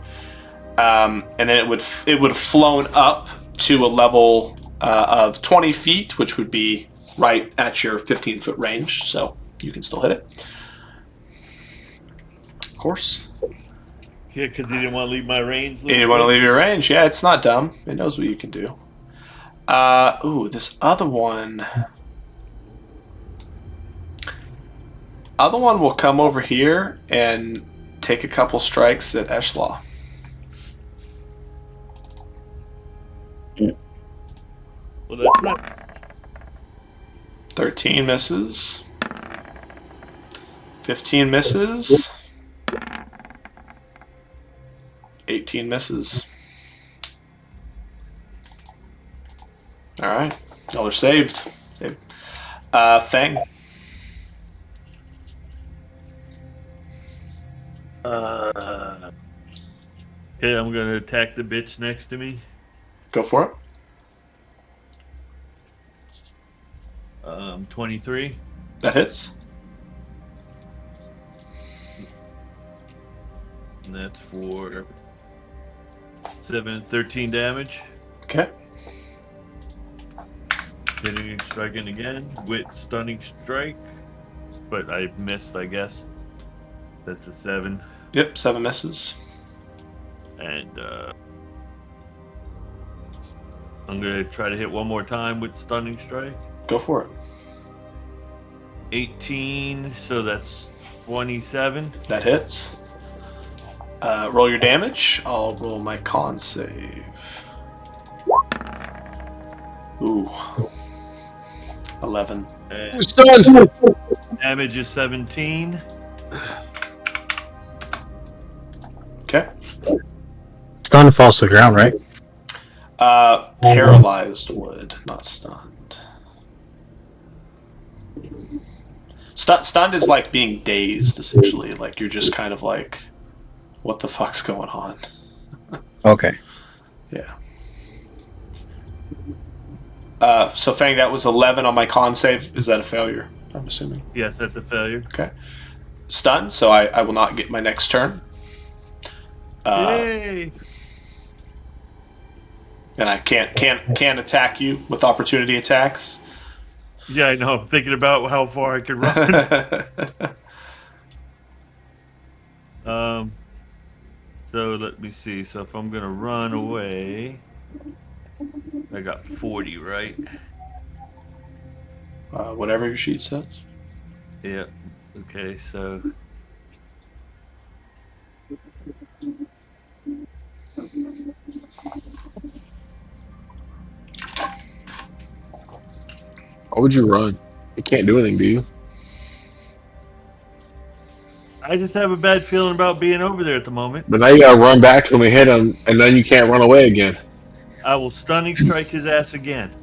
and then it would have flown up to a level of 20 feet, which would be right at your 15-foot range. So you can still hit it, of course. Yeah, because he didn't want to leave my range. You didn't want to leave your range. Yeah, it's not dumb. It knows what you can do. This other one. Other one will come over here and take a couple strikes at Eshlaw. Well, that's not. 13 misses. 15 misses. 18 misses. Alright. Y'all are saved. Fang. Okay, I'm going to attack the bitch next to me. Go for it. 23. That hits. And that's for 13 damage. Okay. Hitting and striking again with stunning strike. But I missed, I guess. That's a 7. Yep, 7 misses. And I'm going to try to hit one more time with stunning strike. Go for it. 18, so that's 27. That hits. Roll your damage. I'll roll my con save. Ooh. 11. And Stunned! damage is 17. Okay. Stun falls to the ground, right? Paralyzed would, not stunned. Stunned is like being dazed, essentially. Like you're just kind of like, what the fuck's going on? Okay. Yeah. So Fang, that was 11 on my con save. Is that a failure? I'm assuming. Yes, that's a failure. Okay. Stunned, so I will not get my next turn. Yay! And I can't attack you with opportunity attacks. Yeah, I know. I'm thinking about how far I could run. So let me see. So if I'm gonna run away, I got 40, right? Whatever your sheet says. Yeah. Okay. So Why would you run? You can't do anything, do you? I just have a bad feeling about being over there at the moment. But now you gotta run back when we hit him, and then you can't run away again. I will stunning strike his ass again.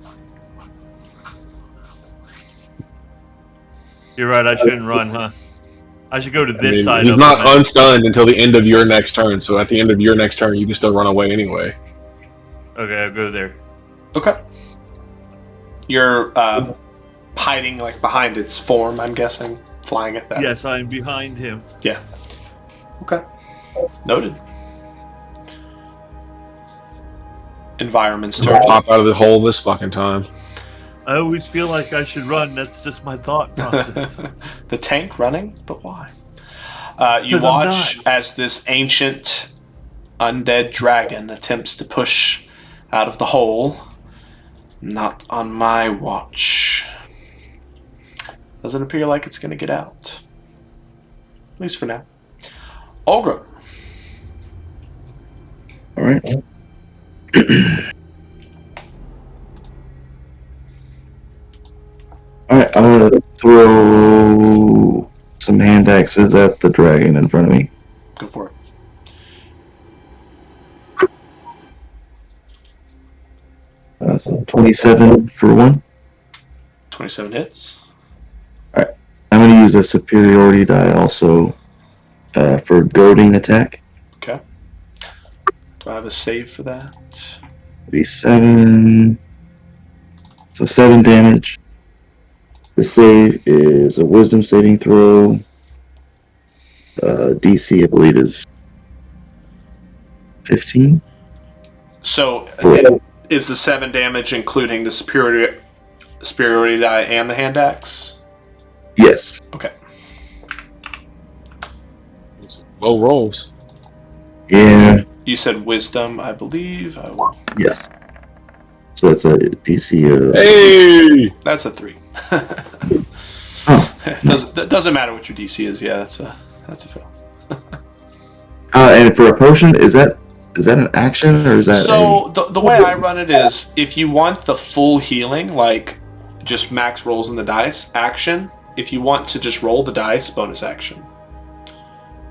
You're right. I shouldn't run, huh? I should go to I this mean, side he's of not him. unstunned until the end of your next turn. So at the end of your next turn, you can still run away anyway. Okay, I'll go there. Okay. You're hiding like behind its form, I'm guessing, flying at that. Yes, I'm behind him. Yeah. Okay. Noted. Environment's Don't turn. pop out of the hole this fucking time. I always feel like I should run. That's just my thought process. The tank running, but why? You 'Cause I'm watch as this ancient undead dragon attempts to push out of the hole. Not on my watch. Doesn't appear like it's going to get out. At least for now. Olgrim. All right. All right, I'm gonna throw some hand axes at the dragon in front of me. Go for it. So 27 for one. 27 hits. I'm gonna use a superiority die also for goading attack. Okay. Do I have a save for that? Be 7. So 7 damage. The save is a wisdom saving throw. DC, I believe, is 15. So, Cool. is the 7 damage including the superiority die and the hand axe? Yes. Okay. Low rolls. Yeah. You said wisdom, I believe. I will... Yes. So that's a DC. Hey! That's a 3. Oh. Doesn't matter what your DC is. Yeah, that's a fail. And for a potion, is that an action or is that? So the way I run it is, if you want the full healing, like just max rolls in the dice, action. If you want to just roll the dice, bonus action.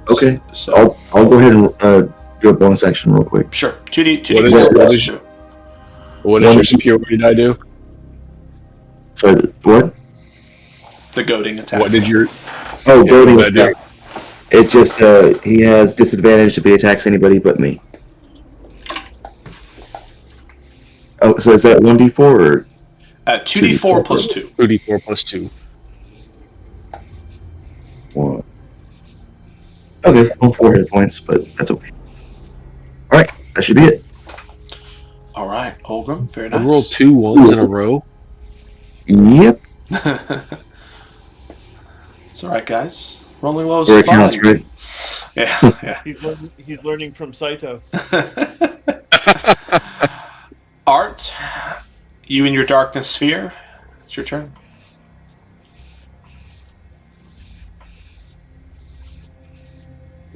Okay. So I'll go ahead and do a bonus action real quick. sure. 2d4 What is plus it? What is 2. What does your superiority die do? Sorry, what? The goading attack. What did your... Oh, Yeah, goading what did I do? attack. It just he has disadvantage if he attacks anybody but me. Oh, so is that 1d4 or 2d4 plus 2. 2d4 plus 2. 1? Okay, well, 4 hit points, but that's okay. All right, that should be it. All right, Olgrim, very I nice. rolled 2 1s in a row. Yep. It's all right, guys. Rolling low is Where it fun. counts, right? Yeah. He's learning from Saito. Art, you in your darkness sphere. It's your turn.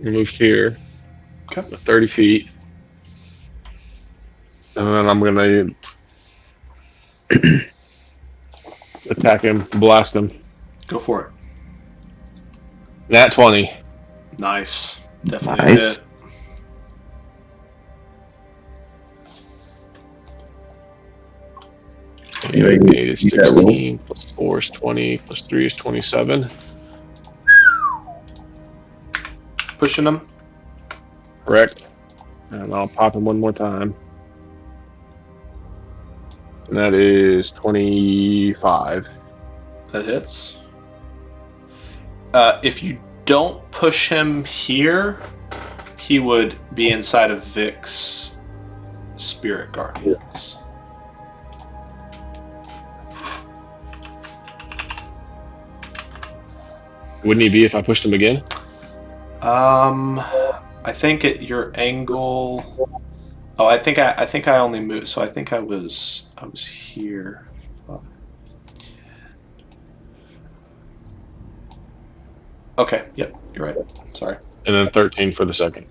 We moved here. Okay. 30 feet. And then I'm gonna attack him, blast him. Go for it. Nat 20. Nice. Definitely a Nice. hit. Yeah, 8 you- is you got roll. 16, plus 4 is 20, plus 3 is 27. Pushing him. Correct. And I'll pop him one more time. And that is 25. That hits. If you don't push him here, he would be inside of Vic's Spirit Guardians. Wouldn't he be if I pushed him again? I think at your angle. Oh, I think I only moved. So I think I was here. Okay. Yep. You're right. Sorry. And then 13 for the second.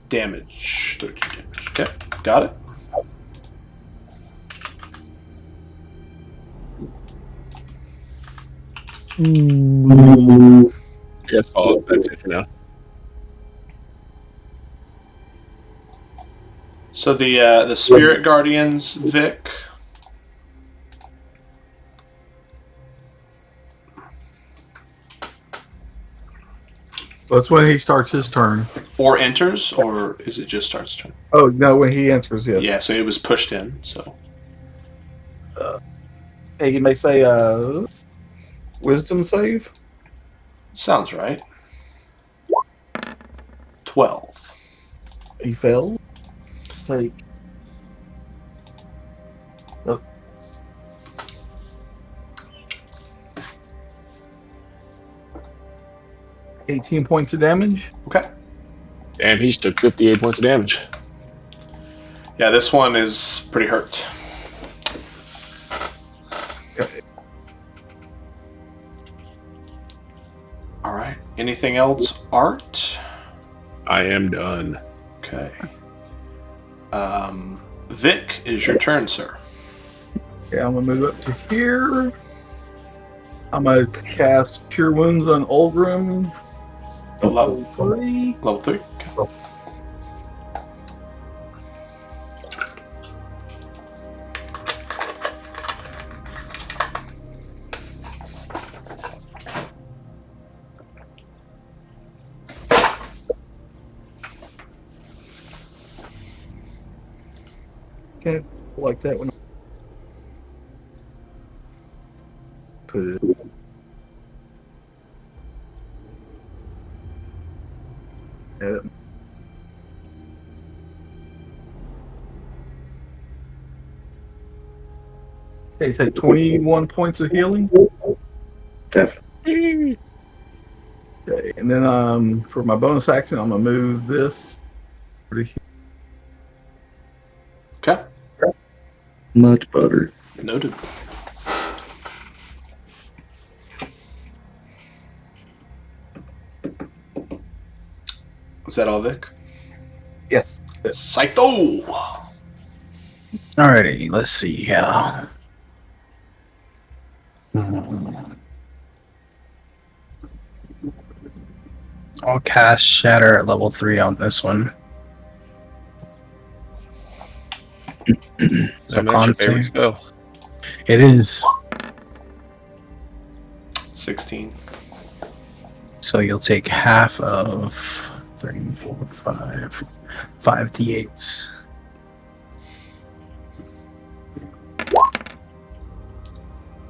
Damage. 13 damage. Okay. Got it. That's all. That's it for now. So the Spirit Guardians, Vic. That's when he starts his turn. Or enters, or is it just starts turn? Oh no, when he enters, yes. Yeah, so it was pushed in. So Hey, he may say wisdom save. sounds right. 12. He failed. Take 18 points of damage. Okay. And he's took 58 points of damage. Yeah, this one is pretty hurt. Okay. All right. Anything else, Art? I am done. Okay. Vic, is your turn, sir. Okay, I'm gonna move up to here. I'm gonna cast Cure Wounds on Ulgrim. Level 3. Level 3. Okay. Can't like that one. Put it. Yeah. Okay, take 21 points of healing. Definitely. Okay, and then for my bonus action, I'm gonna move this. Okay. Much better. Noted. Is that all, Vic? Yes. Saito! Alrighty, let's see here. I'll cast Shatter at level 3 on this one. So that's your favorite spell. It is. 16. So you'll take half of 3, 4, 5 d8s.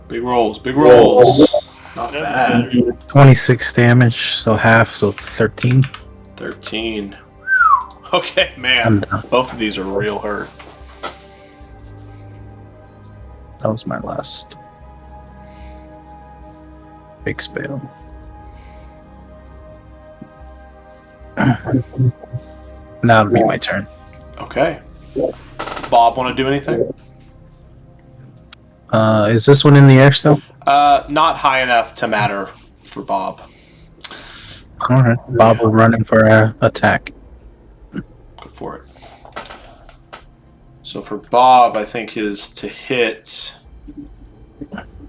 Big rolls, big rolls. Not bad. 26 damage, so half, so 13. 13. Okay, I'm man. done. Both of these are real hurt. That was my last big spell. That'll be my turn. Okay. Bob, want to do anything? Is this one in the air still? Not high enough to matter for Bob. Alright. Bob will run in for an attack. Go for it. So for Bob, I think his to hit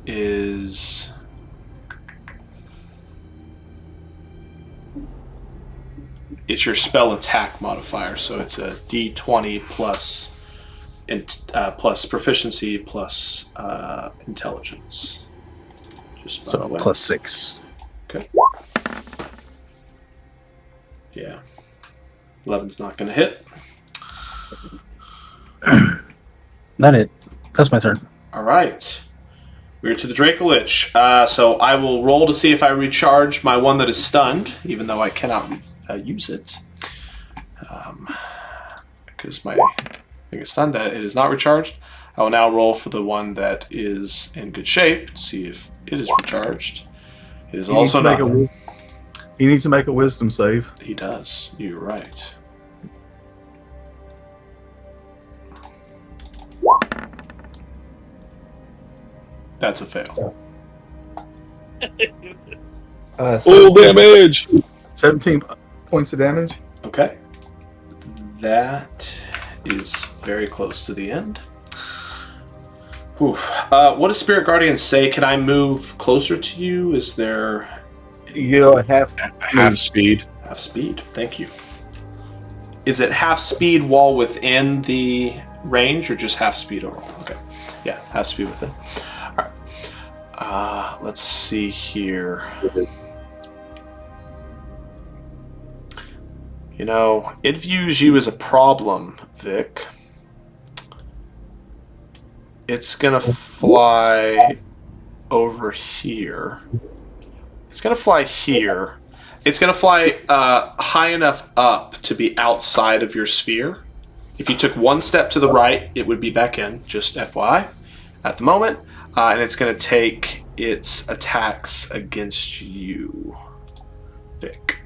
is... It's your spell attack modifier, so it's a D20 plus proficiency plus intelligence. Just by the So way. plus 6. Okay. Yeah. 11's not going to hit. That's my turn. All right. We're to the Dracolich. So I will roll to see if I recharge my one that is stunned, even though I cannot use it. Because my thing is stunned, that it is not recharged. I will now roll for the one that is in good shape to see if it is recharged. It is also not. He needs to make a wisdom save. He does. You're right. That's a fail. Full damage! 17 points of damage. Okay. That is very close to the end. Whew. What does Spirit Guardian say? Can I move closer to you? Is there Half speed. half speed? Thank you. Is it half speed while within the range or just half speed overall? Okay. Yeah, half speed within. All right. Let's see here. You know, it views you as a problem, Vic. It's gonna fly over here. It's gonna fly here. It's gonna fly high enough up to be outside of your sphere. If you took one step to the right, it would be back in, just FYI, at the moment. And it's gonna take its attacks against you, Vic.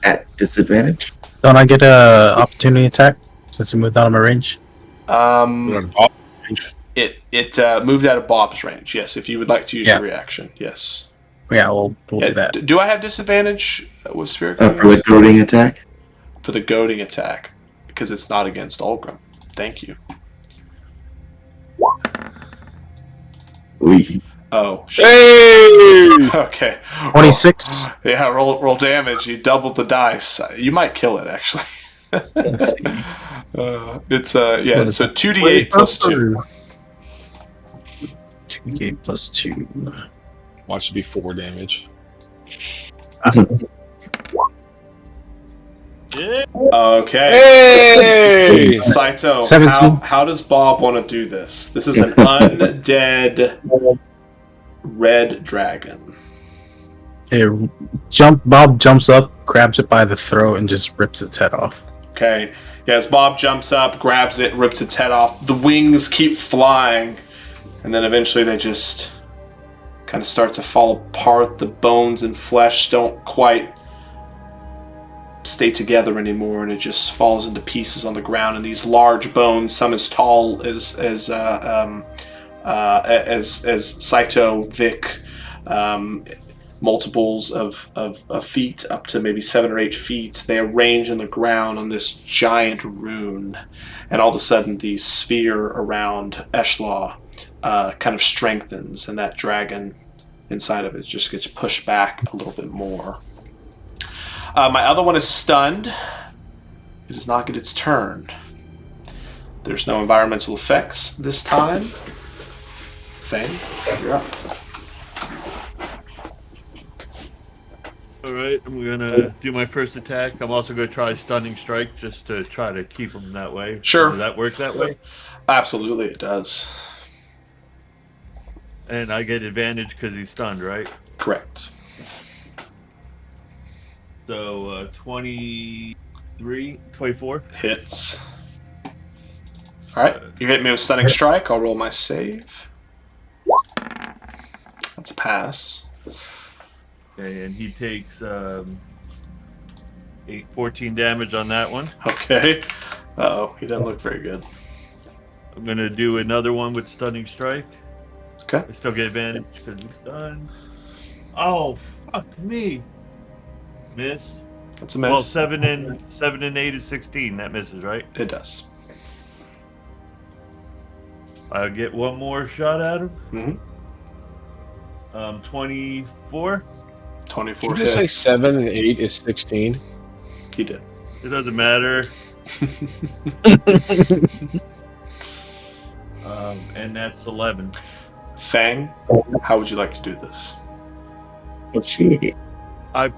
At disadvantage. Don't I get a opportunity attack since it moved out of my range? It moved out of Bob's range, yes, if you would like to use your reaction, yes. Yeah, we'll do that. Do I have disadvantage with Spirit For the goading attack? For the goading attack, because it's not against Ulgrim. Thank you. Oui. Oh, shit. Hey! Okay. 26. Yeah, roll damage. You doubled the dice. You might kill it, actually. Let's see. It's a 2d8 plus 2. 2d8 plus 2. Watch it be 4 damage. Yeah. Okay. Hey! Saito, 17. how does Bob want to do this? This is an undead red dragon. Bob jumps up, grabs it by the throat, and just rips its head off. Okay. Yeah, as Bob jumps up, grabs it, rips its head off, the wings keep flying, and then eventually they just kind of start to fall apart. The bones and flesh don't quite stay together anymore, and it just falls into pieces on the ground. And these large bones, some as tall as Saito, Vic, multiples of feet, up to maybe 7 or 8 feet, they arrange in the ground on this giant rune. And all of a sudden, the sphere around Eshlaw kind of strengthens, and that dragon inside of it just gets pushed back a little bit more. My other one is stunned. It does not get its turn. There's no environmental effects this time. Fang, you're up. Alright, I'm gonna do my first attack. I'm also gonna try Stunning Strike just to try to keep him that way. Sure. Does that work that way? Absolutely, it does. And I get advantage because he's stunned, right? Correct. So 24. Hits. Alright, you hit me with Stunning Strike. I'll roll my save. That's a pass. Okay, and he takes 14 damage on that one. Okay. Uh-oh, he doesn't look very good. I'm gonna do another one with Stunning Strike. Okay. I still get advantage because he's stunned. Oh, fuck me. Miss. That's a miss. Well, 7 and 8 is 16. That misses, right? It does. I'll get one more shot at him. Mm-hmm. 24. 24 Did you just say hits. 7 and 8 is 16? He did. It doesn't matter. And that's 11. Fang, how would you like to do this? Oh, shit. I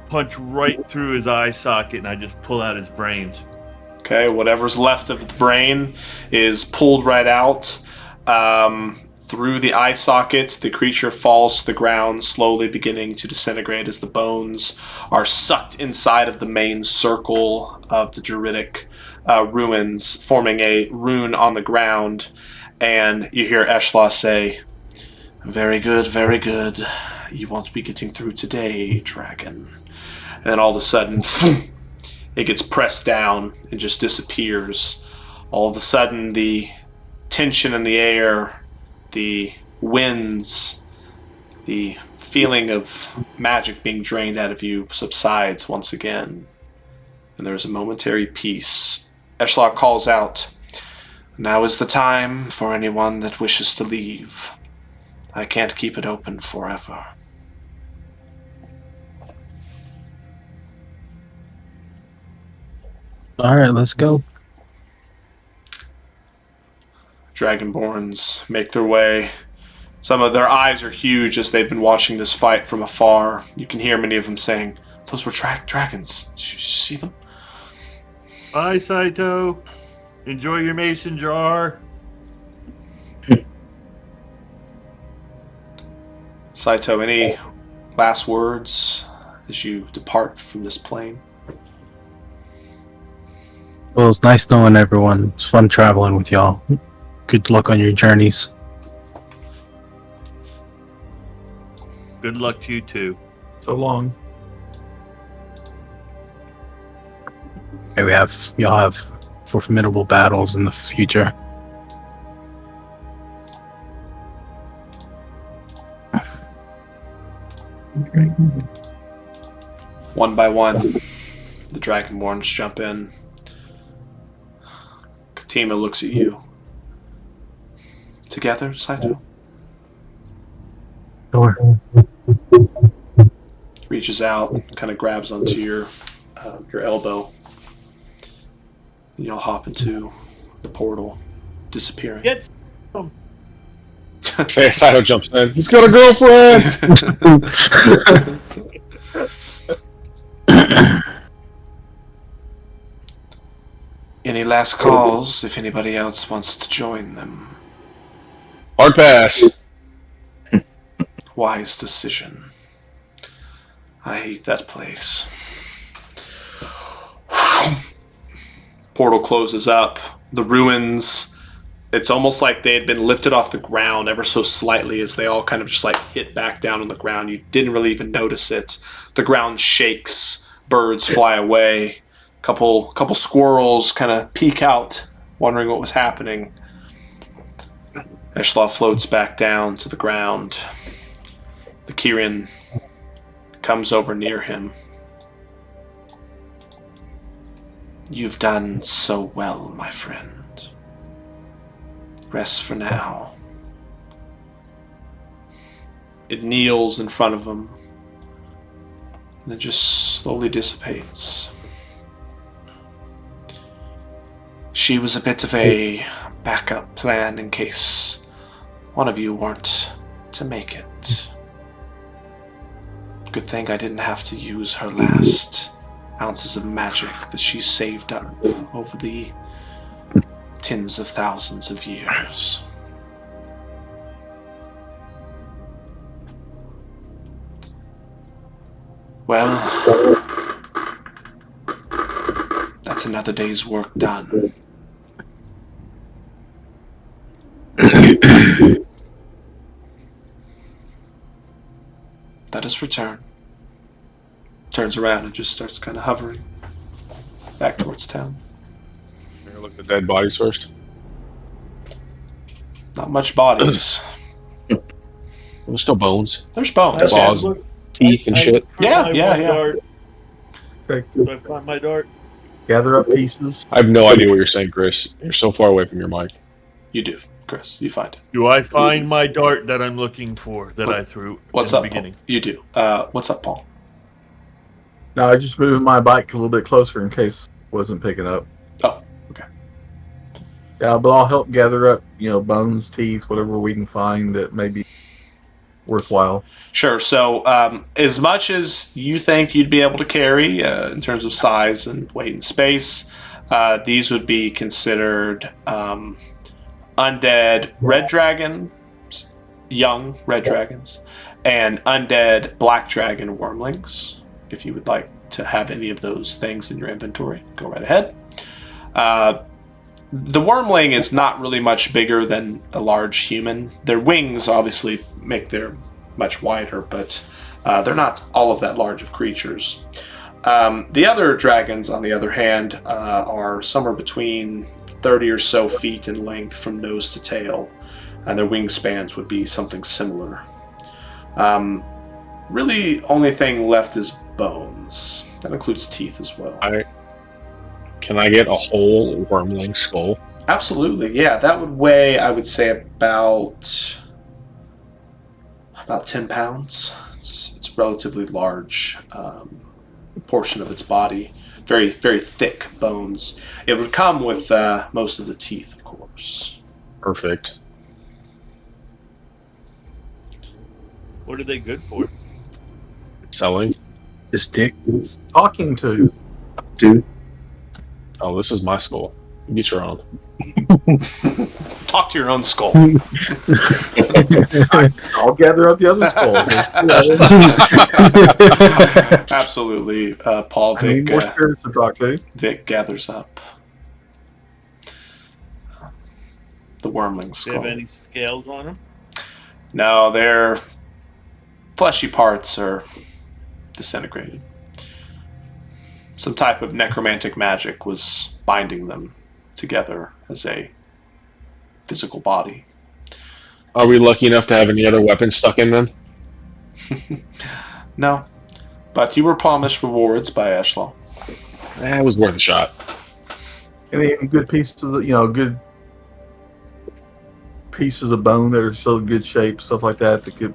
punch right through his eye socket and I just pull out his brains. Okay, whatever's left of the brain is pulled right out. Through the eye socket, the creature falls to the ground, slowly beginning to disintegrate as the bones are sucked inside of the main circle of the Druidic ruins, forming a rune on the ground. And you hear Eshlaw say, "Very good, very good. You won't be getting through today, dragon." And then all of a sudden, it gets pressed down and just disappears. All of a sudden, the tension in the air, the winds, the feeling of magic being drained out of you subsides once again. And there's a momentary peace. Eshlaw calls out, "Now is the time for anyone that wishes to leave. I can't keep it open forever." Alright, let's go. Dragonborns make their way. Some of their eyes are huge as they've been watching this fight from afar. You can hear many of them saying, Those were dragons. Did you see them? Bye, Saito. Enjoy your mason jar. Saito, any last words as you depart from this plane? Well, it's nice knowing everyone. It's fun traveling with y'all. Good luck on your journeys. Good luck to you too. So long. Maybe y'all have formidable battles in the future. One by one, the Dragonborns jump in. Katima looks at you. Together, Saito? Sure. Reaches out, kind of grabs onto your elbow. And y'all hop into the portal, disappearing. Get Saito jumps in. He's got a girlfriend! Any last calls if anybody else wants to join them? Hard pass. Wise decision. I hate that place. Portal closes up. The ruins, it's almost like they had been lifted off the ground ever so slightly as they all kind of just like hit back down on the ground. You didn't really even notice it. The ground shakes. Birds fly away. Couple squirrels kind of peek out, wondering what was happening. Eshlaw floats back down to the ground. The Kirin comes over near him. You've done so well, my friend. Rest for now. It kneels in front of him, and then just slowly dissipates. She was a bit of a backup plan in case one of you weren't to make it. Good thing I didn't have to use her last ounces of magic that she saved up over the tens of thousands of years. Well, that's another day's work done. Let us return. Turns around and just starts kind of hovering back towards town. Here, look at the dead bodies first. Not much bodies. There's still bones. There's bones. That's yeah. awesome. Teeth and shit. Yeah. Dart. Okay. Do I find my dart? Gather up pieces. I have no idea what you're saying, Chris. You're so far away from your mic. You do, Chris. You find it. Do I find my dart that I'm looking for that What- I threw What's in up, the beginning? Paul? You do. What's up, Paul? No, I just moved my bike a little bit closer in case it wasn't picking up. Oh, okay. Yeah, but I'll help gather up, bones, teeth, whatever we can find that may be worthwhile. Sure. So, as much as you think you'd be able to carry in terms of size and weight and space, these would be considered undead red dragons, young red dragons, and undead black dragon wormlings. If you would like to have any of those things in your inventory, go right ahead. The wormling is not really much bigger than a large human. Their wings obviously make them much wider, but they're not all of that large of creatures. The other dragons, on the other hand, are somewhere between 30 or so feet in length from nose to tail, and their wingspans would be something similar. Really, only thing left is bones. That includes teeth as well. Can I get a whole wormling skull? Absolutely, yeah. That would weigh, I would say, about 10 pounds. It's relatively large portion of its body. Very, very thick bones. It would come with most of the teeth, of course. Perfect. What are they good for? Selling. His dick. Talking to. Two. Oh, this is my skull. You get your own. Talk to your own skull. I'll gather up the other skulls. Absolutely. Paul, I need Vic, more spirits to talk to. Vic gathers up the wormling Do skull. you have any scales on them? No, their fleshy parts are disintegrated. Some type of necromantic magic was binding them together as a physical body. Are we lucky enough to have any other weapons stuck in them? No, but you were promised rewards by Eshla. It was worth a shot. Any good pieces of good pieces of bone that are still in good shape, stuff like that could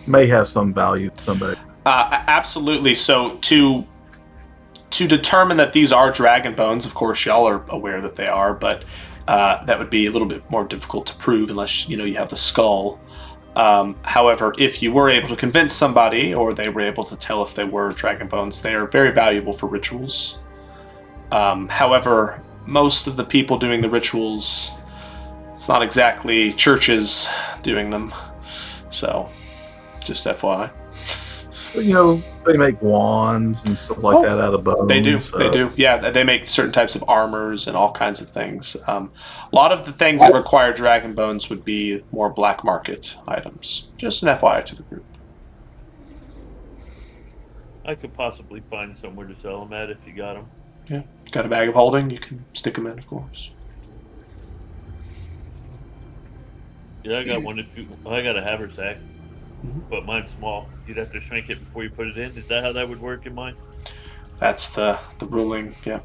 may have some value to somebody. Absolutely. So to determine that these are dragon bones, of course, y'all are aware that they are, but that would be a little bit more difficult to prove unless you have the skull. However, if you were able to convince somebody, or they were able to tell if they were dragon bones, they are very valuable for rituals. However, most of the people doing the rituals, it's not exactly churches doing them. So, just FYI. They make wands and stuff like that out of bones. They do. Yeah, they make certain types of armors and all kinds of things. A lot of the things that require dragon bones would be more black market items. Just an FYI to the group. I could possibly find somewhere to sell them at if you got them. Yeah, got a bag of holding, you can stick them in, of course. Yeah, I got one. I got a haversack, Mhm. but mine's small. You'd have to shrink it before you put it in. Is that how that would work in mine? That's the ruling. Yeah,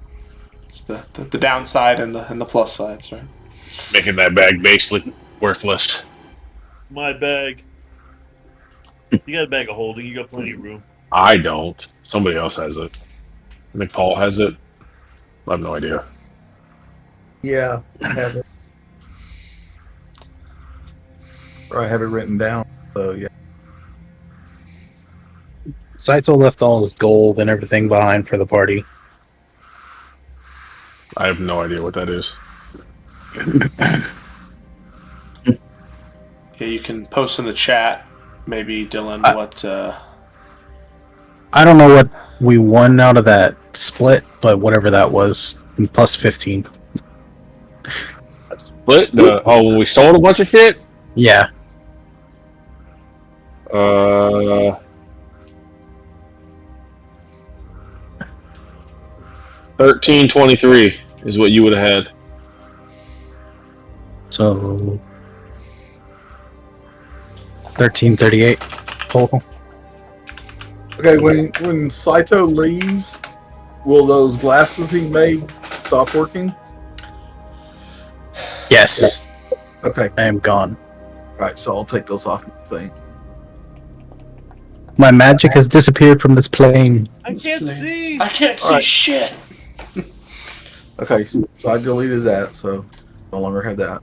it's the downside and the plus sides, right? Making that bag basically worthless. My bag. You got a bag of holding. You got plenty of room. I don't. Somebody else has it. I think Paul has it. I have no idea. Yeah, I have it. Or I have it written down. So yeah. Saito left all his gold and everything behind for the party. I have no idea what that is. Yeah, you can post in the chat, maybe Dylan, what. I don't know what we won out of that split, but whatever that was, plus 15. What? When we sold a bunch of shit? Yeah. 1323 is what you would have had. So 1338 total. Okay, when Saito leaves, will those glasses he made stop working? Yes. Okay. I am gone. Alright, so I'll take those off the thing. My magic has disappeared from this plane. I can't see. I can't see shit. Okay, so I deleted that, so no longer have that.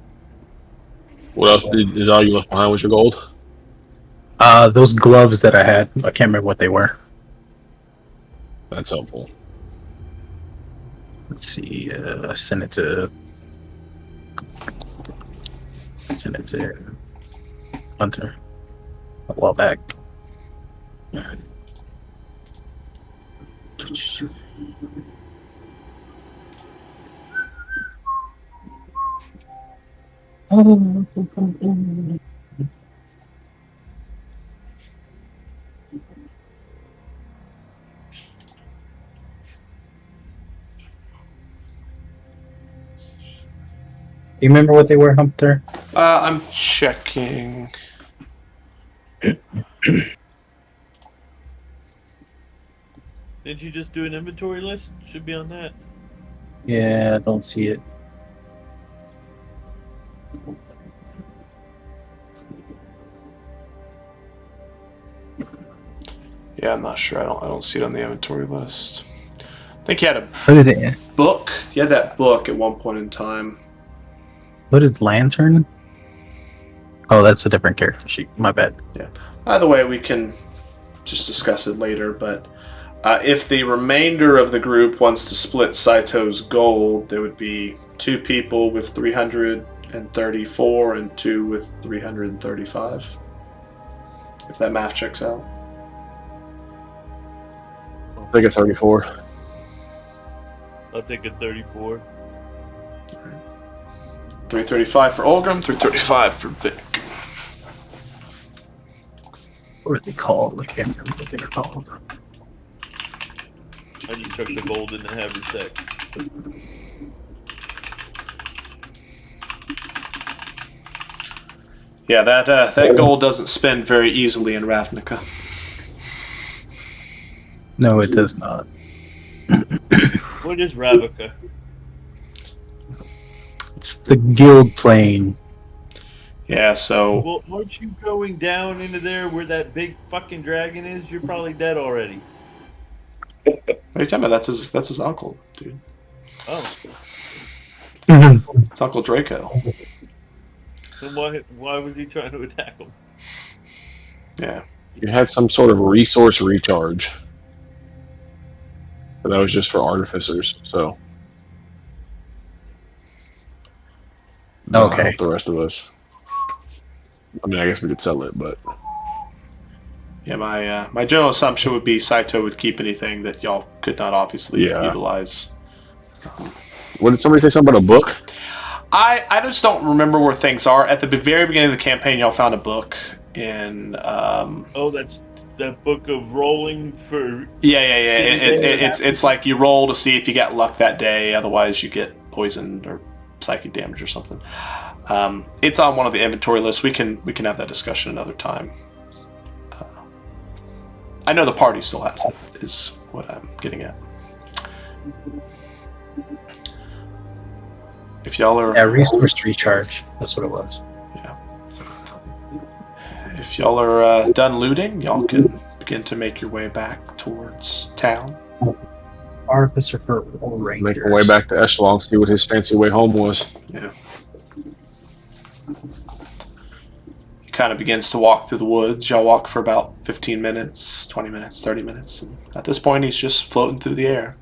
What else is all you left behind with your gold? Those gloves that I had, I can't remember what they were. That's helpful. Let's see. Send it to Hunter a while back. You remember what they were, Hunter? I'm checking. Didn't you just do an inventory list? Should be on that. Yeah, I don't see it. Yeah, I'm not sure. I don't see it on the inventory list. I think you had a Hooded, book. You had that book at one point in time. hooded lantern? Oh, that's a different character sheet. My bad. Yeah. Either way, we can just discuss it later. But if the remainder of the group wants to split Saito's gold, there would be 2 people with 334 and 2 with 335. If that math checks out. I think it's 34. I'll take a 34. 335 for Olgrim, 335 for Vic. What are they called? I can't remember what they're called. I just chucked the gold in the haversack. Yeah, that gold doesn't spend very easily in Ravnica. No, it does not. What is Ravnica? It's the guild plane. Yeah, so Well, aren't you going down into there where that big fucking dragon is? You're probably dead already. what are you talking about? That's his uncle, dude. Oh, It's Uncle Draco. then why was he trying to attack him? Yeah. You had some sort of resource recharge. But that was just for artificers, so. Okay. Not the rest of us. I mean, I guess we could sell it, but. Yeah, my general assumption would be Saito would keep anything that y'all could not obviously utilize. What did somebody say something about a book? I just don't remember where things are. At the very beginning of the campaign, y'all found a book in. Oh, that's that book of rolling for. Yeah. It's like you roll to see if you got luck that day. Otherwise, you get poisoned or psychic damage or something. It's on one of the inventory lists. We can have that discussion another time. I know the party still has it. Is what I'm getting at. If y'all are resource recharge. That's what it was. Yeah. If y'all are done looting, y'all can begin to make your way back towards town. Artificer for all rangers. Make our way back to Echelon, see what his fancy way home was. Yeah. He kind of begins to walk through the woods. Y'all walk for about 15 minutes, 20 minutes, 30 minutes. And at this point, he's just floating through the air.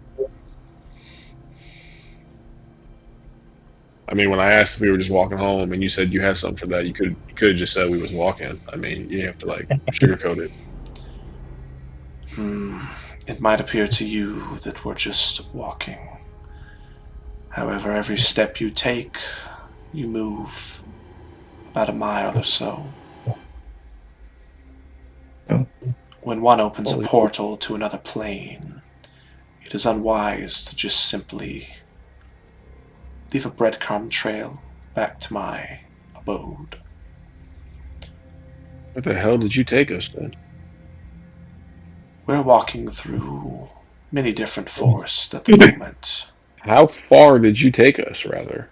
I mean, when I asked if we were just walking home and you said you had something for that, you could have just said we was walking. I mean, you didn't have to, like, sugarcoat it. It might appear to you that we're just walking. However, every step you take, you move about a mile or so. Oh. When one opens a portal to another plane, it is unwise to just simply leave a breadcrumb trail back to my abode. What the hell did you take us then? We're walking through many different forests at the moment. How far did you take us, rather?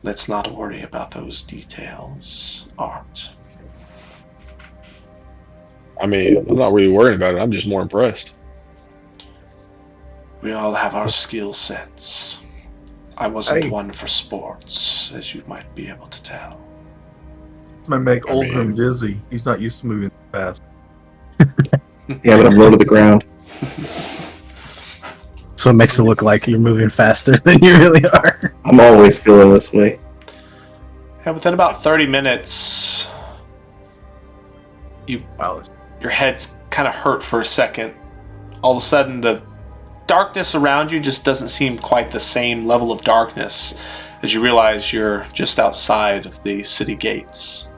Let's not worry about those details, Art. I mean, I'm not really worried about it. I'm just more impressed. We all have our skill sets. I wasn't one for sports, as you might be able to tell. It's gonna make Olgrim dizzy. He's not used to moving fast. Yeah, but I'm low to the ground. So it makes it look like you're moving faster than you really are. I'm always feeling this way. Yeah, within about 30 minutes, your head's kind of hurt for a second. All of a sudden, the darkness around you just doesn't seem quite the same level of darkness as you realize you're just outside of the city gates.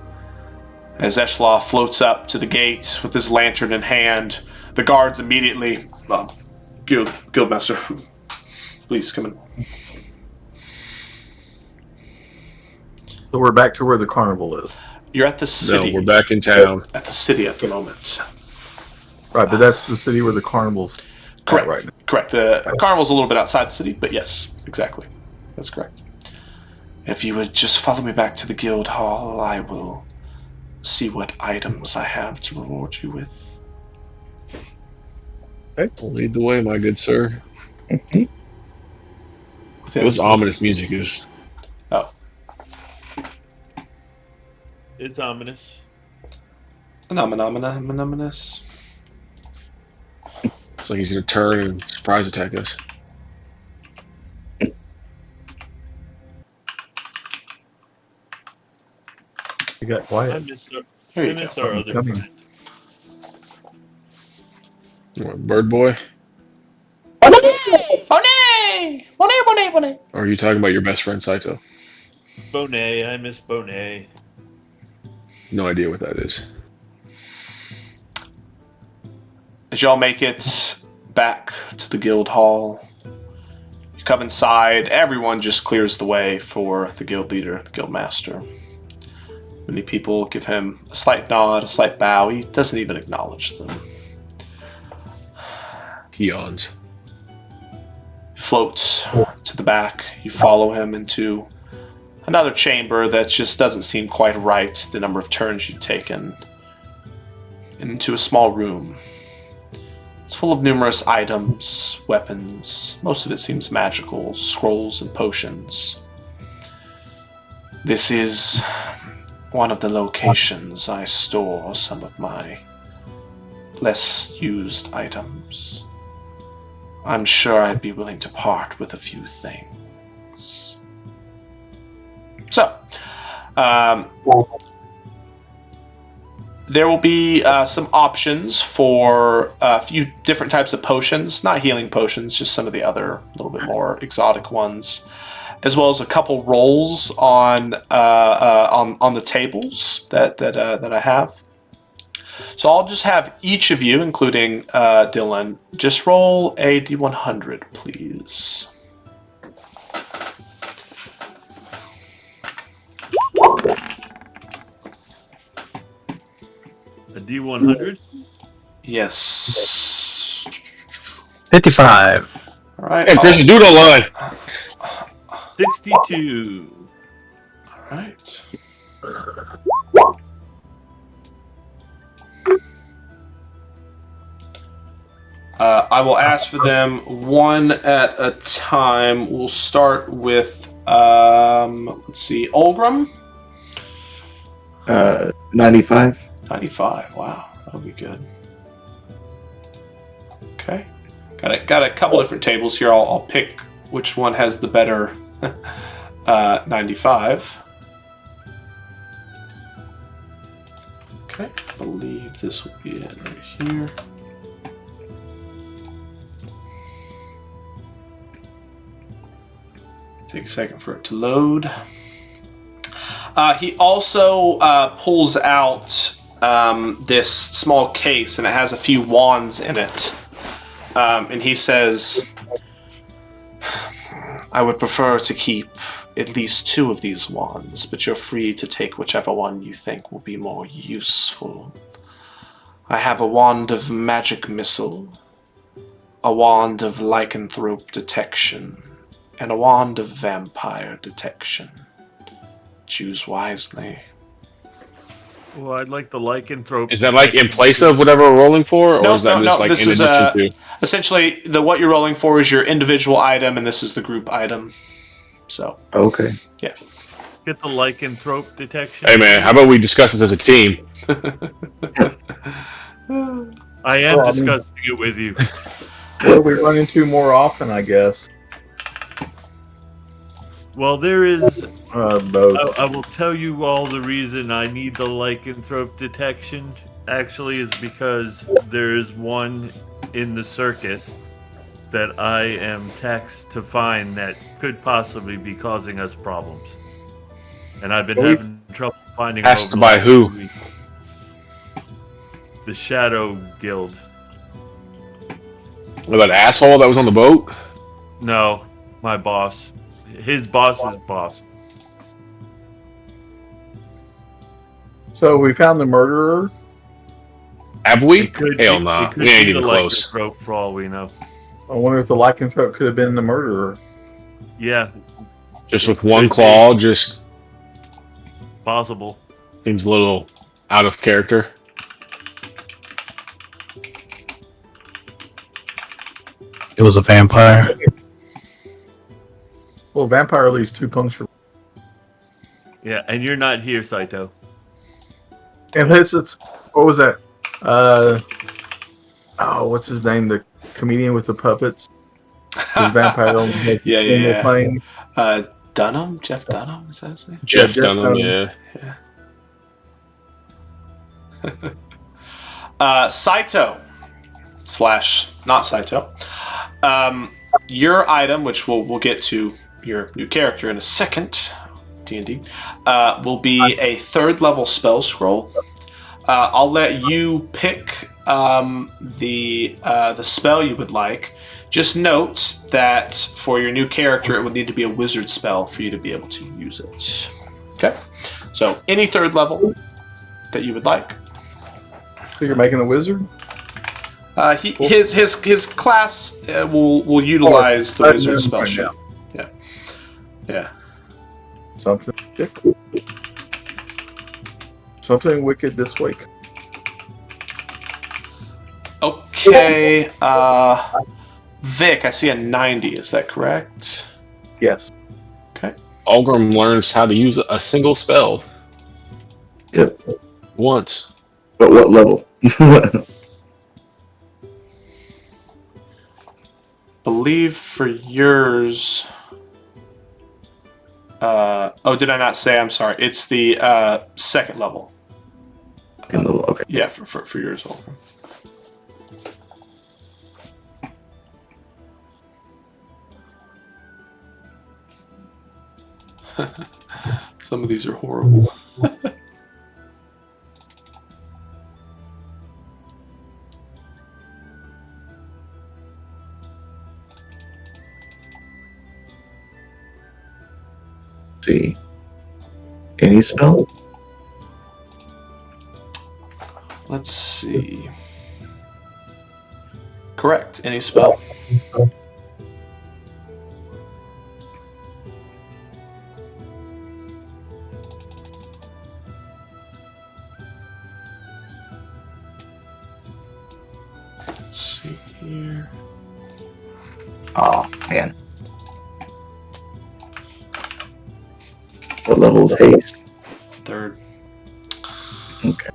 As Eshla floats up to the gate with his lantern in hand, the guards immediately, Guildmaster, please come in. So we're back to where the carnival is. You're at the city. No, we're back in town. At the city at the moment. Right, but that's the city where the carnival's Correct. right now. Correct. The carnival's a little bit outside the city, but yes, exactly. That's correct. If you would just follow me back to the guild hall, I will see what items I have to reward you with. Okay, lead the way, my good sir. Within... This ominous music is... Oh. It's ominous. Ominous. It's like he's gonna turn and surprise attack us. You got I quiet. Here you miss go. our other Coming. friend. You want Bird Boy? Monet! Monet! Monet, Monet, Monet. Or are you talking about your best friend Saito? Bonet, I miss Bonet. No idea what that is. As y'all make it back to the guild hall, you come inside. Everyone just clears the way for the guild leader, the guild master. Many people give him a slight nod, a slight bow. He doesn't even acknowledge them. He yawns. Floats to the back. You follow him into another chamber that just doesn't seem quite right, the number of turns you've taken. Into a small room. It's full of numerous items, weapons. Most of it seems magical, scrolls and potions. This is one of the locations I store some of my less used items. I'm sure I'd be willing to part with a few things. So, there will be some options for a few different types of potions, not healing potions, just some of the other little bit more exotic ones, as well as a couple rolls on the tables that I have. So I'll just have each of you, including Dylan, just roll a d100, please. A D100? Yes. 55. All right. Hey, Chris, do it online. 62. All right. I will ask for them one at a time. We'll start with, let's see, Olgrim. 95. 95. Wow, that'll be good. Okay. Got a couple different tables here. I'll pick which one has the better 95. Okay, I believe this will be it right here. Take a second for it to load. He also pulls out this small case, and it has a few wands in it. And he says, I would prefer to keep at least 2 of these wands, but you're free to take whichever one you think will be more useful. I have a wand of magic missile, a wand of lycanthrope detection, and a wand of vampire detection. Choose wisely. Well, I'd like the lycanthrope. Is that like in place of whatever we're rolling for, or No, is that no, just no, like this in is, addition to? Essentially, what you're rolling for is your individual item, and this is the group item. So, Okay. yeah. Get the lycanthrope detection. Hey man, how about we discuss this as a team? I am Well, I mean- discussing it with you. What do we run into more often, I guess? Well, there is. Both. I will tell you all the reason I need the lycanthrope detection. Actually, is because there is one in the circus that I am taxed to find that could possibly be causing us problems, and I've been having trouble finding. them Asked over the by last who? 2 weeks. The Shadow Guild. Or that asshole that was on the boat? No, my boss. His boss's boss. So we found the murderer. Have we? It could Hell be- no. it could We ain't be even the close. lycanthrope for all we know. I wonder if the lycanthrope could have been the murderer. Yeah, Just with one claw, just possible. seems a little out of character. It was a vampire. Well, vampire leaves 2 puncture. Yeah, and you're not here, Saito. And it's what was that? Oh, what's his name? The comedian with the puppets. His vampire on his Yeah. plane. Dunham? Jeff Dunham? Is that his name? Jeff Jeff Dunham, Dunham. yeah. Saito / not Saito. Your item, which we'll get to your new character in a second, D&D, will be a 3rd level spell scroll. I'll let you pick the spell you would like. Just note that for your new character, it would need to be a wizard spell for you to be able to use it. Okay? So any 3rd level that you would like. So you're making a wizard? His class will utilize the wizard spell right sheet. now. Yeah. Something different. Something wicked this week. Okay. Vic, I see a 90. Is that correct? Yes. Okay. Algrim learns how to use a single spell Yep. once. But what level? Believe for yours. Did I not say? I'm sorry. It's the 2nd level. Second level. Okay. Yeah, for yours, Algrim. Some of these are horrible. See. Any spell? Let's see. Correct. Any spell. Let's see here. Oh man. What level is haste? 3rd. Okay.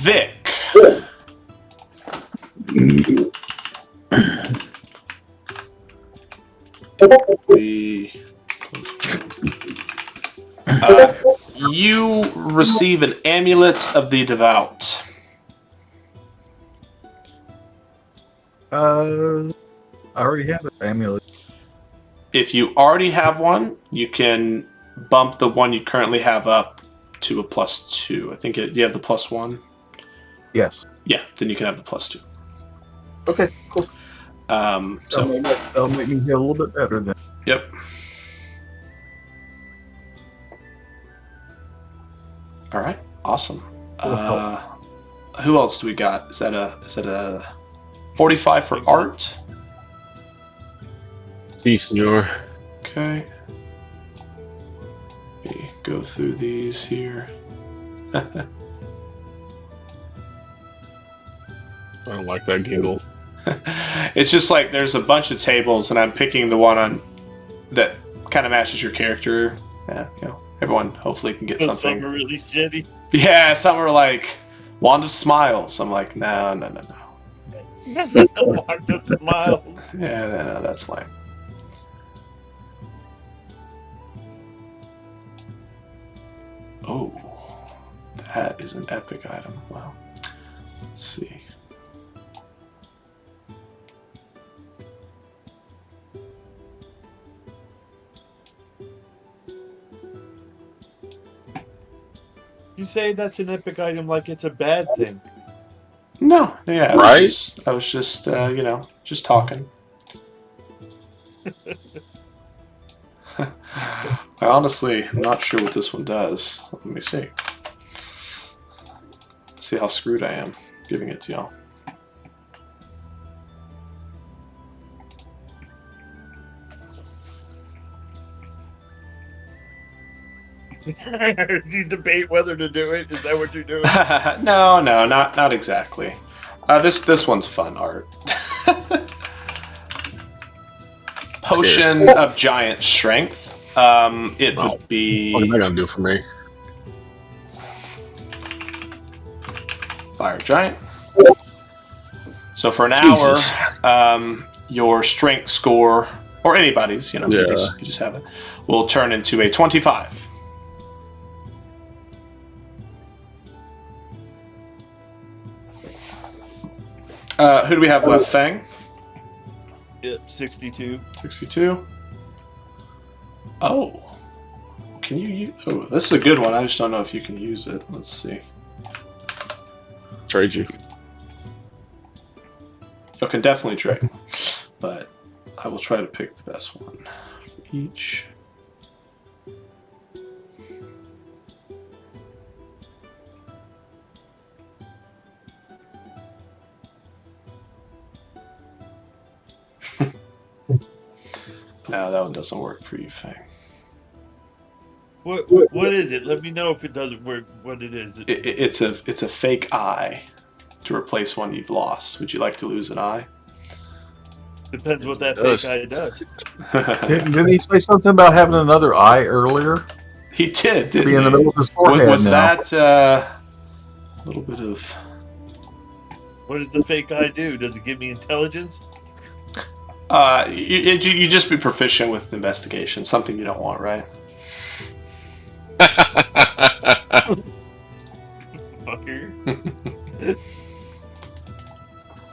Vic. You receive an amulet of the devout. I already have an amulet. If you already have one, you can bump the one you currently have up to a +2. I think you have the +1. Yes. Yeah, then you can have the +2. Okay, cool. So That'll make me feel a little bit better then. yep. All right, awesome. Who else do we got? Is that a 45 for art? Si, senor. Okay. Let me go through these here. I don't like that giggle. It's just like there's a bunch of tables, and I'm picking the one on that kind of matches your character. Yeah, everyone hopefully can get Some something. are really shitty. Yeah, some are like Wand of Smiles. I'm like, no. Wand of Smiles. Yeah, no, that's lame. Oh, that is an epic item. Wow. Let's see. You say that's an epic item like it's a bad thing. No, yeah, Right? I was just just talking. I honestly am not sure what this one does. Let me see. See how screwed I am giving it to y'all. You debate whether to do it. Is that what you're doing? No, not exactly. This one's fun art. potion of giant strength. It would be What is that gonna do for me? fire giant. So for an Jesus. hour, your strength score, or anybody's, you Yeah. just have it, will turn into a 25. Who do we have left? Fang? Yep, 62. 62. Oh. Can you use... Oh, this is a good one. I just don't know if you can use it. Let's see. Trade you. You can definitely trade. But I will try to pick the best one for each. No, that one doesn't work for you, Fang. What is it? Let me know if it doesn't work. What it is? It's a fake eye to replace one you've lost. Would you like to lose an eye? Depends what that does. fake guy does. Didn't he say something about having another eye earlier? He did, didn't Be in the he? middle of his forehead Was now. that a little bit of... What does the fake guy do? Does it give me intelligence? You just be proficient with investigation. Something you don't want, right? Fucker.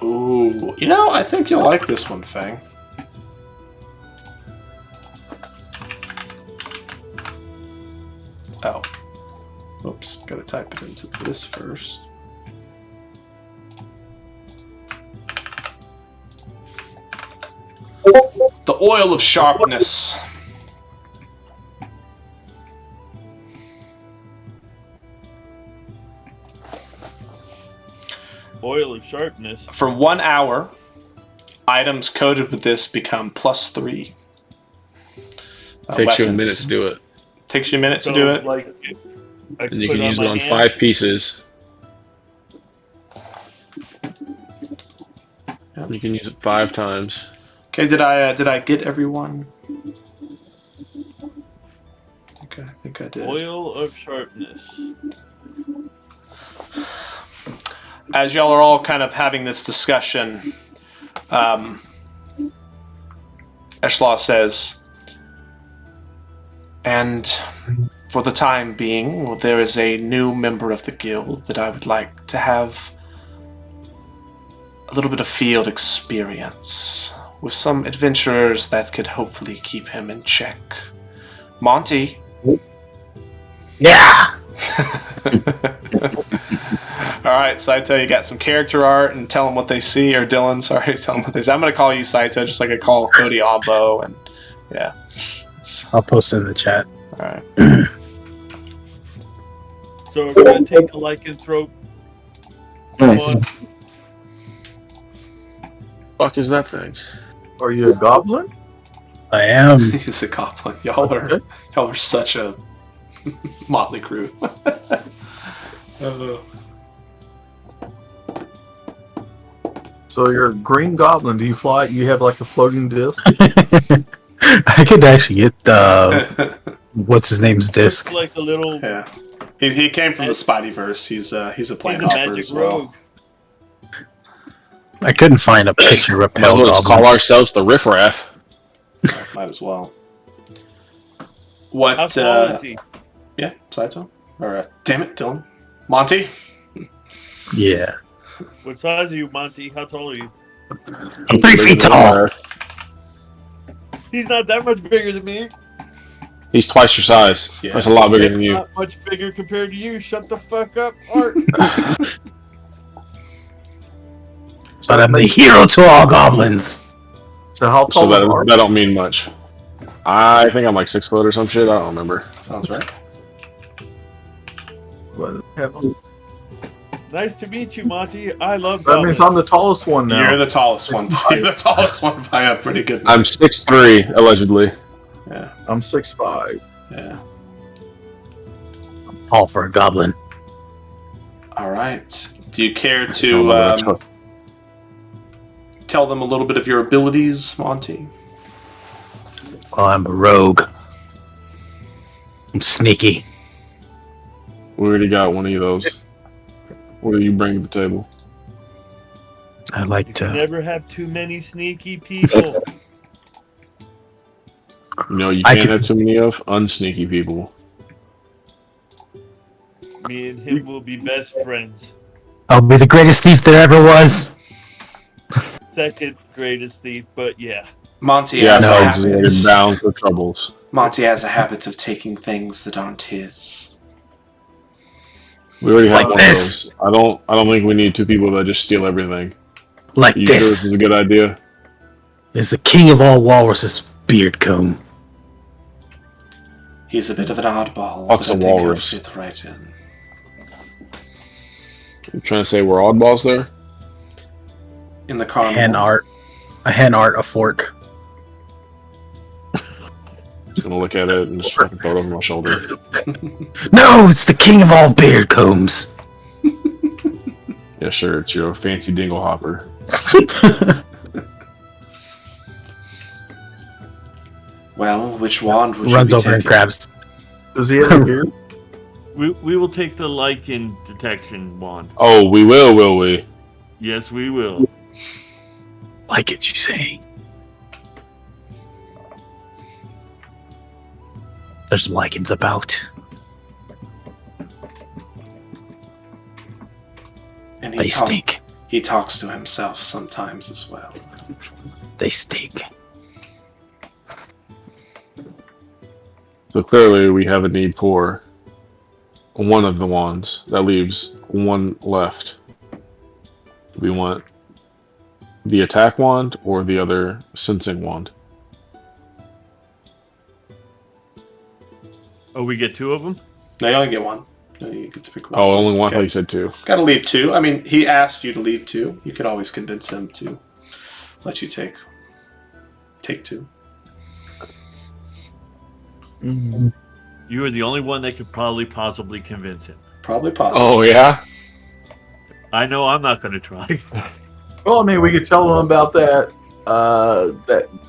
Ooh, I think you'll like this one, Fang. Oh. Oops, gotta type it into this first. The oil of sharpness. Oil of sharpness. For 1 hour, items coated with this become +3. Takes you a weapons. minute to do it. Takes you a minute to do it. Like, I And you put can use it my on hand. 5 pieces. Yep. You can use it 5 times. Okay, did I get everyone? Okay, I think I did. Oil of sharpness. As y'all are all kind of having this discussion, Eshlaw says, and for the time being, there is a new member of the guild that I would like to have a little bit of field experience with some adventurers that could hopefully keep him in check. Monty. Yeah. Alright, Saito, you got some character art and tell them what they see, or Dylan, sorry, tell them what they see. I'm going to call you Saito, just like I call Cody Ombo, and yeah. I'll post it in the chat. Alright. So we're going to take the lycanthrope. Nice. one. Fuck is that thing? Are you a goblin? I am. He's a goblin. Y'all are such a motley crew. So you're a green goblin. Do you fly? You have like a floating disc? I could actually get the what's his name's disc. Looks like a little. Yeah. He came from the Spideyverse. He's a He's plant a hopper magic as well. rogue. I couldn't find a picture of a Might as pale well just call goblin. ourselves the Riffraff. Might as well. How What? tall is he? Yeah, Saito. Or damn it, Dylan. Monty. Yeah, What size are you, Monty? How tall are you? I'm 3 feet tall. He's not that much bigger than me. He's twice your size. Yeah. That's a lot bigger than He's you. not much bigger compared to you. Shut the fuck up, Art. But I'm the hero to all goblins. So how So tall is Art? that don't mean much. I think I'm like 6 foot or some shit. I don't remember. Sounds right. What happened? Nice to meet you, Monty. I love That means goblins. I'm the tallest one now. You're the tallest one. You're the tallest one by a pretty good. I'm 6'3", allegedly. Yeah. I'm 6'5". Yeah. All for a goblin. All right. Do you care I don't to know that much. tell them a little bit of your abilities, Monty? Well, I'm a rogue. I'm sneaky. We already got one of those. What do you bring to the table? I like You to. never have too many sneaky people. You know, you I can't could- have too many of unsneaky people. Me and him will be best friends. I'll be the greatest thief there ever was. Second greatest thief, but yeah. Monty Yeah, has a Hugs is already habit. bound for troubles. Monty has a habit of taking things that aren't his. We already have Like one this. of those. I don't think we need two people that just steal everything. Like Are you sure this this is a good idea? is the king of all walruses' beard comb. He's a bit of an oddball, Fuck's but I a think he'll walrus. fit right in. You trying to say we're oddballs there? In the A carnival. hen art, a fork. Just gonna look at it and just fucking throw it over my shoulder. No, it's the king of all beard combs. Yeah, sure, it's your fancy dingle hopper. Well, which wand would Runs you be over and taking? grabs. Does he have a beard? We will take the lichen detection wand. Oh, we will we? Yes, we will. Like it, you say? There's lichens about. And They stink. He talks to himself sometimes as well. They stink. So clearly we have a need for one of the wands. That leaves one left. Do we want the attack wand or the other sensing wand? Oh, we get two of them? No, you only get one. No, you get to pick one. Oh, only one. I Okay. thought you said two. Gotta leave two. I mean, he asked you to leave two. You could always convince him to let you take two. You are the only one that could probably possibly convince him. Probably possible. Oh yeah. I know I'm not going to try. Well, I mean, we could tell them about that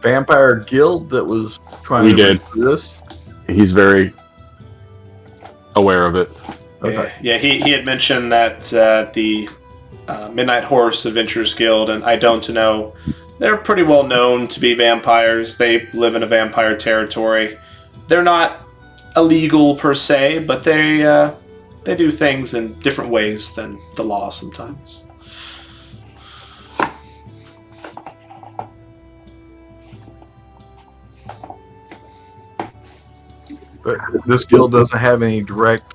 vampire guild that was trying We to did. do this. He's very aware of it. Okay. Yeah, he had mentioned that the Midnight Horse Adventurers Guild, and I don't know, they're pretty well known to be vampires. They live in a vampire territory. They're not illegal per se, but they do things in different ways than the law sometimes. But this guild doesn't have any direct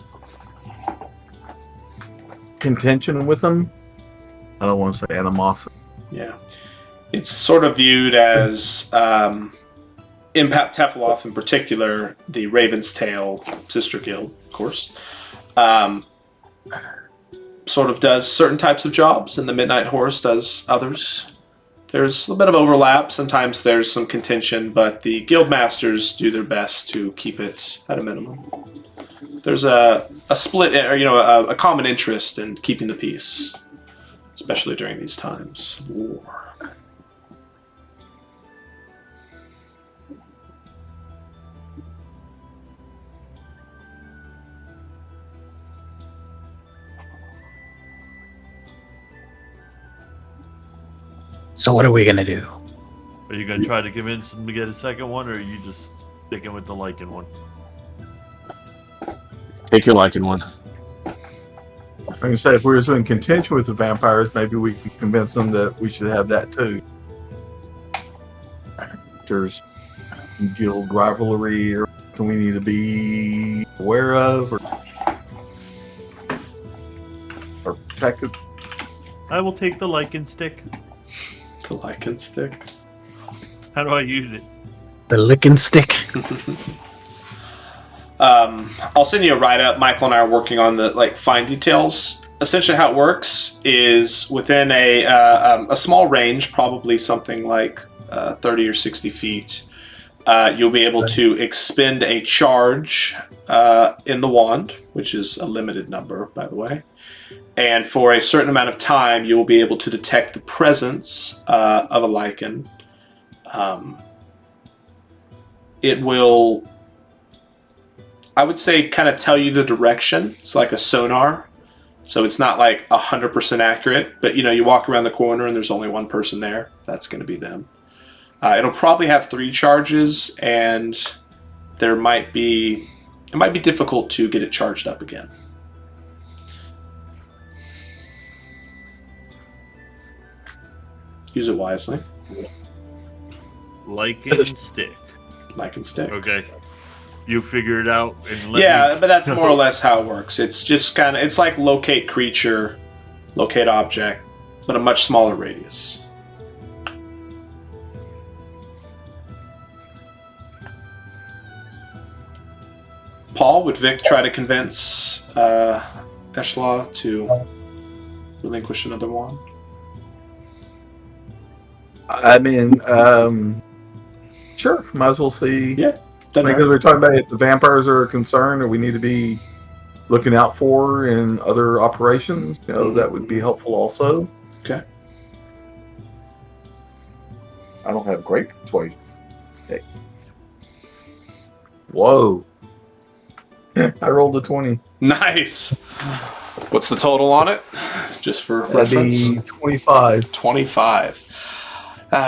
contention with them. I don't want to say animosity. Yeah. It's sort of viewed as Impact Tefloff in particular, the Raven's Tail Sister Guild, of course, sort of does certain types of jobs, and the Midnight Horse does others. There's a bit of overlap. Sometimes there's some contention, but the guild masters do their best to keep it at a minimum. There's a split, or a common interest in keeping the peace, especially during these times of war. So what are we gonna do? Are you going to try to convince him to get a second one, or are you just sticking with the lichen one? Take your liking one. I can say if we were in contention with the vampires, maybe we could convince them that we should have that too. There's guild rivalry or something we need to be aware of or protected. I will take the lichen stick. The lichen stick. How do I use it? The licking stick. I'll send you a write-up. Michael and I are working on the fine details. Essentially, how it works is within a small range, probably something like 30 or 60 feet. You'll be able to expend a charge in the wand, which is a limited number, by the way. And for a certain amount of time, you will be able to detect the presence of a lichen it will, I would say, kind of tell you the direction. It's like a sonar. So it's not like 100% accurate, but you walk around the corner and there's only one person there. That's going to be them. It'll probably have 3 charges, and it might be difficult to get it charged up again. Use it wisely. Lichen stick. Lichen stick. Okay. You figure it out and but that's more or less how it works. It's just it's like locate creature, locate object, but a much smaller radius. Paul, would Vic try to convince Eshla to relinquish another wand? I mean, sure. Might as well see. Yeah. Because we're talking about if the vampires are a concern or we need to be looking out for in other operations, that would be helpful also. Okay. I don't have great persuasion. Okay. Whoa. I rolled a 20. Nice. What's the total on it? Just for That'd reference. be 25. 25.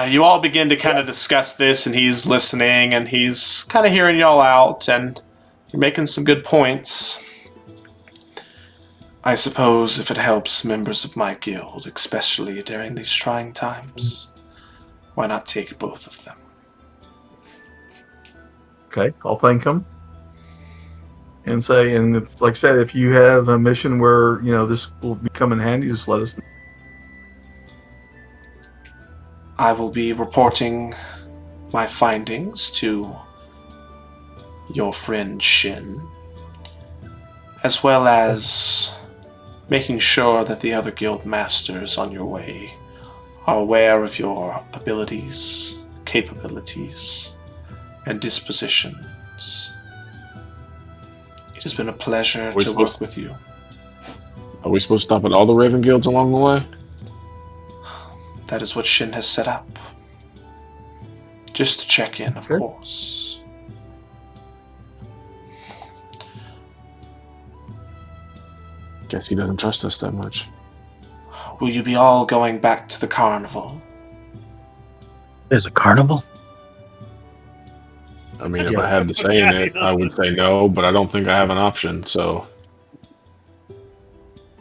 You all begin to kind of discuss this, and he's listening, and he's kind of hearing y'all out, and you're making some good points. I suppose if it helps members of my guild, especially during these trying times, why not take both of them? Okay, I'll thank him. And say, like I said, if you have a mission where, this will become in handy, just let us know. I will be reporting my findings to your friend Shin, as well as making sure that the other guild masters on your way are aware of your abilities, capabilities, and dispositions. It has been a pleasure to work with you. Are we supposed to stop at all the Raven Guilds along the way? That is what Shin has set up. Just to check in, of course. Guess he doesn't trust us that much. Will you be all going back to the carnival? There's a carnival? I mean, if I had to say in it, I would say no, but I don't think I have an option, so...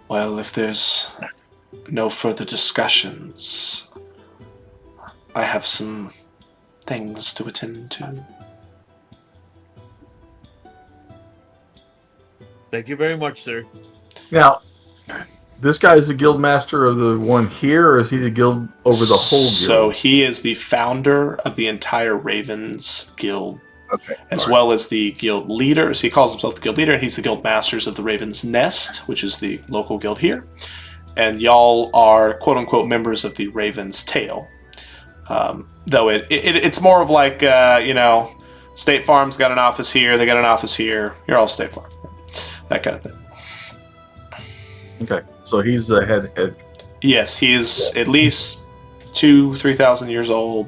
Well, if there's no further discussions, I have some things to attend to. Thank you very much, sir. Now, this guy is the guild master of the one here, or is he the guild over the whole guild? So he is the founder of the entire Ravens Guild, as well as the guild leader. So he calls himself the guild leader, and he's the guild masters of the Raven's Nest, which is the local guild here. And y'all are quote-unquote members of the Raven's Tail. Though it's more of like, State Farm's got an office here, they got an office here. You're all State Farm. That kind of thing. Okay, so he's the head. Yes, he is at least 3,000 years old.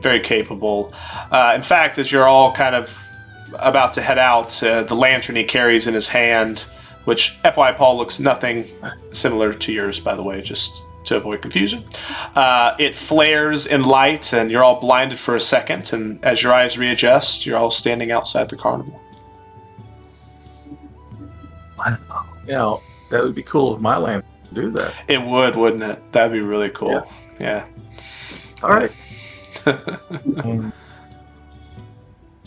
Very capable. In fact, as you're all kind of about to head out, the lantern he carries in his hand, which FY Paul looks nothing similar to yours, by the way, just to avoid confusion. It flares in light, and you're all blinded for a second, and as your eyes readjust, you're all standing outside the carnival. That would be cool if my lantern could do that. It would, wouldn't it? That'd be really cool. Yeah. All right. All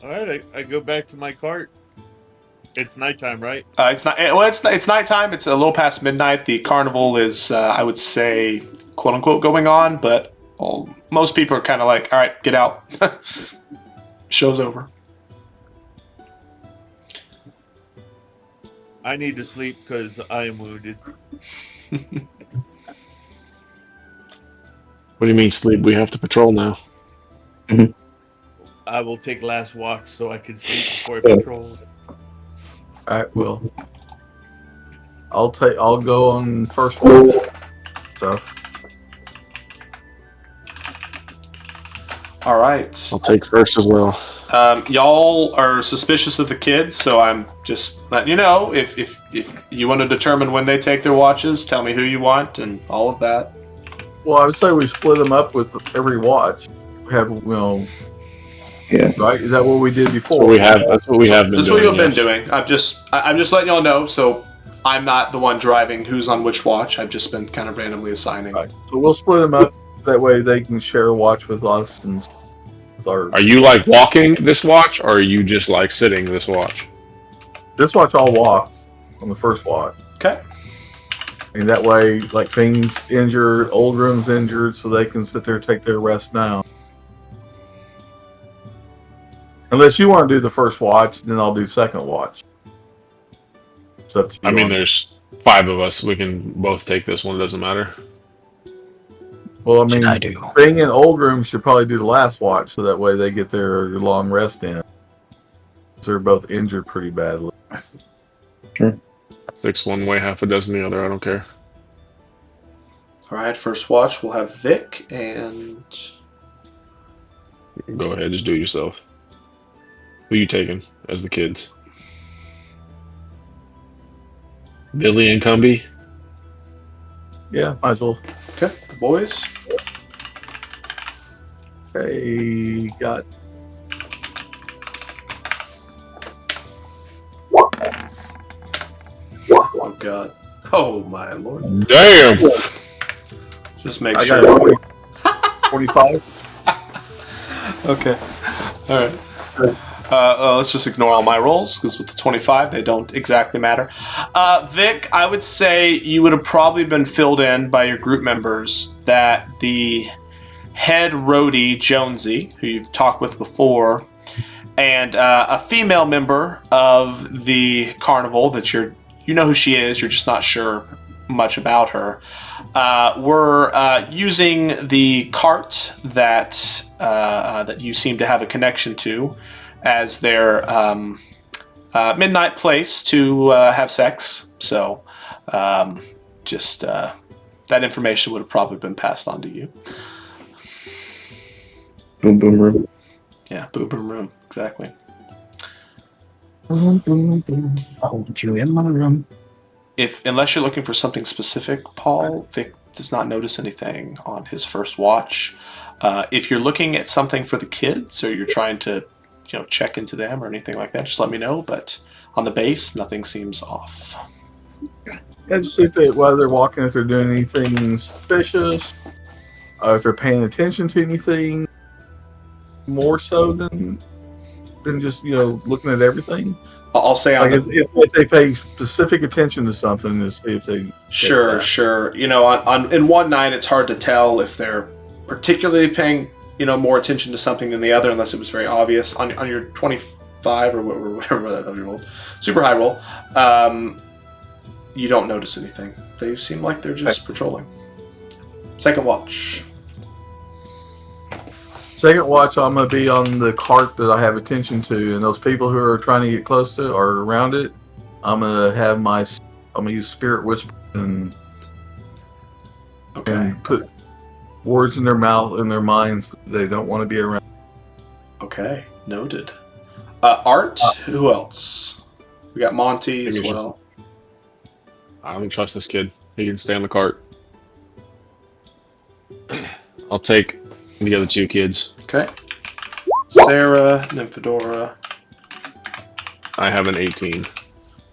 right, I go back to my cart. It's nighttime, right? It's not. Well, it's nighttime. It's a little past midnight. The carnival is, I would say, quote unquote, going on. But most people are kind of like, all right, get out. Show's over. I need to sleep because I am wounded. What do you mean sleep? We have to patrol now. I will take last watch so I can sleep before I patrol. All right, well, I'll go on first watch stuff. All right. I'll take first as well. Y'all are suspicious of the kids, so I'm just letting you know. If you want to determine when they take their watches, tell me who you want and all of that. Well, I would say we split them up with every watch. Have Yeah. right? Is that what we did before? That's what we have been That's doing. what you've been yes. doing. I'm just letting y'all know. So I'm not the one driving who's on which watch. I've just been kind of randomly assigning. Right. So we'll split them up. That way they can share a watch with us and with our. Are you like walking this watch, or are you just like sitting this watch? This watch I'll walk on the first watch. Okay. And that way, like Fiend's injured, Oldrum's injured, so they can sit there and take their rest now. Unless you want to do the first watch, then I'll do second watch. It's up to you. I mean, there's 5 of us. We can both take this one. It doesn't matter. Well, I Should mean, I do? Fiend and Oldrum should probably do the last watch, so that way they get their long rest in. They're both injured pretty badly. 6 one way, half a dozen the other. I don't care. All right. First watch. We'll have Vic and. Go ahead, just do it yourself. Who you taking as the kids? Billy and Cumby? Yeah, might as well. Okay. The boys. Hey, got Oh God. Oh my Lord. Damn! Just make I sure. got 20, 25. Okay. All right. Let's just ignore all my rolls because with the 25, they don't exactly matter. Vic, I would say you would have probably been filled in by your group members that the head roadie, Jonesy, who you've talked with before, and a female member of the carnival that you know who she is, you're just not sure much about her, were using the cart that that you seem to have a connection to as their midnight place to have sex. So just that information would have probably been passed on to you. Boom boom room. Yeah, boom boom room, exactly. Boom, boom, boom. I want you in my room. Unless you're looking for something specific, Paul, Vic does not notice anything on his first watch. If you're looking at something for the kids, or you're trying to, check into them or anything like that, just let me know. But on the base, nothing seems off. Yeah, just see if while they're walking, if they're doing anything suspicious, if they're paying attention to anything more so than just looking at everything. I'll say on Like if they pay specific attention to something, to see if they Sure. In one night, it's hard to tell if they're particularly paying more attention to something than the other, unless it was very obvious. On your 25 or whatever that you rolled, super high roll, you don't notice anything. They seem like they're just patrolling. Second watch. Second watch, I'm gonna be on the cart that I have attention to, and those people who are trying to get close to or around it, I'm gonna use spirit whisper and put words in their mouth and their minds that they don't want to be around. Okay, noted. Art. Who else? We got Monty as well. I don't trust this kid. He can stay on the cart. I'll take the other 2 kids. Okay. Sarah, Nymphadora. I have an 18.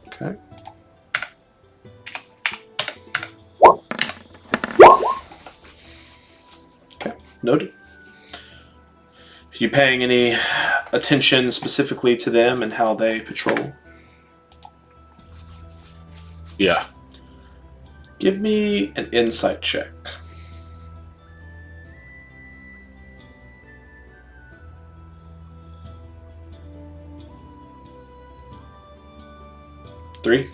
Okay. Okay, noted. Are you paying any attention specifically to them and how they patrol? Yeah. Give me an insight check. Three.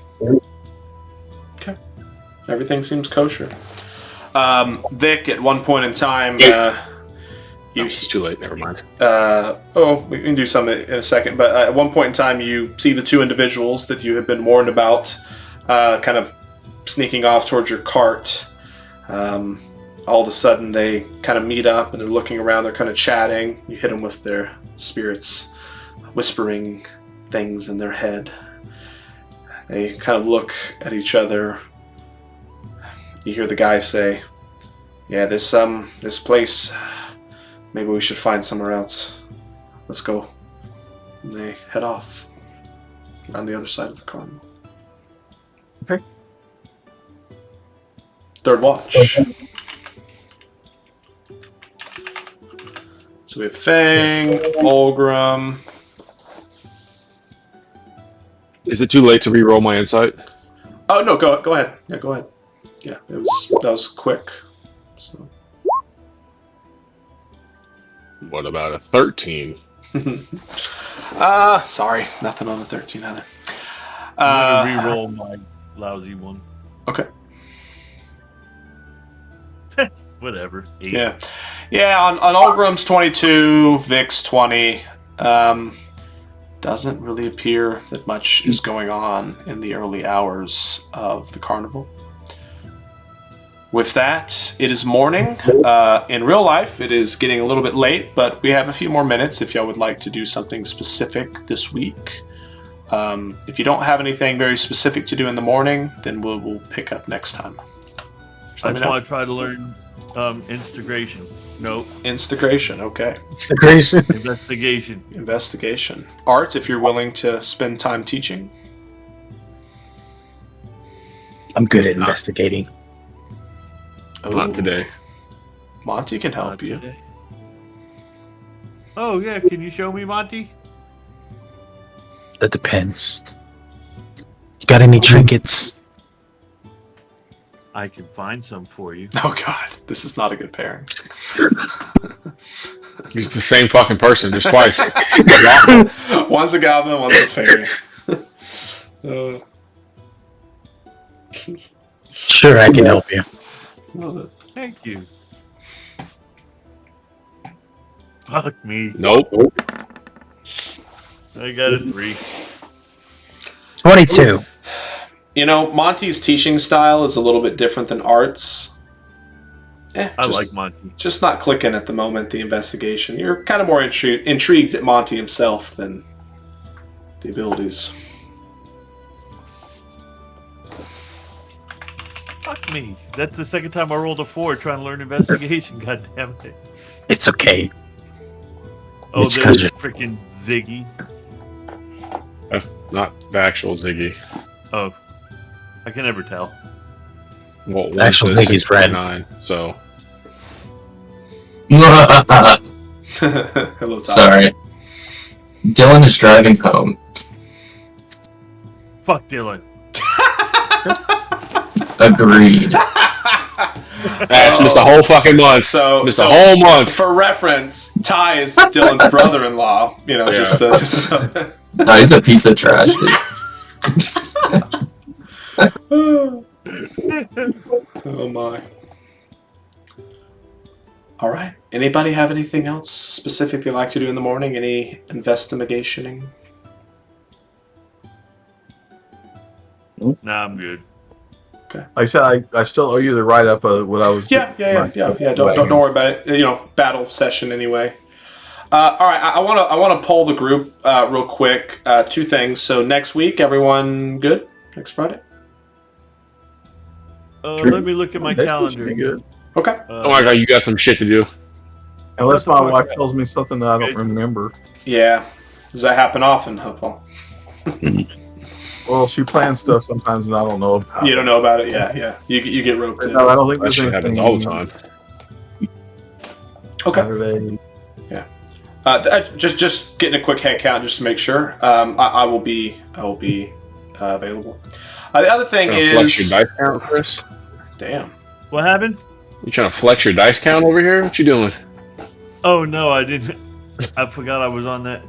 Okay. Everything seems kosher. Vic, at one point in time, It's too late. Never mind. we can do some in a second. But at one point in time, you see the 2 individuals that you had been warned about, kind of sneaking off towards your cart. all of a sudden they kind of meet up and they're looking around, they're kind of chatting. You hit them with their spirits, whispering things in their head. They kind of look at each other. You hear the guy say, "Yeah, this place, maybe we should find somewhere else. Let's go." And they head off around the other side of the carnival. Okay. Third watch. So we have Fang, Olgrim. Is it too late to re-roll my insight? Oh no, go ahead. Yeah, go ahead. Yeah, that was quick. So. What about a 13? Sorry, nothing on the 13 either. I'm gonna re-roll my lousy one. Okay. Whatever. 8. Yeah. On Olgrim's 22, Vic's 20. Doesn't really appear that much is going on in the early hours of the carnival. With that, it is morning. In real life, it is getting a little bit late, but we have a few more minutes if y'all would like to do something specific this week. If you don't have anything very specific to do in the morning, then we'll pick up next time. I just want to try to learn instigration. Nope. Instigration, okay. Instigration. Investigation. Art, if you're willing to spend time teaching. I'm good at investigating. Not today. Monty can help you. Today. Oh yeah, can you show me, Monty? That depends. You got any trinkets? I can find some for you. Oh god, this is not a good pairing. He's the same fucking person, just twice. One's a goblin, one's a fairy. Sure, I can help you. Thank you. Fuck me. Nope. I got a 3. 22. You know, Monty's teaching style is a little bit different than Art's. I like Monty. Just not clicking at the moment, the investigation. You're kind of more intrigued at Monty himself than the abilities. Fuck me. That's the second time I rolled a 4 trying to learn investigation. God damn it. It's okay. Oh, It's there's 'cause freaking Ziggy. That's not the actual Ziggy. Oh, I can never tell. Well, The actual one says Ziggy's red. 6.9, so Hello, Tom. Sorry. Dylan is driving home. Fuck Dylan. Agreed. that's missed a whole fucking month. So, Missed a whole month. For reference, Ty is Dylan's brother-in-law. You know, Yeah. just No, he's a piece of trash, dude. Oh my. All right. Anybody have anything else specific they'd like to do in the morning? Any investigationing? Nah, I'm good. I said I still owe you the write up of what I was. Yeah. Don't worry about it. You know, battle session anyway. All right. I want to poll the group real quick. 2 things. So next week, everyone good? Next Friday. Sure. Let me look at my That's calendar. pretty good. Okay. Oh my god, you got some shit to do. Unless What the my fuck? wife tells me something that I don't remember. Yeah. Does that happen often, Paul? Well, she plans stuff sometimes and I don't know about. You don't know about it? Yeah. You get roped in. No, I don't think That there's shit happens anything. all the time. Okay. Saturday. Just getting a quick head count just to make sure. I will be available. The other thing Trying to flex your is, dice count, Chris? damn. What happened? You trying to flex your dice count over here? What you doing? Oh no, I didn't. I forgot I was on that.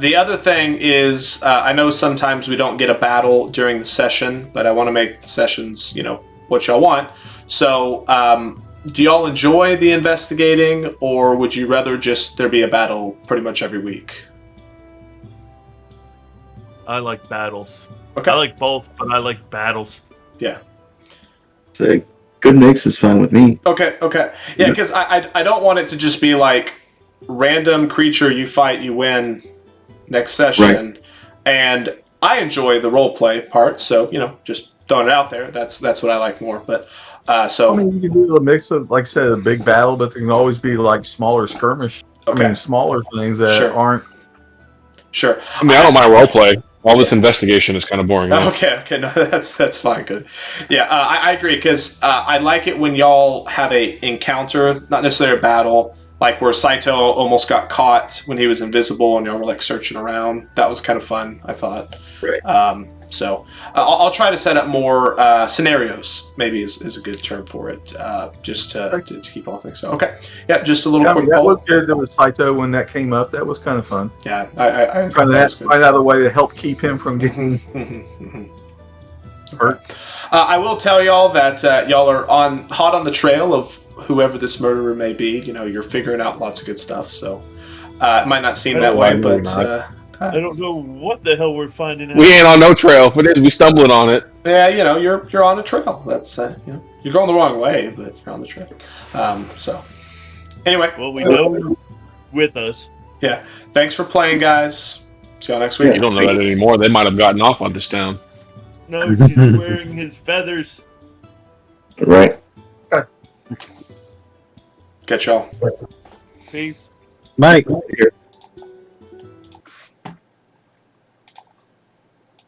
The other thing is, I know sometimes we don't get a battle during the session, but I want to make the sessions, what y'all want. So, do y'all enjoy the investigating, or would you rather just there be a battle pretty much every week? I like battles. Okay. I like both, but I like battles. Yeah. It's a good good mix is fine with me. Okay. Yeah, because I don't want it to just be like random creature you fight, you win next session. And I enjoy the role play part, so just throwing it out there. That's what I like more. But so I mean, you can do a mix of, like I said, a big battle, but there can always be like smaller skirmish. Okay. I mean, smaller things that Sure. aren't. Sure. I mean, I don't mind roleplay. All this investigation is kind of boring. though. Okay, no, that's fine, good. Yeah, I agree, because I like it when y'all have a encounter, not necessarily a battle, like where Saito almost got caught when he was invisible and y'all were like searching around. That was kind of fun, I thought. Right. So I'll try to set up more scenarios, maybe is a good term for it, just to keep all things. So, okay, yeah, just a little I quick mean, that poll. was good. There was Saito when that came up. That was kind of fun. Yeah, I Trying that was to good. find out a way to help keep him from getting hurt. I will tell y'all that y'all are hot on the trail of whoever this murderer may be. You're figuring out lots of good stuff. So it might not seem that way, but I don't know what the hell we're finding out. We ain't on no trail. If it is, we stumbling on it. yeah, you're on a trail. That's you're going the wrong way, but you're on the trail. So anyway, Well, we know you're with us. yeah. Thanks for playing, guys. See y'all next week. You don't know that anymore. They might have gotten off on this town. No, he's wearing his feathers. Right. Catch y'all. Peace. Mike. Here.